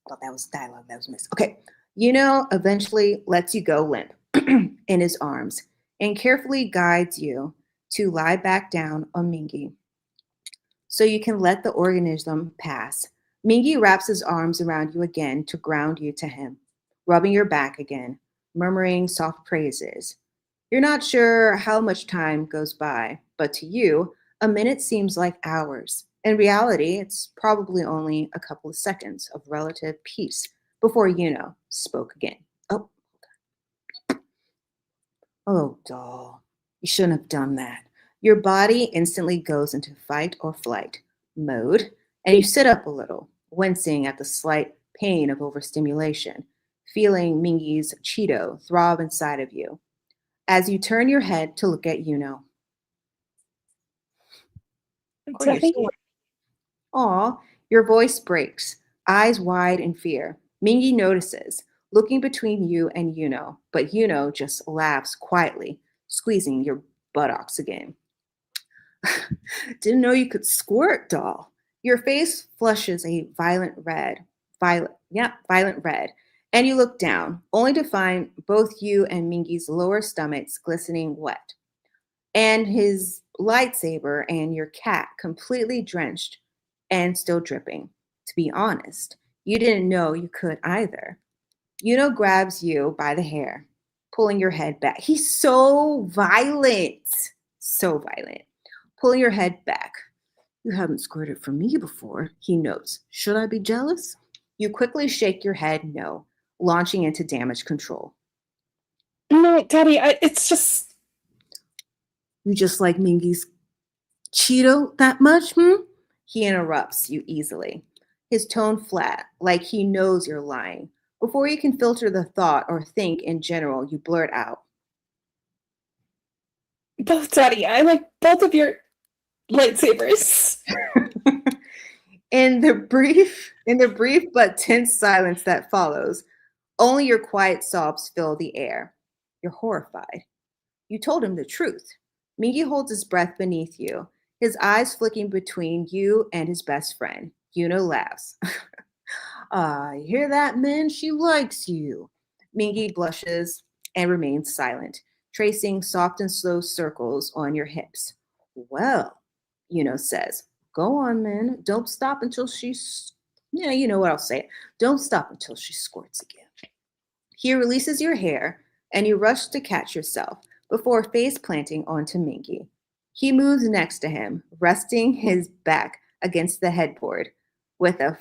Well, that was dialogue that was missed. Okay. Yunho eventually lets you go limp in his arms and carefully guides you to lie back down on Mingy so you can let the organism pass. Mingy wraps his arms around you again to ground you to him, rubbing your back again, murmuring soft praises. You're not sure how much time goes by, but to you, a minute seems like hours. In reality, it's probably only a couple of seconds of relative peace before Yunho spoke again. Oh, doll, you shouldn't have done that. Your body instantly goes into fight or flight mode, and you sit up a little, wincing at the slight pain of overstimulation, feeling Mingy's Cheeto throb inside of you as you turn your head to look at Yunho. Aw, your voice breaks, eyes wide in fear. Mingy notices, looking between you and Yunho, but Yunho just laughs quietly, squeezing your buttocks again. Didn't know you could squirt, doll. Your face flushes a violent red, and you look down, only to find both you and Mingy's lower stomachs glistening wet, and his lightsaber and your cat completely drenched and still dripping. To be honest, you didn't know you could either. Yunho grabs you by the hair, pulling your head back. He's so violent. So violent. Pulling your head back. You haven't squirted from me before, he notes. Should I be jealous? You quickly shake your head no, launching into damage control. No, Daddy, it's just... You just like Mingy's Cheeto that much, He interrupts you easily, his tone flat, like he knows you're lying. Before you can filter the thought or think in general, you blurt out. Both, Daddy. I like both of your lightsabers. In the brief but tense silence that follows, only your quiet sobs fill the air. You're horrified. You told him the truth. Mingy holds his breath beneath you, his eyes flicking between you and his best friend. Yunho laughs. Ah, you hear that, Min? She likes you. Mingy blushes and remains silent, tracing soft and slow circles on your hips. Well, says, go on, Min. Don't stop until yeah, you know what I'll say. Don't stop until she squirts again. He releases your hair, and you rush to catch yourself before face planting onto Mingy. He moves next to him, resting his back against the headboard with a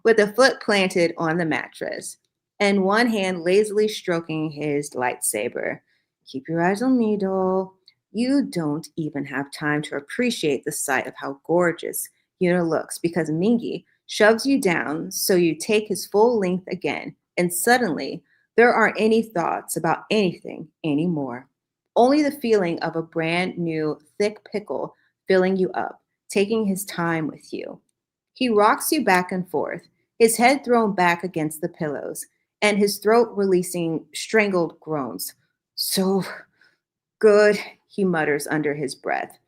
with a foot planted on the mattress and one hand lazily stroking his lightsaber. Keep your eyes on me, doll. You don't even have time to appreciate the sight of how gorgeous Yuna looks because Mingy shoves you down so you take his full length again, and suddenly there aren't any thoughts about anything anymore. Only the feeling of a brand new thick pickle filling you up, taking his time with you. He rocks you back and forth, his head thrown back against the pillows, and his throat releasing strangled groans. So good, he mutters under his breath.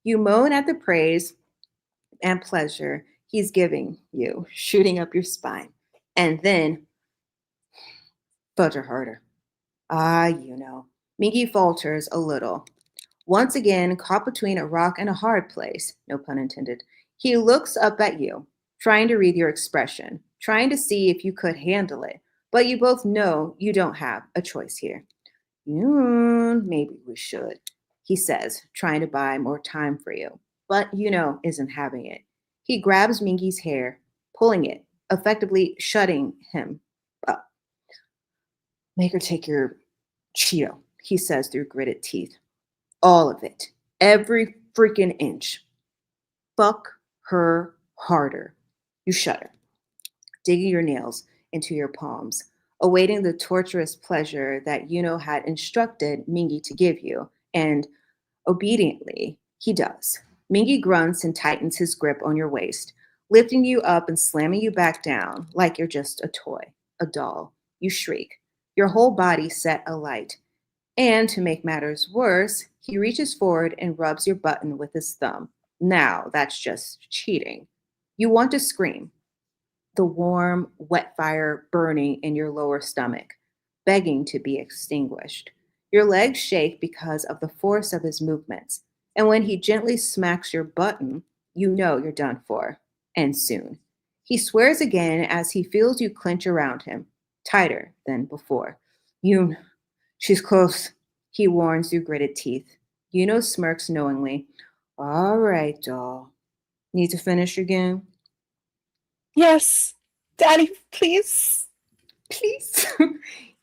You moan at the praise and pleasure he's giving you, shooting up your spine. And then, fudge harder. Ah, Mingy falters a little. Once again, caught between a rock and a hard place, no pun intended, he looks up at you, trying to read your expression, trying to see if you could handle it, but you both know you don't have a choice here. Maybe we should, he says, trying to buy more time for you, but isn't having it. He grabs Mingy's hair, pulling it, effectively shutting him up. Make her take your Cheeto, he says through gritted teeth. All of it. Every freaking inch. Fuck her harder. You shudder, digging your nails into your palms, awaiting the torturous pleasure that had instructed Mingy to give you, and obediently, he does. Mingy grunts and tightens his grip on your waist, lifting you up and slamming you back down like you're just a toy, a doll. You shriek, your whole body set alight. And to make matters worse, he reaches forward and rubs your button with his thumb. Now, that's just cheating. You want to scream, the warm, wet fire burning in your lower stomach, begging to be extinguished. Your legs shake because of the force of his movements. And when he gently smacks your button, you know you're done for. And soon. He swears again as he feels you clench around him, tighter than before. She's close, he warns through gritted teeth. Smirks knowingly. All right, doll. Need to finish again? Yes. Daddy, please. Please.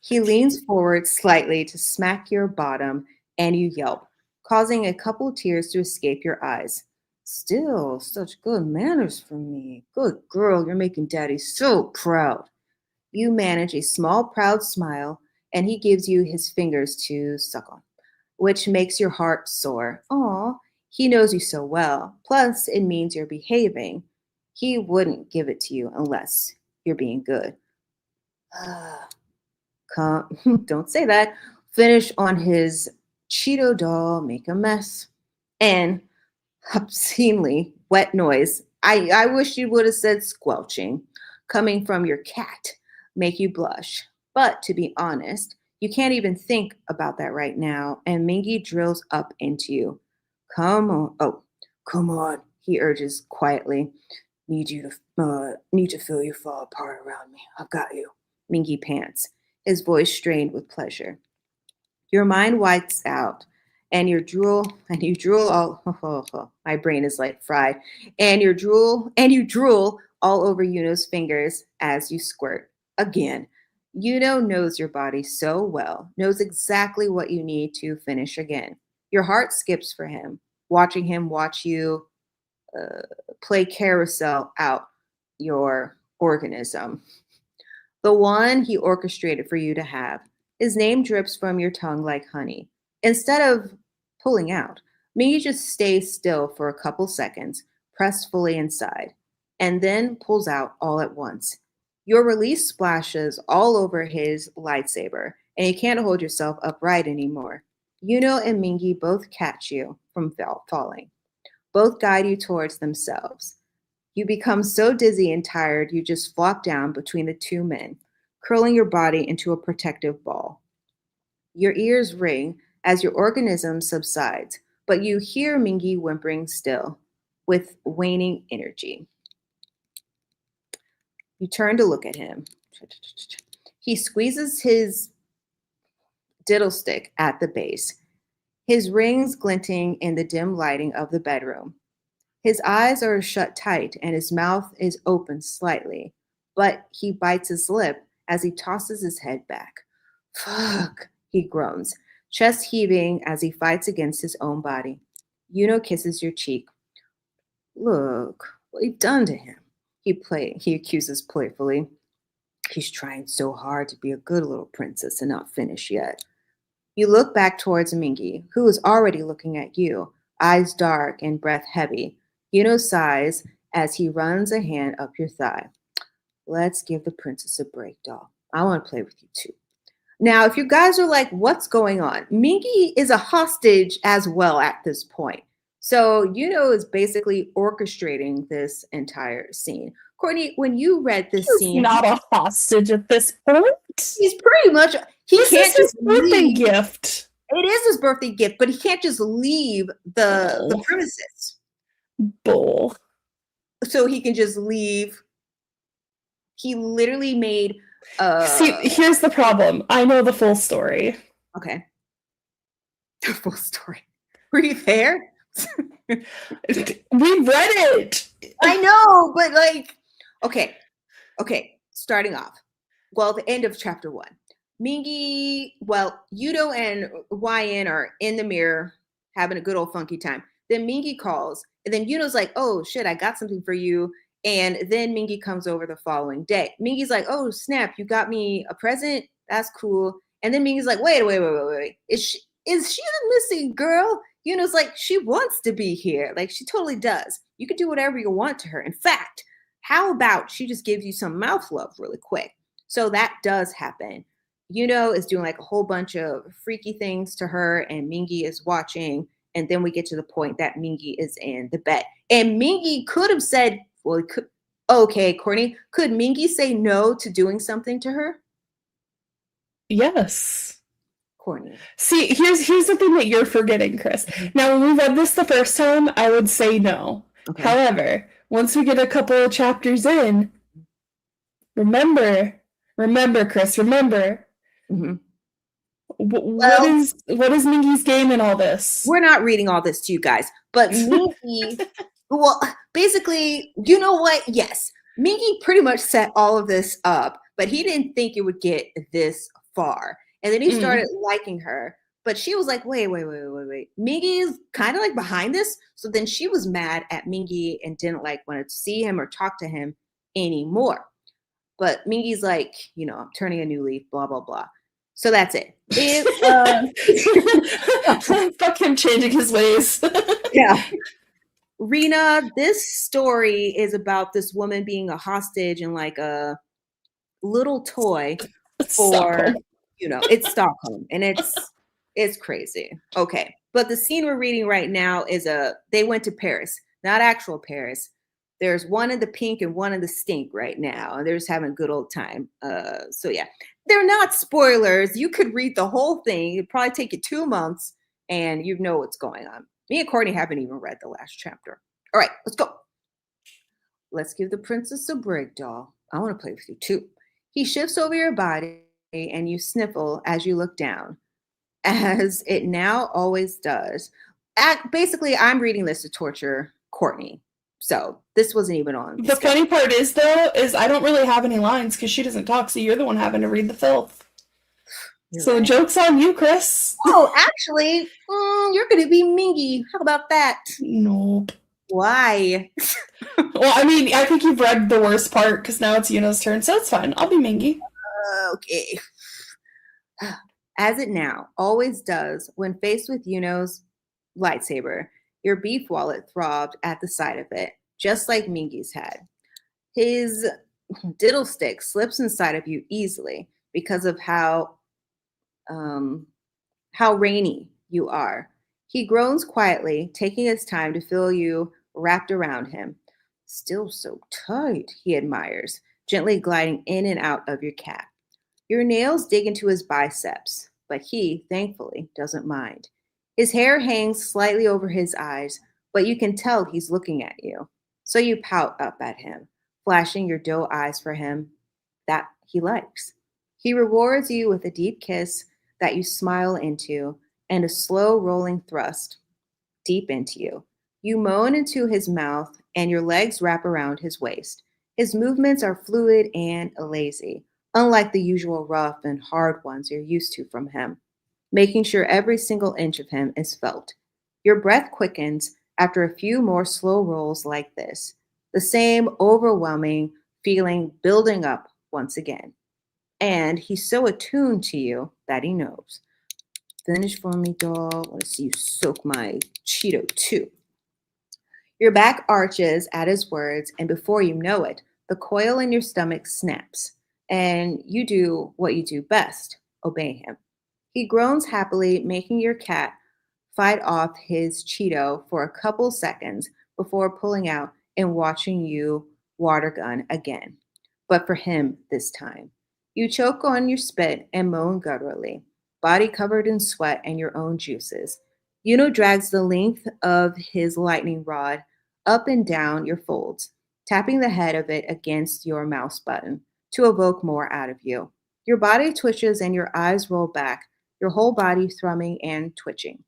He leans forward slightly to smack your bottom, and you yelp, causing a couple tears to escape your eyes. Still, such good manners from me. Good girl, you're making Daddy so proud. You manage a small, proud smile, and he gives you his fingers to suck on, which makes your heart soar. Aw, he knows you so well. Plus, it means you're behaving. He wouldn't give it to you unless you're being good. Don't say that. Finish on his Cheeto doll, make a mess. And obscenely wet noise. I wish you would have said squelching, coming from your cat, make you blush. But to be honest, you can't even think about that right now. And Mingy drills up into you. Come on. Oh, come on, he urges quietly. Need to feel you fall apart around me. I've got you. Mingy pants, his voice strained with pleasure. Your mind whites out, and you drool all. My brain is like fried, and you drool all over Yuno's fingers as you squirt again. Yuno knows your body so well, knows exactly what you need to finish again. Your heart skips for him, watching him watch you play carousel out your organism. The one he orchestrated for you to have. His name drips from your tongue like honey. Instead of pulling out, Mingy just stays still for a couple seconds, pressed fully inside, and then pulls out all at once. Your release splashes all over his lightsaber, and you can't hold yourself upright anymore. Yuno and Mingy both catch you from falling. Both guide you towards themselves. You become so dizzy and tired, you just flop down between the two men, curling your body into a protective ball. Your ears ring as your organism subsides, but you hear Mingy whimpering still, with waning energy. You turn to look at him. He squeezes his diddle stick at the base, his rings glinting in the dim lighting of the bedroom. His eyes are shut tight and his mouth is open slightly, but he bites his lip as he tosses his head back. Fuck, he groans, chest heaving as he fights against his own body. Yunho kisses your cheek. Look what you've done to him, he accuses playfully. He's trying so hard to be a good little princess and not finish yet. You look back towards Mingy, who is already looking at you, eyes dark and breath heavy. Yunho sighs as he runs a hand up your thigh. Let's give the princess a break, doll. I want to play with you too. Now, if you guys are like, what's going on? Mingy is a hostage as well at this point. So Yunho is basically orchestrating this entire scene. Courtney, when you read this scene, not a hostage at this point. He's pretty much This can't just birthday gift. It is his birthday gift, but he can't just leave the premises. Bull. So he can just leave. He literally made. See, here's the problem. I know the full story. Okay. The full story. Were you there? We read it. I know, but like, okay. Starting off. Well, the end of chapter 1. Mingy, Yunho and YN are in the mirror having a good old funky time. Then Mingy calls, and then Yuno's like, oh shit, I got something for you. And then Mingy comes over the following day. Mingy's like, oh snap, you got me a present? That's cool. And then Mingy's like, wait. Is she the missing girl? Yuno's like, she wants to be here. Like, she totally does. You can do whatever you want to her. In fact, how about she just gives you some mouth love really quick? So that does happen. Yunho is doing like a whole bunch of freaky things to her, and Mingy is watching. And then we get to the point that Mingy is in the bed. And Mingy could have said, okay, Courtney, could Mingy say no to doing something to her? Yes. Courtney. See, here's the thing that you're forgetting, Chris. Now, when we read this the first time, I would say no. Okay. However, once we get a couple of chapters in, remember, Chris, remember. Mm-hmm. What is Mingy's game in all this? We're not reading all this to you guys, but Mingy, basically, you know what? Yes, Mingy pretty much set all of this up, but he didn't think it would get this far. And then he started liking her, but she was like, wait. Mingy is kind of like behind this. So then she was mad at Mingy and didn't like want to see him or talk to him anymore. But Mingy's like, I'm turning a new leaf, blah, blah, blah. So that's it. Fuck him changing his ways. Yeah. Rena, this story is about this woman being a hostage and like a little toy for, it's Stockholm, and it's crazy. Okay. But the scene we're reading right now is they went to Paris, not actual Paris. There's one in the pink and one in the stink right now. And they're just having a good old time. So yeah, they're not spoilers. You could read the whole thing. It'd probably take you 2 months and you know what's going on. Me and Courtney haven't even read the last chapter. All right, let's go. Let's give the princess a break, doll. I want to play with you too. He shifts over your body and you sniffle as you look down, as it now always does. Basically, I'm reading this to torture Courtney. So this wasn't even on. The funny part is, though, I don't really have any lines because she doesn't talk, so you're the one having to read the filth. So right. Joke's on you, Chris. Oh, actually, you're going to be Mingy. How about that? Nope. Why? Well, I mean, I think you've read the worst part because now it's Yuno's turn, so it's fine. I'll be Mingy. Okay. As it now always does when faced with Yuno's lightsaber, your beef wallet throbbed at the sight of it, just like Mingy's had. His diddle stick slips inside of you easily because of how rainy you are. He groans quietly, taking his time to feel you wrapped around him. Still so tight, he admires, gently gliding in and out of your cat. Your nails dig into his biceps, but he, thankfully, doesn't mind. His hair hangs slightly over his eyes, but you can tell he's looking at you. So you pout up at him, flashing your doe eyes for him that he likes. He rewards you with a deep kiss that you smile into and a slow rolling thrust deep into you. You moan into his mouth and your legs wrap around his waist. His movements are fluid and lazy, unlike the usual rough and hard ones you're used to from him, making sure every single inch of him is felt. Your breath quickens after a few more slow rolls like this, the same overwhelming feeling building up once again. And he's so attuned to you that he knows. Finish for me, doll. I want to see you soak my Cheeto too. Your back arches at his words, and before you know it, the coil in your stomach snaps, and you do what you do best, obey him. He groans happily, making your cat fight off his Cheeto for a couple seconds before pulling out and watching you water gun again. But for him this time. You choke on your spit and moan gutturally, body covered in sweat and your own juices. Yunho drags the length of his lightning rod up and down your folds, tapping the head of it against your mouse button to evoke more out of you. Your body twitches and your eyes roll back, your whole body thrumming and twitching.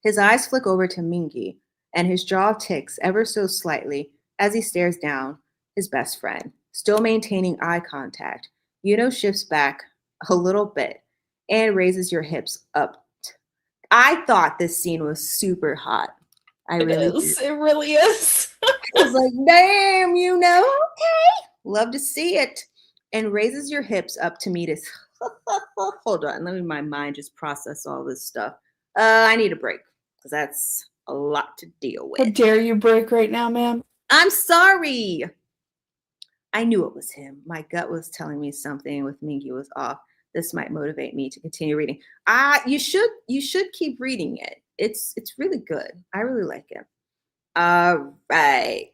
His eyes flick over to Mingy, and his jaw ticks ever so slightly as he stares down his best friend, still maintaining eye contact. Yunho shifts back a little bit and raises your hips up. I thought this scene was super hot. It really is. I was like, damn, okay. Love to see it. And raises your hips up to meet his. Hold on, let me my mind just process all this stuff. I need a break because that's a lot to deal with. How dare you break right now, ma'am? I'm sorry. I knew it was him. My gut was telling me something with Mingy was off. This might motivate me to continue reading. You should keep reading it. It's really good. I really like it. All right.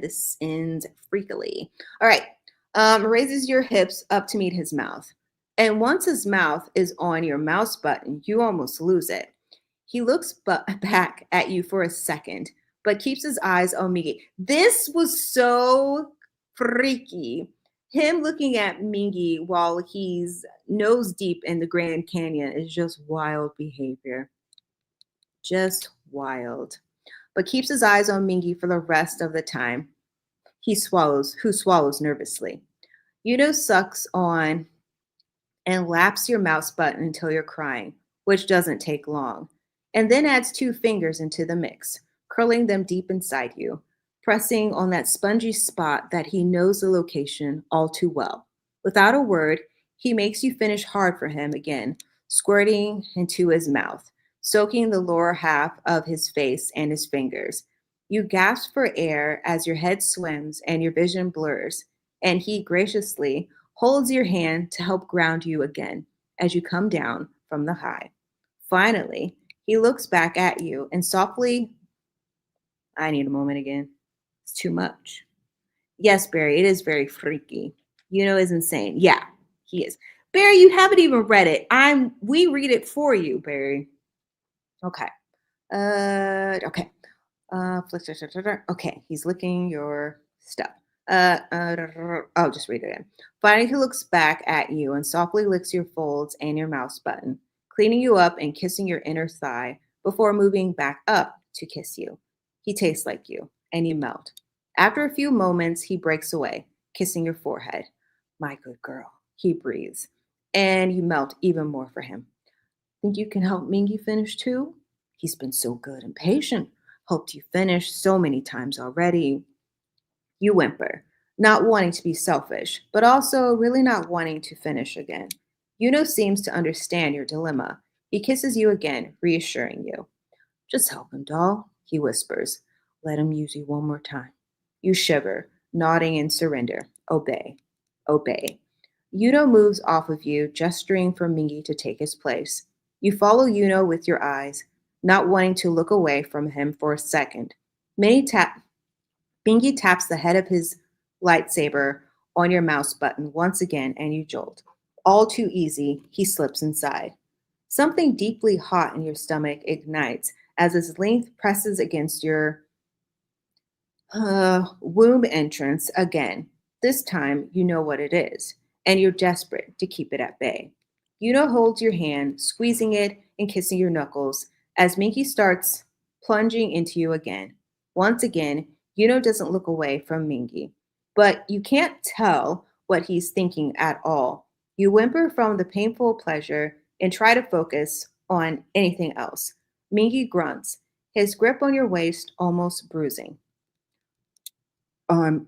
This ends freakily. All right. Raises your hips up to meet his mouth. And once his mouth is on your mouse button, you almost lose it. He looks back at you for a second, but keeps his eyes on Mingy. This was so freaky. Him looking at Mingy while he's nose deep in the Grand Canyon is just wild behavior. Just wild. But keeps his eyes on Mingy for the rest of the time. Who swallows nervously. Yunho sucks on and laps your mouse button until you're crying, which doesn't take long, and then adds 2 fingers into the mix, curling them deep inside you, pressing on that spongy spot that he knows the location all too well. Without a word, he makes you finish hard for him again, squirting into his mouth, soaking the lower half of his face and his fingers. You gasp for air as your head swims and your vision blurs, and he graciously holds your hand to help ground you again as you come down from the high. Finally, he looks back at you and softly, I need a moment again. It's too much. Yes, Barry, it is very freaky. Yunho is insane. Yeah, he is. Barry, you haven't even read it. We read it for you, Barry. Okay. Okay. Okay, he's licking your stuff. I'll just read it again. Finally, he looks back at you and softly licks your folds and your mouse button, cleaning you up and kissing your inner thigh before moving back up to kiss you. He tastes like you, and you melt. After a few moments, he breaks away, kissing your forehead. My good girl, he breathes, and you melt even more for him. Think you can help Mingy finish too? He's been so good and patient. Helped you finish so many times already. You whimper, not wanting to be selfish, but also really not wanting to finish again. Yunho seems to understand your dilemma. He kisses you again, reassuring you. Just help him, doll, he whispers. Let him use you one more time. You shiver, nodding in surrender. Obey. Obey. Yunho moves off of you, gesturing for Mingy to take his place. You follow Yunho with your eyes, not wanting to look away from him for a second. Bingy taps the head of his lightsaber on your mouse button once again, and you jolt. All too easy, he slips inside. Something deeply hot in your stomach ignites as his length presses against your womb entrance again. This time, you know what it is, and you're desperate to keep it at bay. Yuno holds your hand, squeezing it and kissing your knuckles as Minky starts plunging into you again. Once again, Yuno doesn't look away from Minky, but you can't tell what he's thinking at all. You whimper from the painful pleasure and try to focus on anything else. Minky grunts, his grip on your waist almost bruising. I'm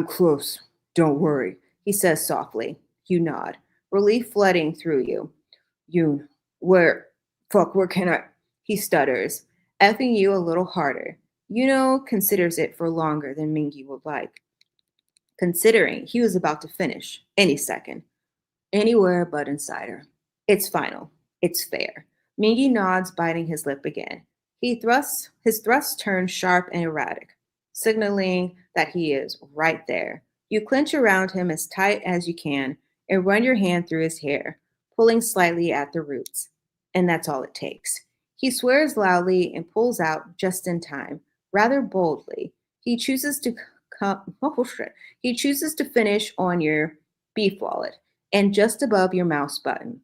close. Don't worry, he says softly. You nod, relief flooding through you. You, where can I? He stutters, effing you a little harder. Yuno considers it for longer than Mingy would like, considering he was about to finish any second. Anywhere but inside her. It's final. It's fair. Mingy nods, biting his lip again. His thrusts turn sharp and erratic, signaling that he is right there. You clench around him as tight as you can and run your hand through his hair, pulling slightly at the roots. And that's all it takes. He swears loudly and pulls out just in time, rather boldly. He chooses to He chooses to finish on your beef wallet and just above your mouse button.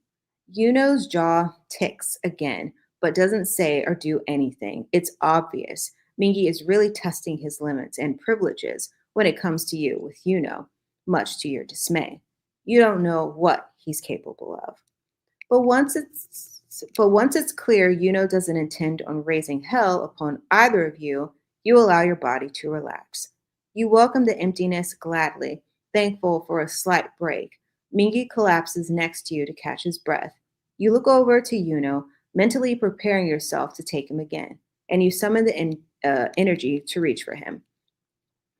Yuno's jaw ticks again, but doesn't say or do anything. It's obvious. Mingy is really testing his limits and privileges when it comes to you with Yuno, much to your dismay. You don't know what he's capable of. But once it's clear Yuno doesn't intend on raising hell upon either of you, you allow your body to relax. You welcome the emptiness gladly, thankful for a slight break. Mingy collapses next to you to catch his breath. You look over to Yuno, mentally preparing yourself to take him again, and you summon the energy to reach for him.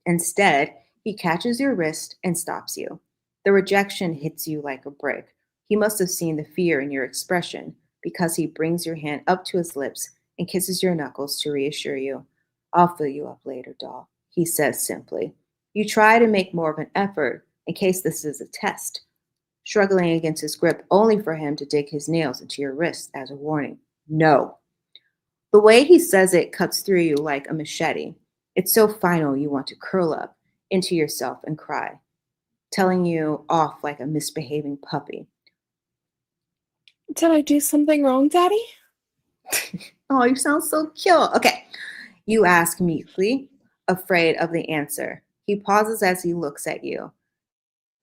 Instead, he catches your wrist and stops you. The rejection hits you like a brick. He must have seen the fear in your expression because he brings your hand up to his lips and kisses your knuckles to reassure you. I'll fill you up later, doll, he says simply. You try to make more of an effort in case this is a test, struggling against his grip only for him to dig his nails into your wrist as a warning. No. The way he says it cuts through you like a machete. It's so final you want to curl up into yourself and cry, telling you off like a misbehaving puppy. Did I do something wrong, Daddy? Oh, you sound so cute. Okay. You ask meekly, afraid of the answer. He pauses as he looks at you.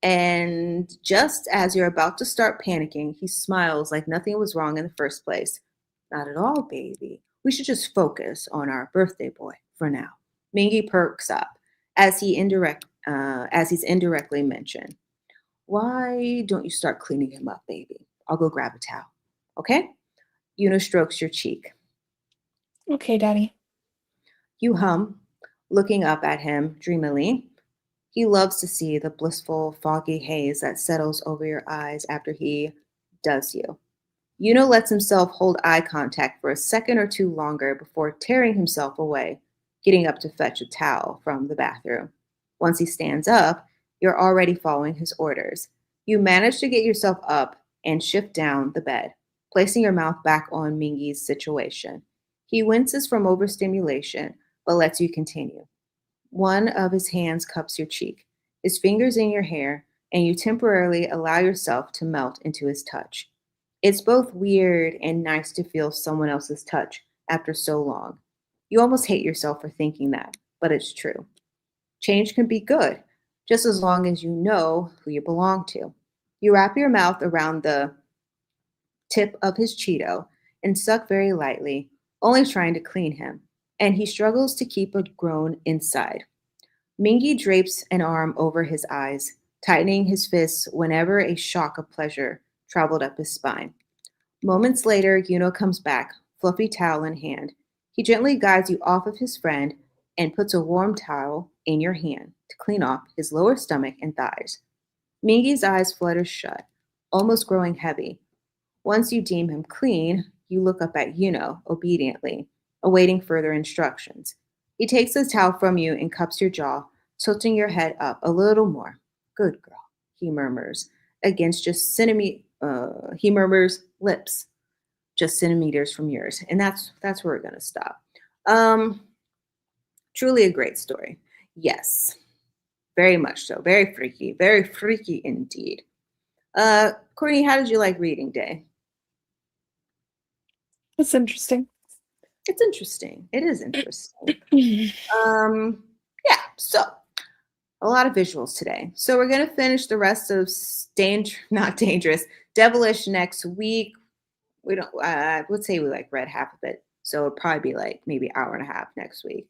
And just as you're about to start panicking, he smiles like nothing was wrong in the first place. Not at all, baby. We should just focus on our birthday boy for now. Mingy perks up as he's indirectly mentioned. Why don't you start cleaning him up, baby? I'll go grab a towel. Okay? Yuno strokes your cheek. Okay, Daddy. You hum, looking up at him dreamily. He loves to see the blissful, foggy haze that settles over your eyes after he does you. Yuno lets himself hold eye contact for a second or two longer before tearing himself away, getting up to fetch a towel from the bathroom. Once he stands up, you're already following his orders. You manage to get yourself up and shift down the bed, placing your mouth back on Mingy's situation. He winces from overstimulation, but lets you continue. One of his hands cups your cheek, his fingers in your hair, and you temporarily allow yourself to melt into his touch. It's both weird and nice to feel someone else's touch after so long. You almost hate yourself for thinking that, but it's true. Change can be good, just as long as you know who you belong to. You wrap your mouth around the tip of his Cheeto and suck very lightly, only trying to clean him, and he struggles to keep a groan inside. Mingy drapes an arm over his eyes, tightening his fists whenever a shock of pleasure traveled up his spine. Moments later, Yuno comes back, fluffy towel in hand. He gently guides you off of his friend and puts a warm towel in your hand to clean off his lower stomach and thighs. Mingy's eyes flutter shut, almost growing heavy. Once you deem him clean, you look up at Yuno obediently, awaiting further instructions. He takes the towel from you and cups your jaw, tilting your head up a little more. Good girl, he murmurs, against just he murmurs lips, just centimeters from yours. And that's where we're gonna stop. Um, Truly a great story. Yes, very much so. Very freaky indeed. Courtney, how did you like reading day? That's interesting. It's interesting. It is interesting. Yeah, so a lot of visuals today. So we're gonna finish the rest of not dangerous, devilish next week. We don't I would say we like read half of it. So it'll probably be like maybe an hour and a half next week.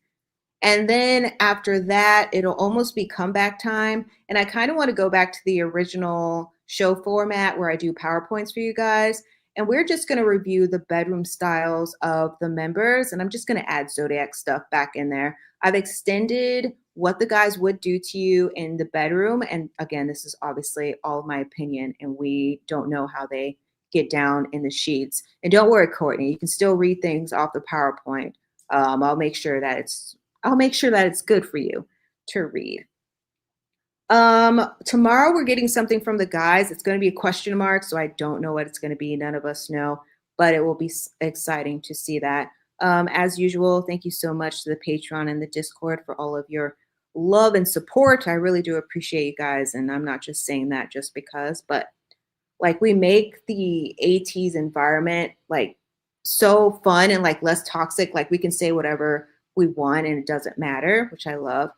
And then after that, it'll almost be comeback time. And I kind of want to go back to the original show format where I do PowerPoints for you guys. And we're just going to review the bedroom styles of the members. And I'm just going to add Zodiac stuff back in there. I've extended what the guys would do to you in the bedroom. And again, this is obviously all my opinion, and we don't know how they get down in the sheets. And don't worry, Courtney, you can still read things off the PowerPoint. I'll make sure that it's good for you to read. Tomorrow we're getting something from the guys. It's going to be a question mark, so I don't know what it's going to be. None of us know, but it will be exciting to see that. As usual, thank you so much to the Patreon and the Discord for all of your love and support. I really do appreciate you guys, and I'm not just saying that just because, but like we make the AT's environment like so fun and like less toxic. Like we can say whatever we want and it doesn't matter, which I love.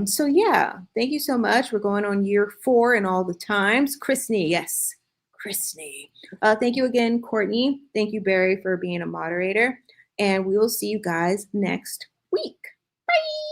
So yeah, thank you so much. We're going on year 4 and all the times. Chrisney, yes, Chrisney. Thank you again, Courtney. Thank you, Barry, for being a moderator. And we will see you guys next week. Bye.